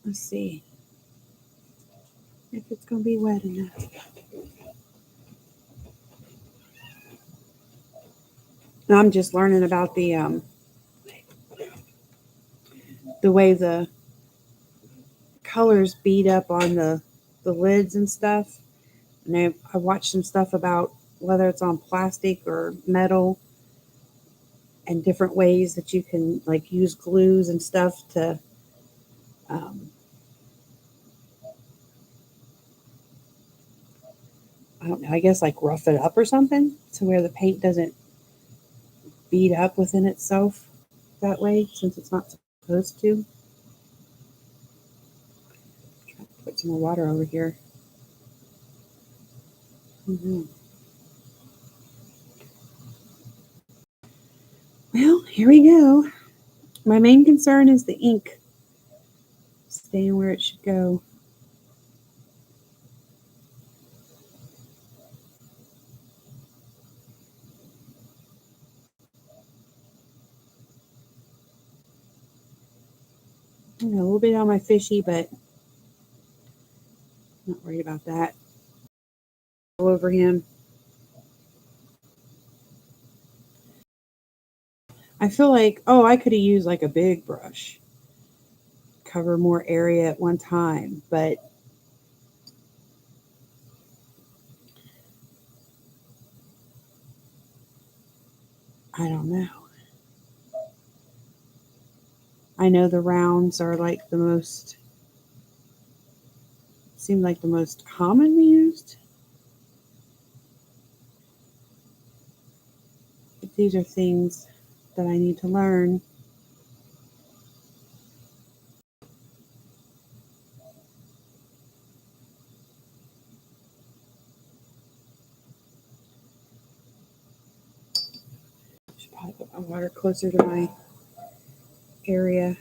Let's see if it's gonna be wet enough. I'm just learning about the way the colors bead up on the lids and stuff. And I watched some stuff about whether it's on plastic or metal and different ways that you can like use glues and stuff to I don't know, I guess like rough it up or something to where the paint doesn't bead up within itself that way since it's not supposed to. Try to put some more water over here. Mm-hmm. Well, here we go. My main concern is the ink staying where it should go. A little bit on my fishy, but I'm not worried about that. All over him. I feel like, oh, I could have used like a big brush, cover more area at one time, but I don't know. I know the rounds are like the most, seem like the most commonly used. But these are things that I need to learn. I should probably put my water closer to my area.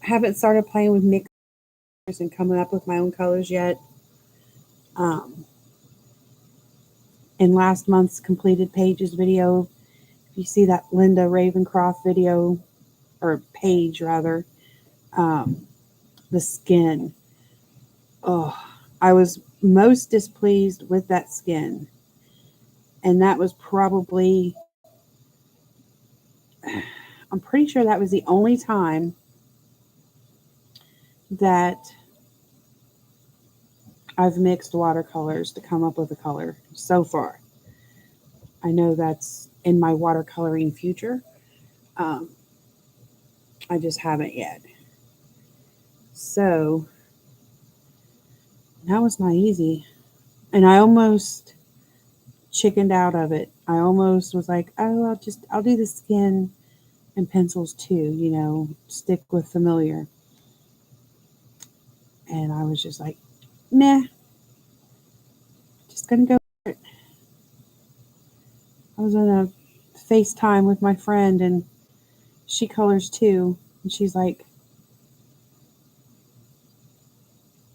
I haven't started playing with mixers and coming up with my own colors yet. In last month's completed pages video, if you see that Linda Ravencroft video, or page rather, the skin. Oh, I was most displeased with that skin. And that was probably, I'm pretty sure that was the only time that I've mixed watercolors to come up with a color so far. I know that's in my watercoloring future. I just haven't yet. So That was not easy. And I almost chickened out of it. I almost was like, oh, I'll do the skin and pencils too, stick with familiar. And I was just like, nah, just gonna go. I was on a FaceTime with my friend and she colors too. And she's like,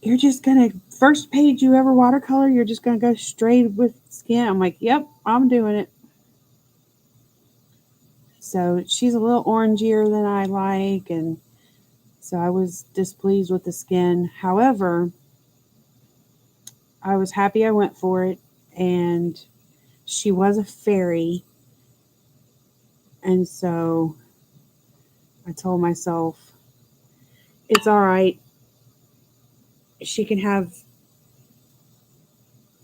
you're just gonna, first page you ever watercolor, you're just gonna go straight with skin. I'm like, yep, I'm doing it. So she's a little orangier than I like. And so I was displeased with the skin. However, I was happy I went for it. And she was a fairy. And so I told myself, it's all right. She can have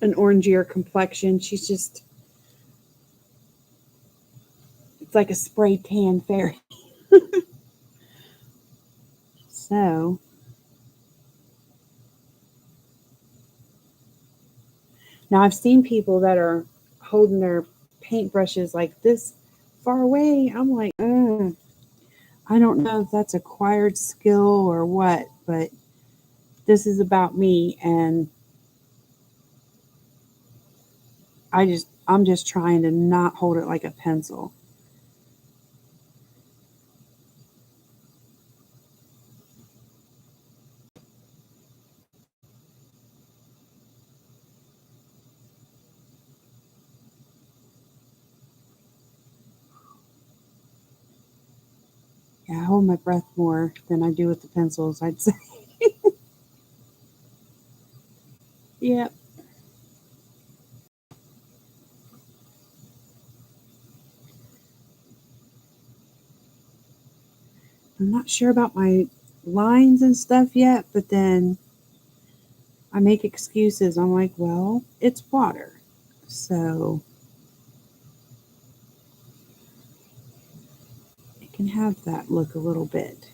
an orangier complexion. She's just, it's like a spray tan fairy. So now I've seen people that are holding their paintbrushes like this far away. I'm like, I don't know if that's acquired skill or what, but this is about me. And I'm just trying to not hold it like a pencil. Yeah, I hold my breath more than I do with the pencils, I'd say. Yeah. I'm not sure about my lines and stuff yet, but then I make excuses. I'm like, well, it's water. So it can have that look a little bit.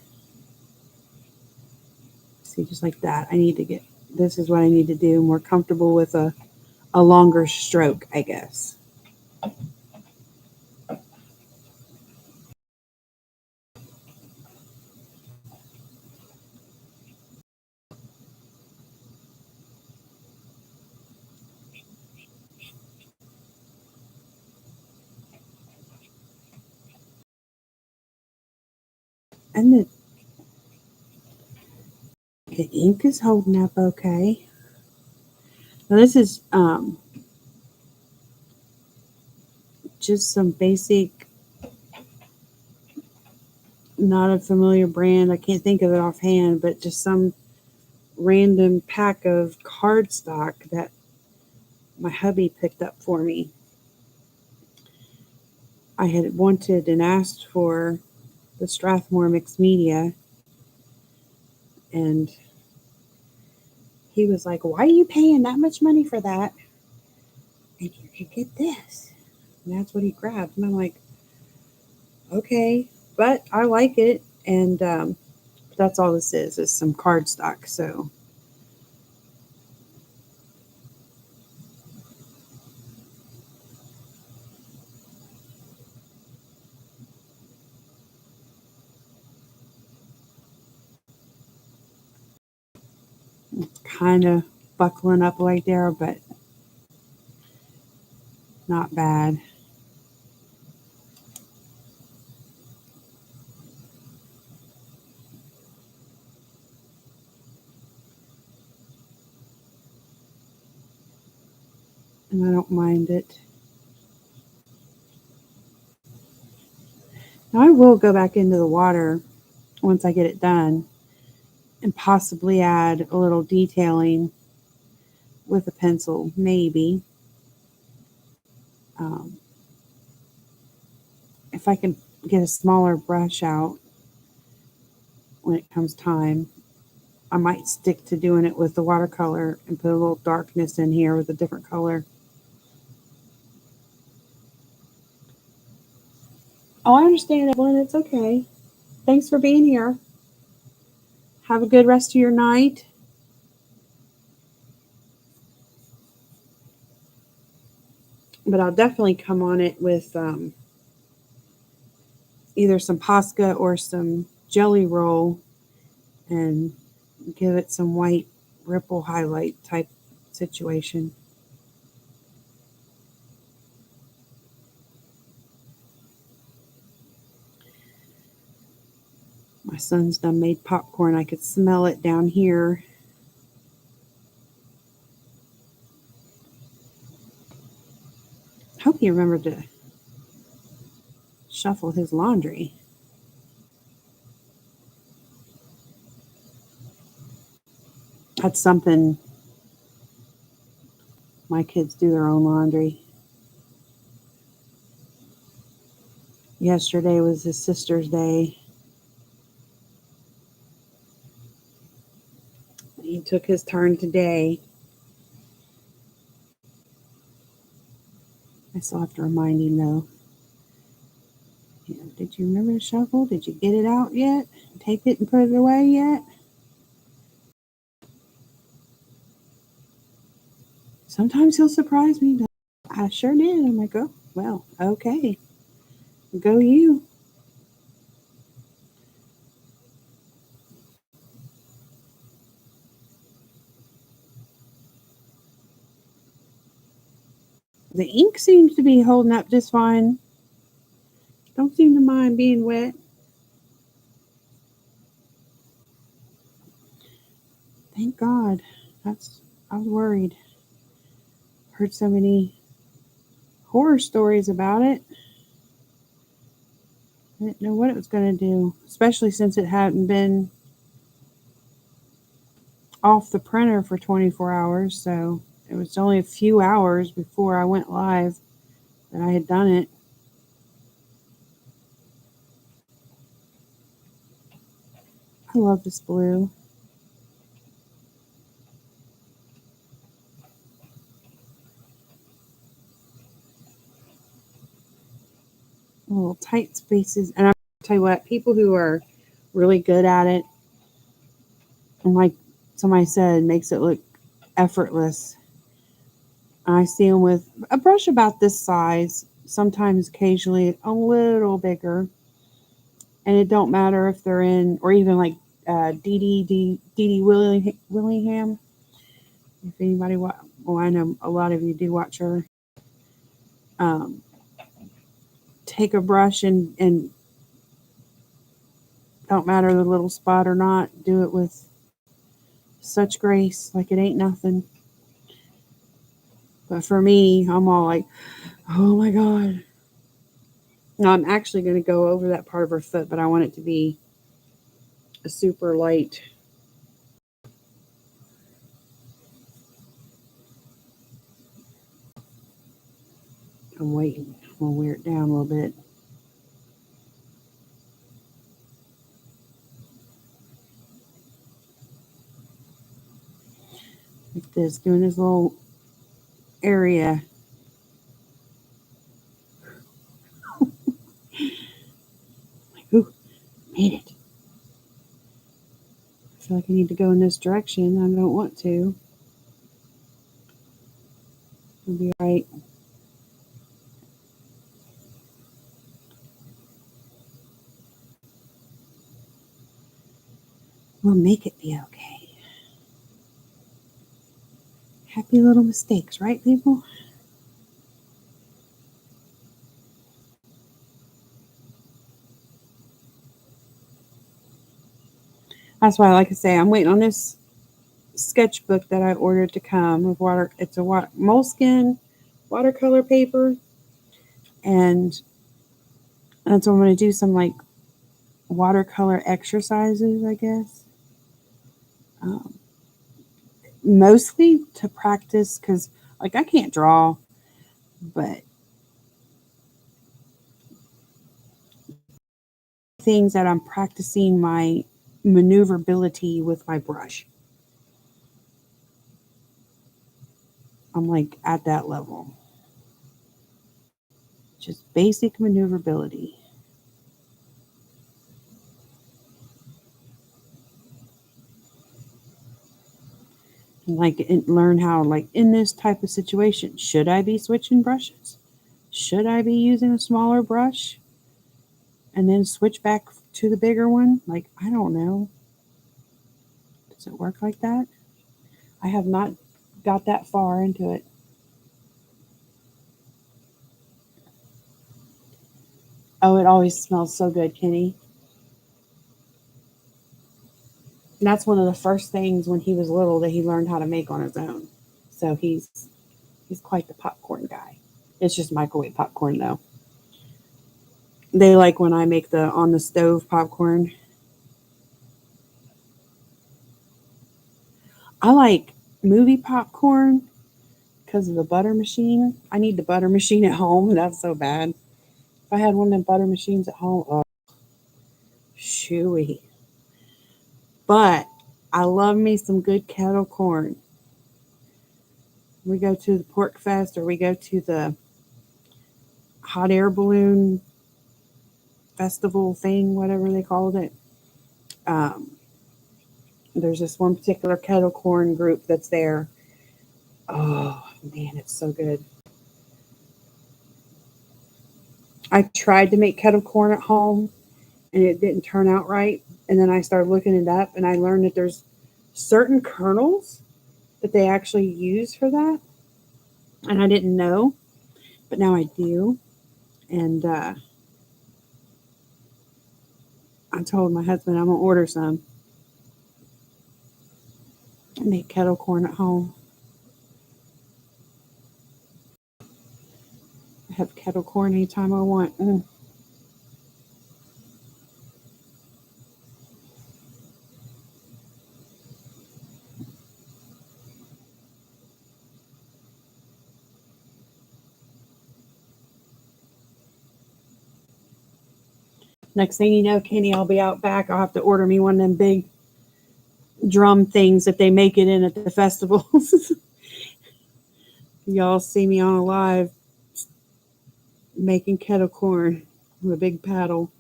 See, just like that. This is what I need to do. More comfortable with a longer stroke, I guess. And the ink is holding up okay. Now this is just some basic, not a familiar brand. I can't think of it offhand, but just some random pack of cardstock that my hubby picked up for me. I had wanted and asked for the Strathmore Mixed Media, and he was like, why are you paying that much money for that? And you could get this. And that's what he grabbed. And I'm like, okay, but I like it. And that's all this is some cardstock. So kind of buckling up right there, but not bad. And I don't mind it. Now I will go back into the water once I get it done and possibly add a little detailing with a pencil, maybe. Um, if I can get a smaller brush out when it comes time, I might stick to doing it with the watercolor and put a little darkness in here with a different color. Oh, I understand, Evelyn. It's okay. Thanks for being here. Have a good rest of your night. But I'll definitely come on it with either some Posca or some Jelly Roll and give it some white ripple highlight type situation. My son's done made popcorn. I could smell it down here. Hope he remembered to shuffle his laundry. That's something. My kids do their own laundry. Yesterday was his sister's day. He took his turn today. I still have to remind him though. Did you remember to shuffle? Did you get it out yet? Take it and put it away yet? Sometimes he'll surprise me. I sure did. I'm like, oh, well, okay. Go you. The ink seems to be holding up just fine. Don't seem to mind being wet. Thank God. I was worried. Heard so many horror stories about it. I didn't know what it was going to do, especially since it hadn't been off the printer for 24 hours. So it was only a few hours before I went live that I had done it. I love this blue. Little tight spaces. And I'll tell you what, people who are really good at it, and like somebody said, makes it look effortless. I see them with a brush about this size, sometimes occasionally a little bigger. And it don't matter if they're in, or even like Dee Dee Willingham. If anybody, well, I know a lot of you do watch her. Take a brush and don't matter the little spot or not, do it with such grace, like it ain't nothing. But for me, I'm all like, oh my God. No, I'm actually going to go over that part of her foot, but I want it to be a super light. I'm waiting. I'm going to wear it down a little bit. Like this, doing this little area. Like, ooh, made it. I feel like I need to go in this direction. I don't want to. It'll be right. We'll make it be okay. Happy little mistakes, right, people? That's why, like I say, I'm waiting on this sketchbook that I ordered to come with water. It's a moleskin watercolor paper, and that's what I'm going to do. Some like watercolor exercises, I guess. Um, Mostly to practice because, like, I can't draw, but things that I'm practicing my maneuverability with my brush. I'm like at that level. Just basic maneuverability. Like, learn how, like, in this type of situation, should I be switching brushes? Should I be using a smaller brush and then switch back to the bigger one? Like, I don't know. Does it work like that? I have not got that far into it. Oh, it always smells so good, Kenny. And that's one of the first things when he was little that he learned how to make on his own. So he's quite the popcorn guy. It's just microwave popcorn though. They like when I make the on the stove popcorn. I like movie popcorn because of the butter machine. I need the butter machine at home. That's so bad. If I had one of them butter machines at home, oh, chewy. But I love me some good kettle corn. We go to the Pork Fest or we go to the hot air balloon festival thing, whatever they called it. Um, there's this one particular kettle corn group that's there. Oh man, it's so good. I tried to make kettle corn at home and it didn't turn out right. And then I started looking it up and I learned that there's certain kernels that they actually use for that. And I didn't know, but now I do. And I told my husband I'm going to order some and make kettle corn at home. I have kettle corn anytime I want. Next thing you know, Kenny, I'll be out back. I'll have to order me one of them big drum things that they make it in at the festivals. Y'all see me on a live making kettle corn with a big paddle.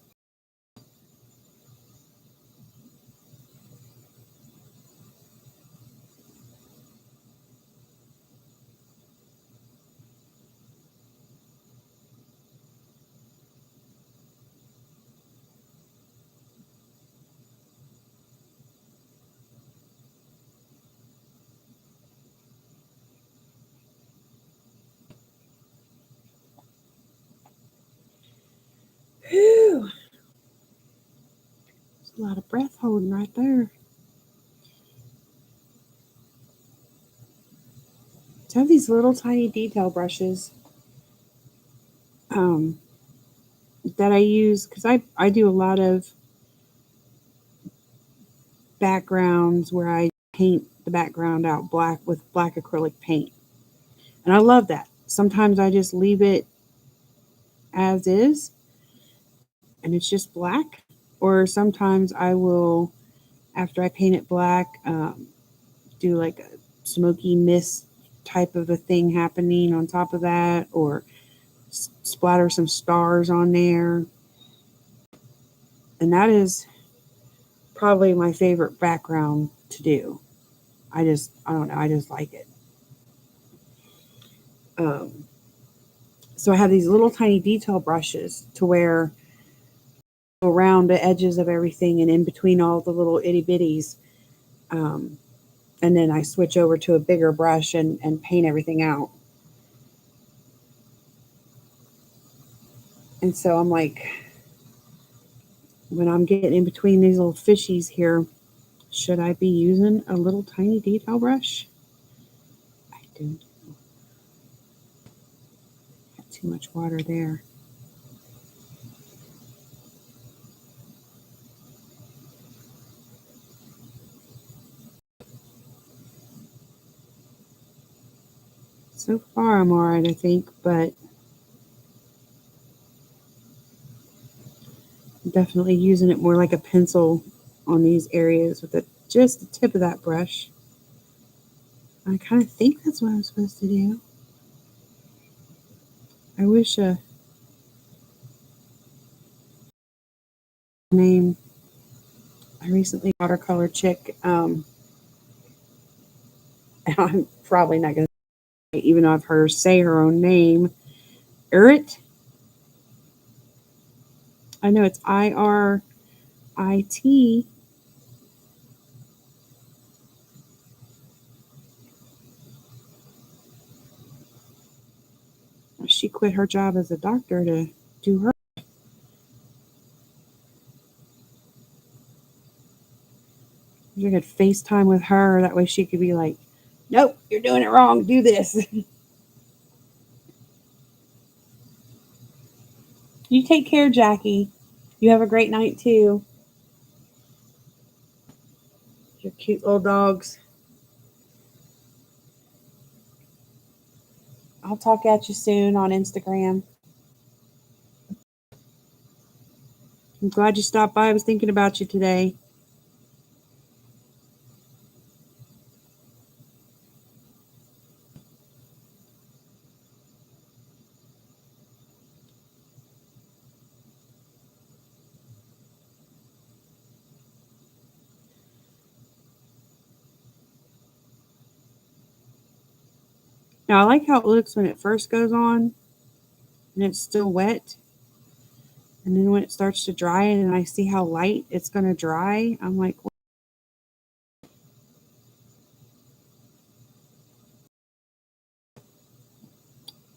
Whew. There's a lot of breath holding right there. So I have these little tiny detail brushes um, that I use because I do a lot of backgrounds where I paint the background out black with black acrylic paint. And I love that. Sometimes I just leave it as is and it's just black. Or sometimes I will, after I paint it black, do like a smoky mist type of a thing happening on top of that, or splatter some stars on there. And that is probably my favorite background to do. I don't know, I just like it. Um, so I have these little tiny detail brushes to where around the edges of everything and in between all the little itty bitties. Um, and then I switch over to a bigger brush and paint everything out. And so I'm like, when I'm getting in between these little fishies here, should I be using a little tiny detail brush? I do. Got too much water there. So far, I'm all right, I think, but I'm definitely using it more like a pencil on these areas with just the tip of that brush. I kind of think that's what I'm supposed to do. I wish a name. I recently watercolor chick. And I'm probably not going to, even though I've heard her say her own name. Irit. I know it's Irit. She quit her job as a doctor to do her. You could FaceTime with her. That way she could be like, nope, you're doing it wrong. Do this. You take care, Jackie. You have a great night too. Your cute little dogs. I'll talk at you soon on Instagram. I'm glad you stopped by. I was thinking about you today. Now, I like how it looks when it first goes on and it's still wet. And then when it starts to dry and I see how light it's going to dry, I'm like, well,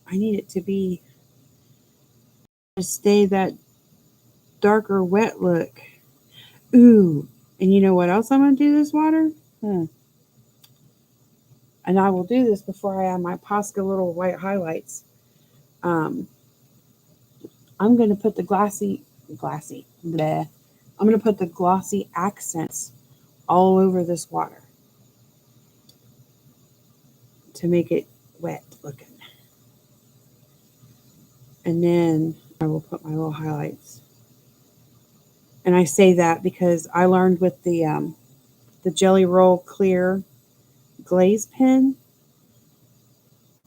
I need it to stay that darker wet look. Ooh, and you know what else I'm going to do this water? And I will do this before I add my Posca little white highlights. I'm going to put the bleh. I'm going to put the glossy accents all over this water to make it wet looking. And then I will put my little highlights. And I say that because I learned with the Jelly Roll Clear glaze pen,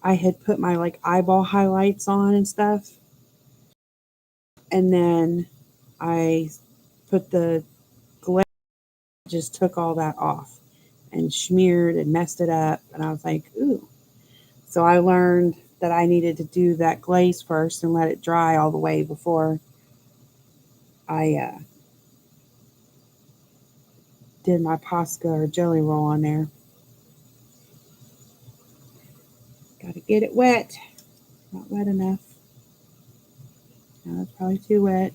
I had put my like eyeball highlights on and stuff. And then I put the glaze, just took all that off and smeared and messed it up. And I was like, ooh. So I learned that I needed to do that glaze first and let it dry all the way before I did my Posca or Jelly Roll on there. Got to get it wet. Not wet enough. No, it's probably too wet.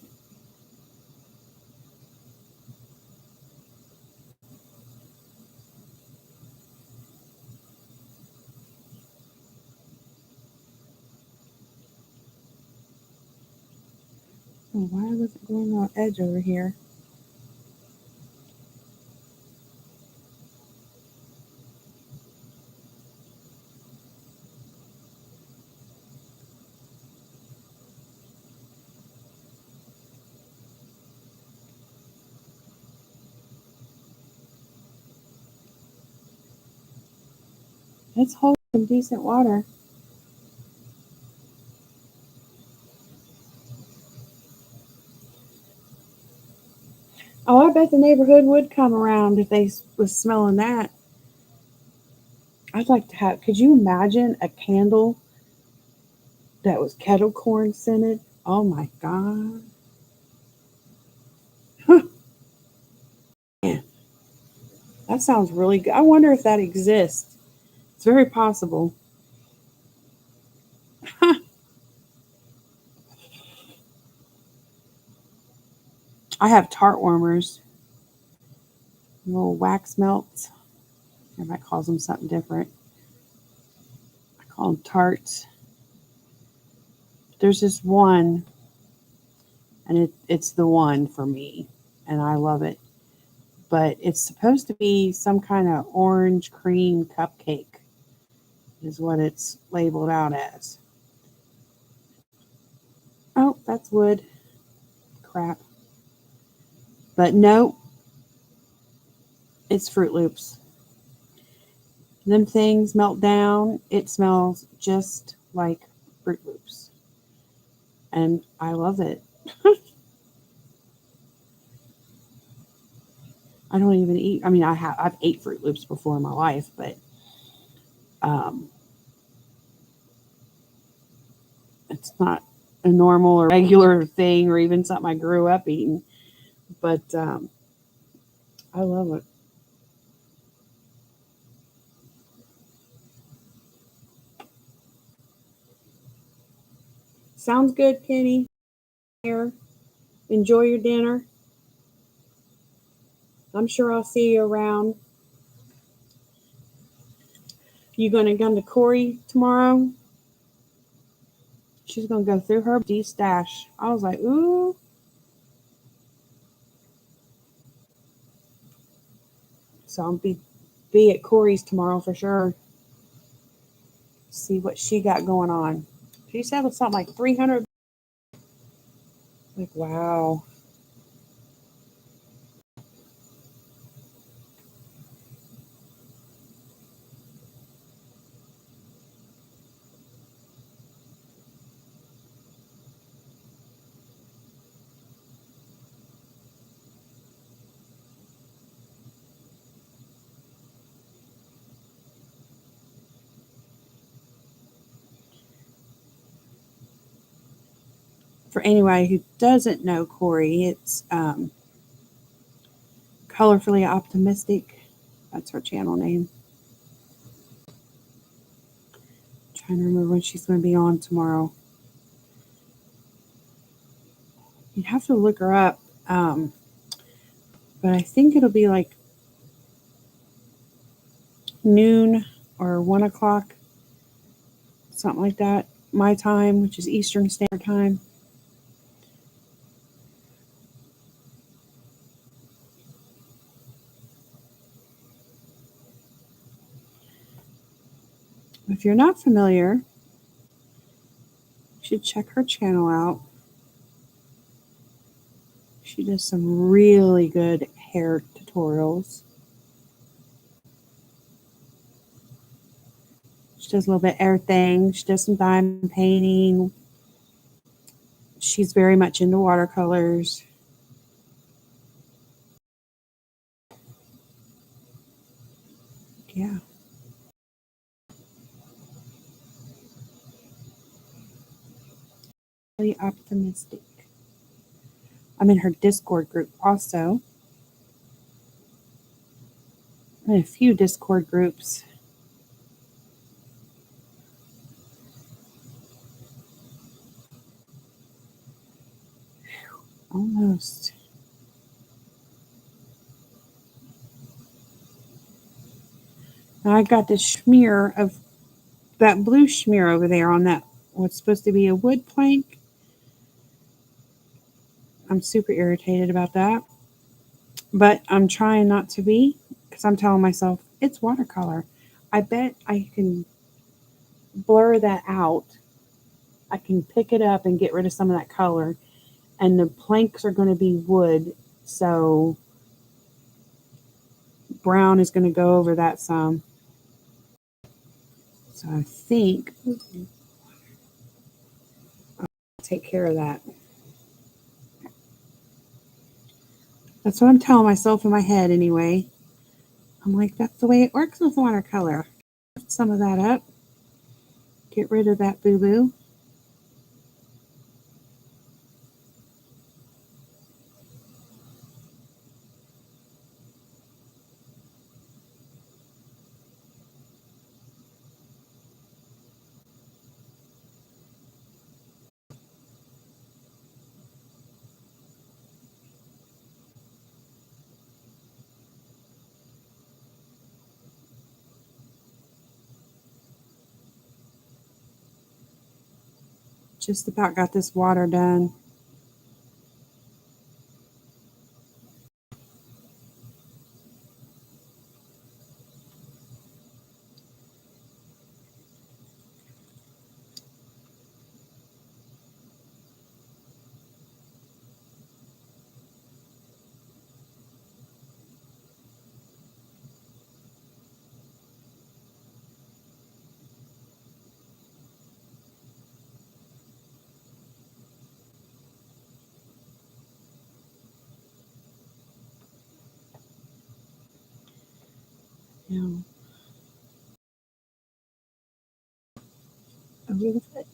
Oh, why was it going on edge over here? Let's hold some decent water. Oh, I bet the neighborhood would come around if they was smelling that. I'd like to have. Could you imagine a candle that was kettle corn scented? Oh my god! Man, that sounds really good. I wonder if that exists. It's very possible. I have tart warmers, little wax melts. Everybody calls them something different. I call them tarts. There's this one, and it's the one for me, and I love it. But it's supposed to be some kind of orange cream cupcake, is what it's labeled out as. Oh, that's wood. Crap. But no, it's Fruit Loops. Them things melt down. It smells just like Fruit Loops. And I love it. I don't even eat. I mean, I've ate Fruit Loops before in my life, but Um, it's not a normal or regular thing or even something I grew up eating, but I love it. Sounds good, Penny. Here, enjoy your dinner. I'm sure I'll see you around. You gonna come to Corey tomorrow? She's gonna go through her D stash. I was like, ooh. So I'll be at Corey's tomorrow for sure. See what she got going on. She said it was something like 300. Like, wow. For anybody who doesn't know Corey, it's Colorfully Optimistic. That's her channel name. I'm trying to remember when she's going to be on tomorrow. You'd have to look her up. But I think it'll be like noon or 1 o'clock, something like that. My time, which is Eastern Standard Time. If you're not familiar, you should check her channel out. She does some really good hair tutorials. She does a little bit of everything. She does some diamond painting. She's very much into watercolors. Yeah. Really optimistic. I'm in her Discord group also. I'm in a few Discord groups. Almost. Now I got this schmear of that blue schmear over there on that what's supposed to be a wood plank. I'm super irritated about that. But I'm trying not to be because I'm telling myself it's watercolor. I bet I can blur that out. I can pick it up and get rid of some of that color. And the planks are going to be wood. So brown is going to go over that some. So I think I'll take care of that. That's what I'm telling myself in my head anyway. I'm like, that's the way it works with watercolor. Lift some of that up. Get rid of that boo-boo. Just about got this water done. Now, over the foot.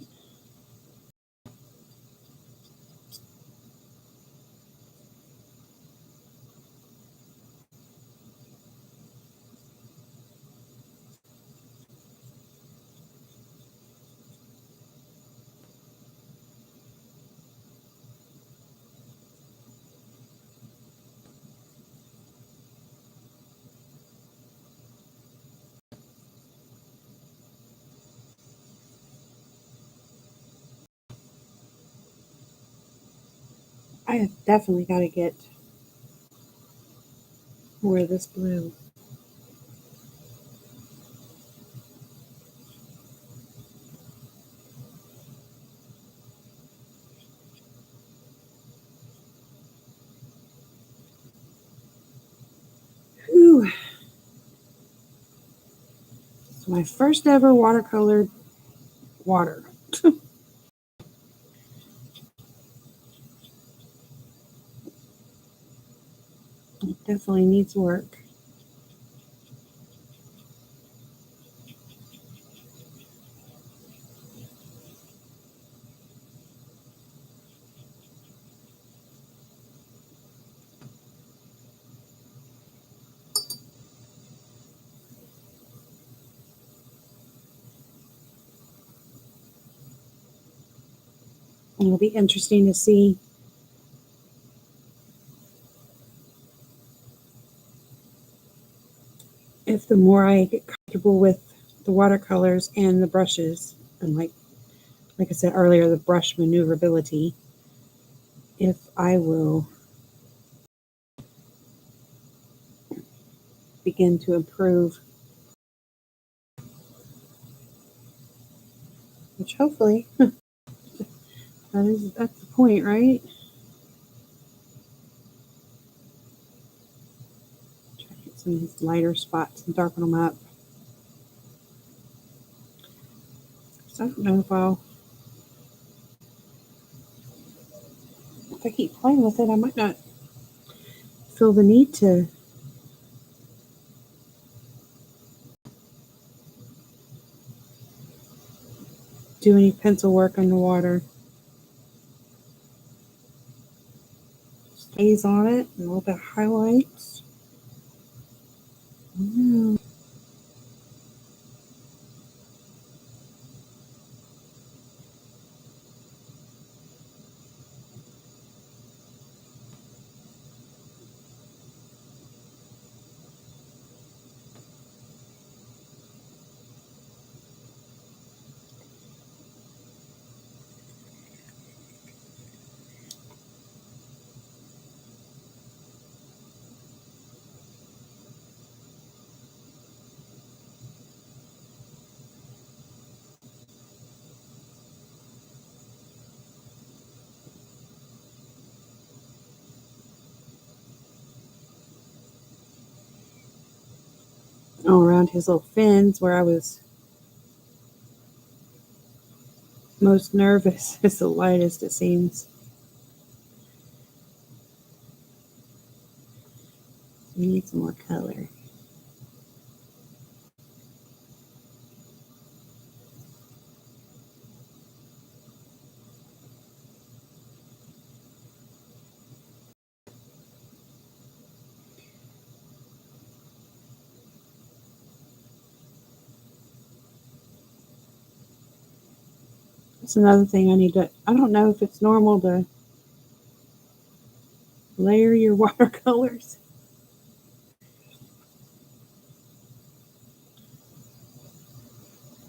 I have definitely got to get more of this blue. Whew. It's my first ever watercolored water. It definitely needs work. It'll be interesting to see if the more I get comfortable with the watercolors and the brushes, and like I said earlier, the brush maneuverability, if I will begin to improve, which hopefully that's the point, right? Try to get some of these lighter spots and darken them up. So I don't know if I keep playing with it, I might not feel the need to do any pencil work underwater. Stays on it and a little bit of highlights. All around his little fins where I was most nervous is the lightest, it seems. We need some more color. That's another thing I don't know if it's normal to layer your watercolors.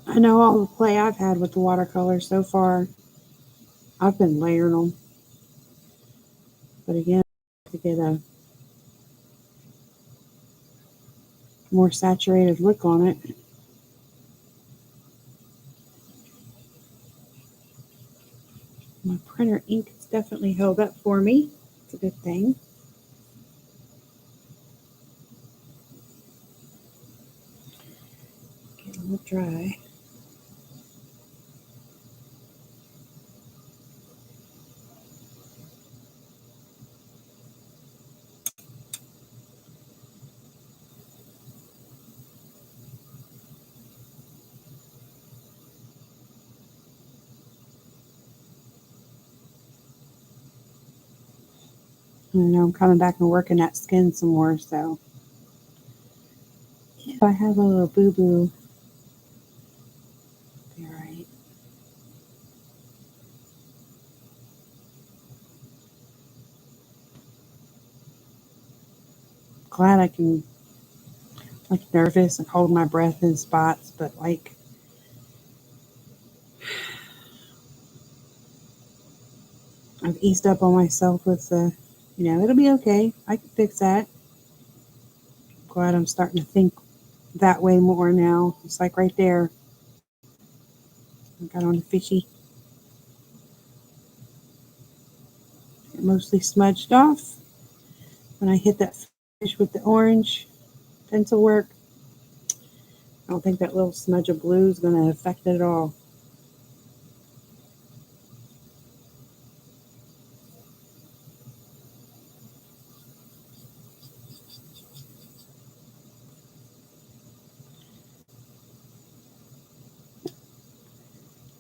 I know all the play I've had with the watercolors so far, I've been layering them. But again, to get a more saturated look on it. My printer ink has definitely held up for me. It's a good thing. Get a little dry. I'm coming back and working that skin some more, so if I have a little boo-boo, be alright. Glad I can, like, nervous and hold my breath in spots, but like, I've eased up on myself with the, it'll be okay. I can fix that. Glad I'm starting to think that way more now. It's like right there. I got on the fishy. It mostly smudged off when I hit that fish with the orange pencil work. I don't think that little smudge of blue is going to affect it at all.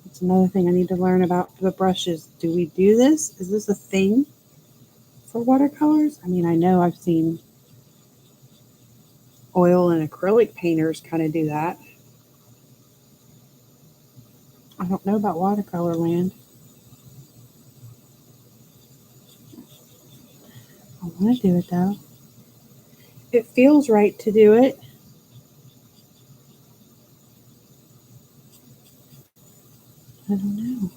That's another thing I need to learn about the brushes. Do we do this? Is this a thing for watercolors? I mean, I know I've seen oil and acrylic painters kind of do that. I don't know about watercolor land. I want to do it though. It feels right to do it. I don't know.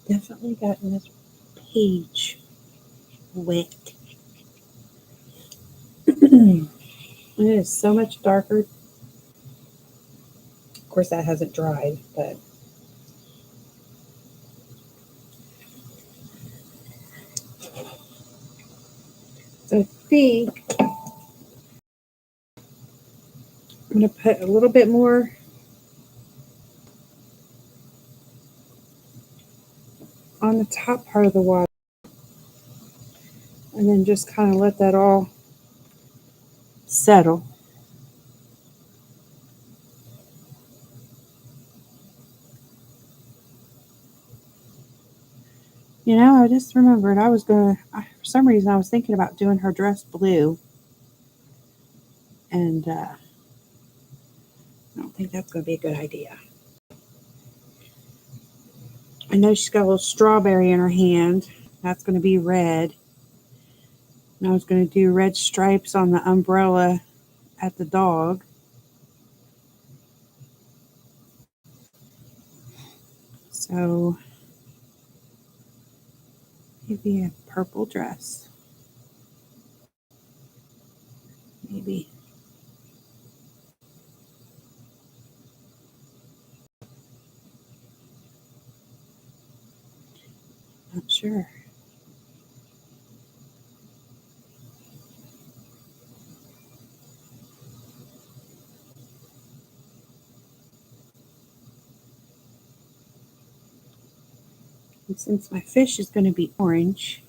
Definitely gotten this page wet. It is so much darker. Of course, that hasn't dried, but I think I'm going to put a little bit more on the top part of the water and then just kind of let that all settle. I just remembered for some reason, I was thinking about doing her dress blue. And I don't think that's going to be a good idea. I know she's got a little strawberry in her hand. That's going to be red. And I was going to do red stripes on the umbrella at the dog. So maybe a purple dress. Maybe. Not sure. And since my fish is going to be orange,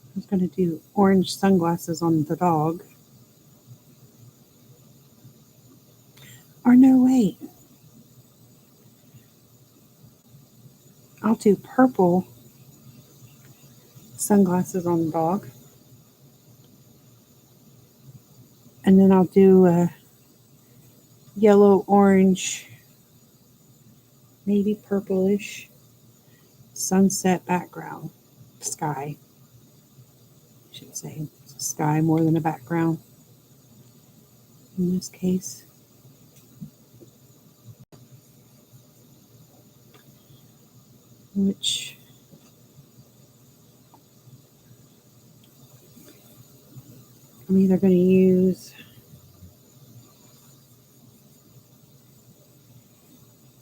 I was going to do orange sunglasses on the dog. Or no, wait. I'll do purple sunglasses on the dog. And then I'll do a yellow, orange, maybe purplish sunset background. Sky. I should say sky more than a background in this case. Which I'm either going to use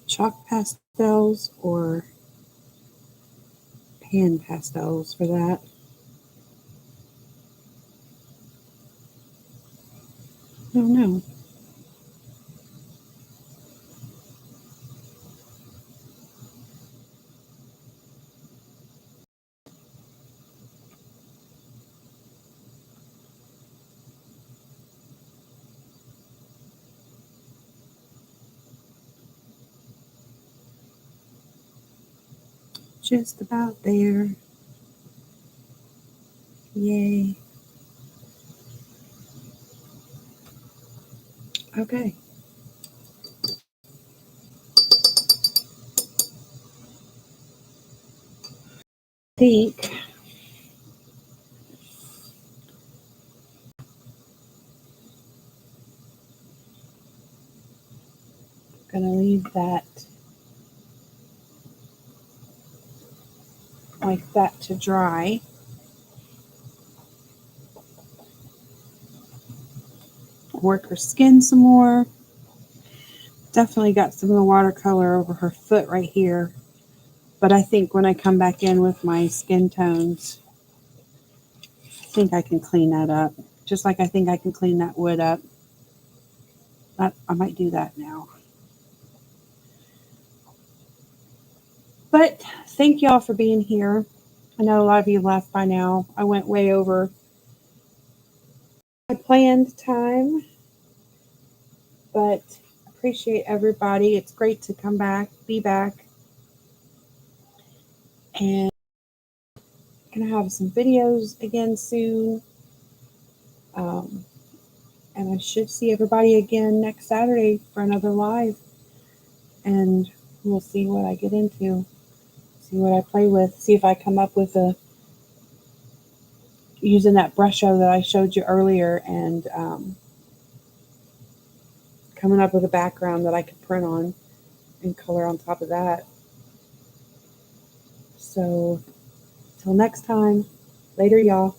chalk pastels or pan pastels for that. I don't know. just about there. Yay. Okay. I think I'm going to leave that like that to dry. Work her skin some more. Definitely got some of the watercolor over her foot right here. But I think when I come back in with my skin tones, I think I can clean that up. Just like I think I can clean that wood up. I might do that now. But thank y'all for being here. I know a lot of you left by now. I went way over my planned time. But appreciate everybody. It's great to come back, be back. And I'm going to have some videos again soon. And I should see everybody again next Saturday for another live. And we'll see what I get into. See what I play with. See if I come up with using that brush show that I showed you earlier, and coming up with a background that I could print on and color on top of that. So, till next time, later, y'all.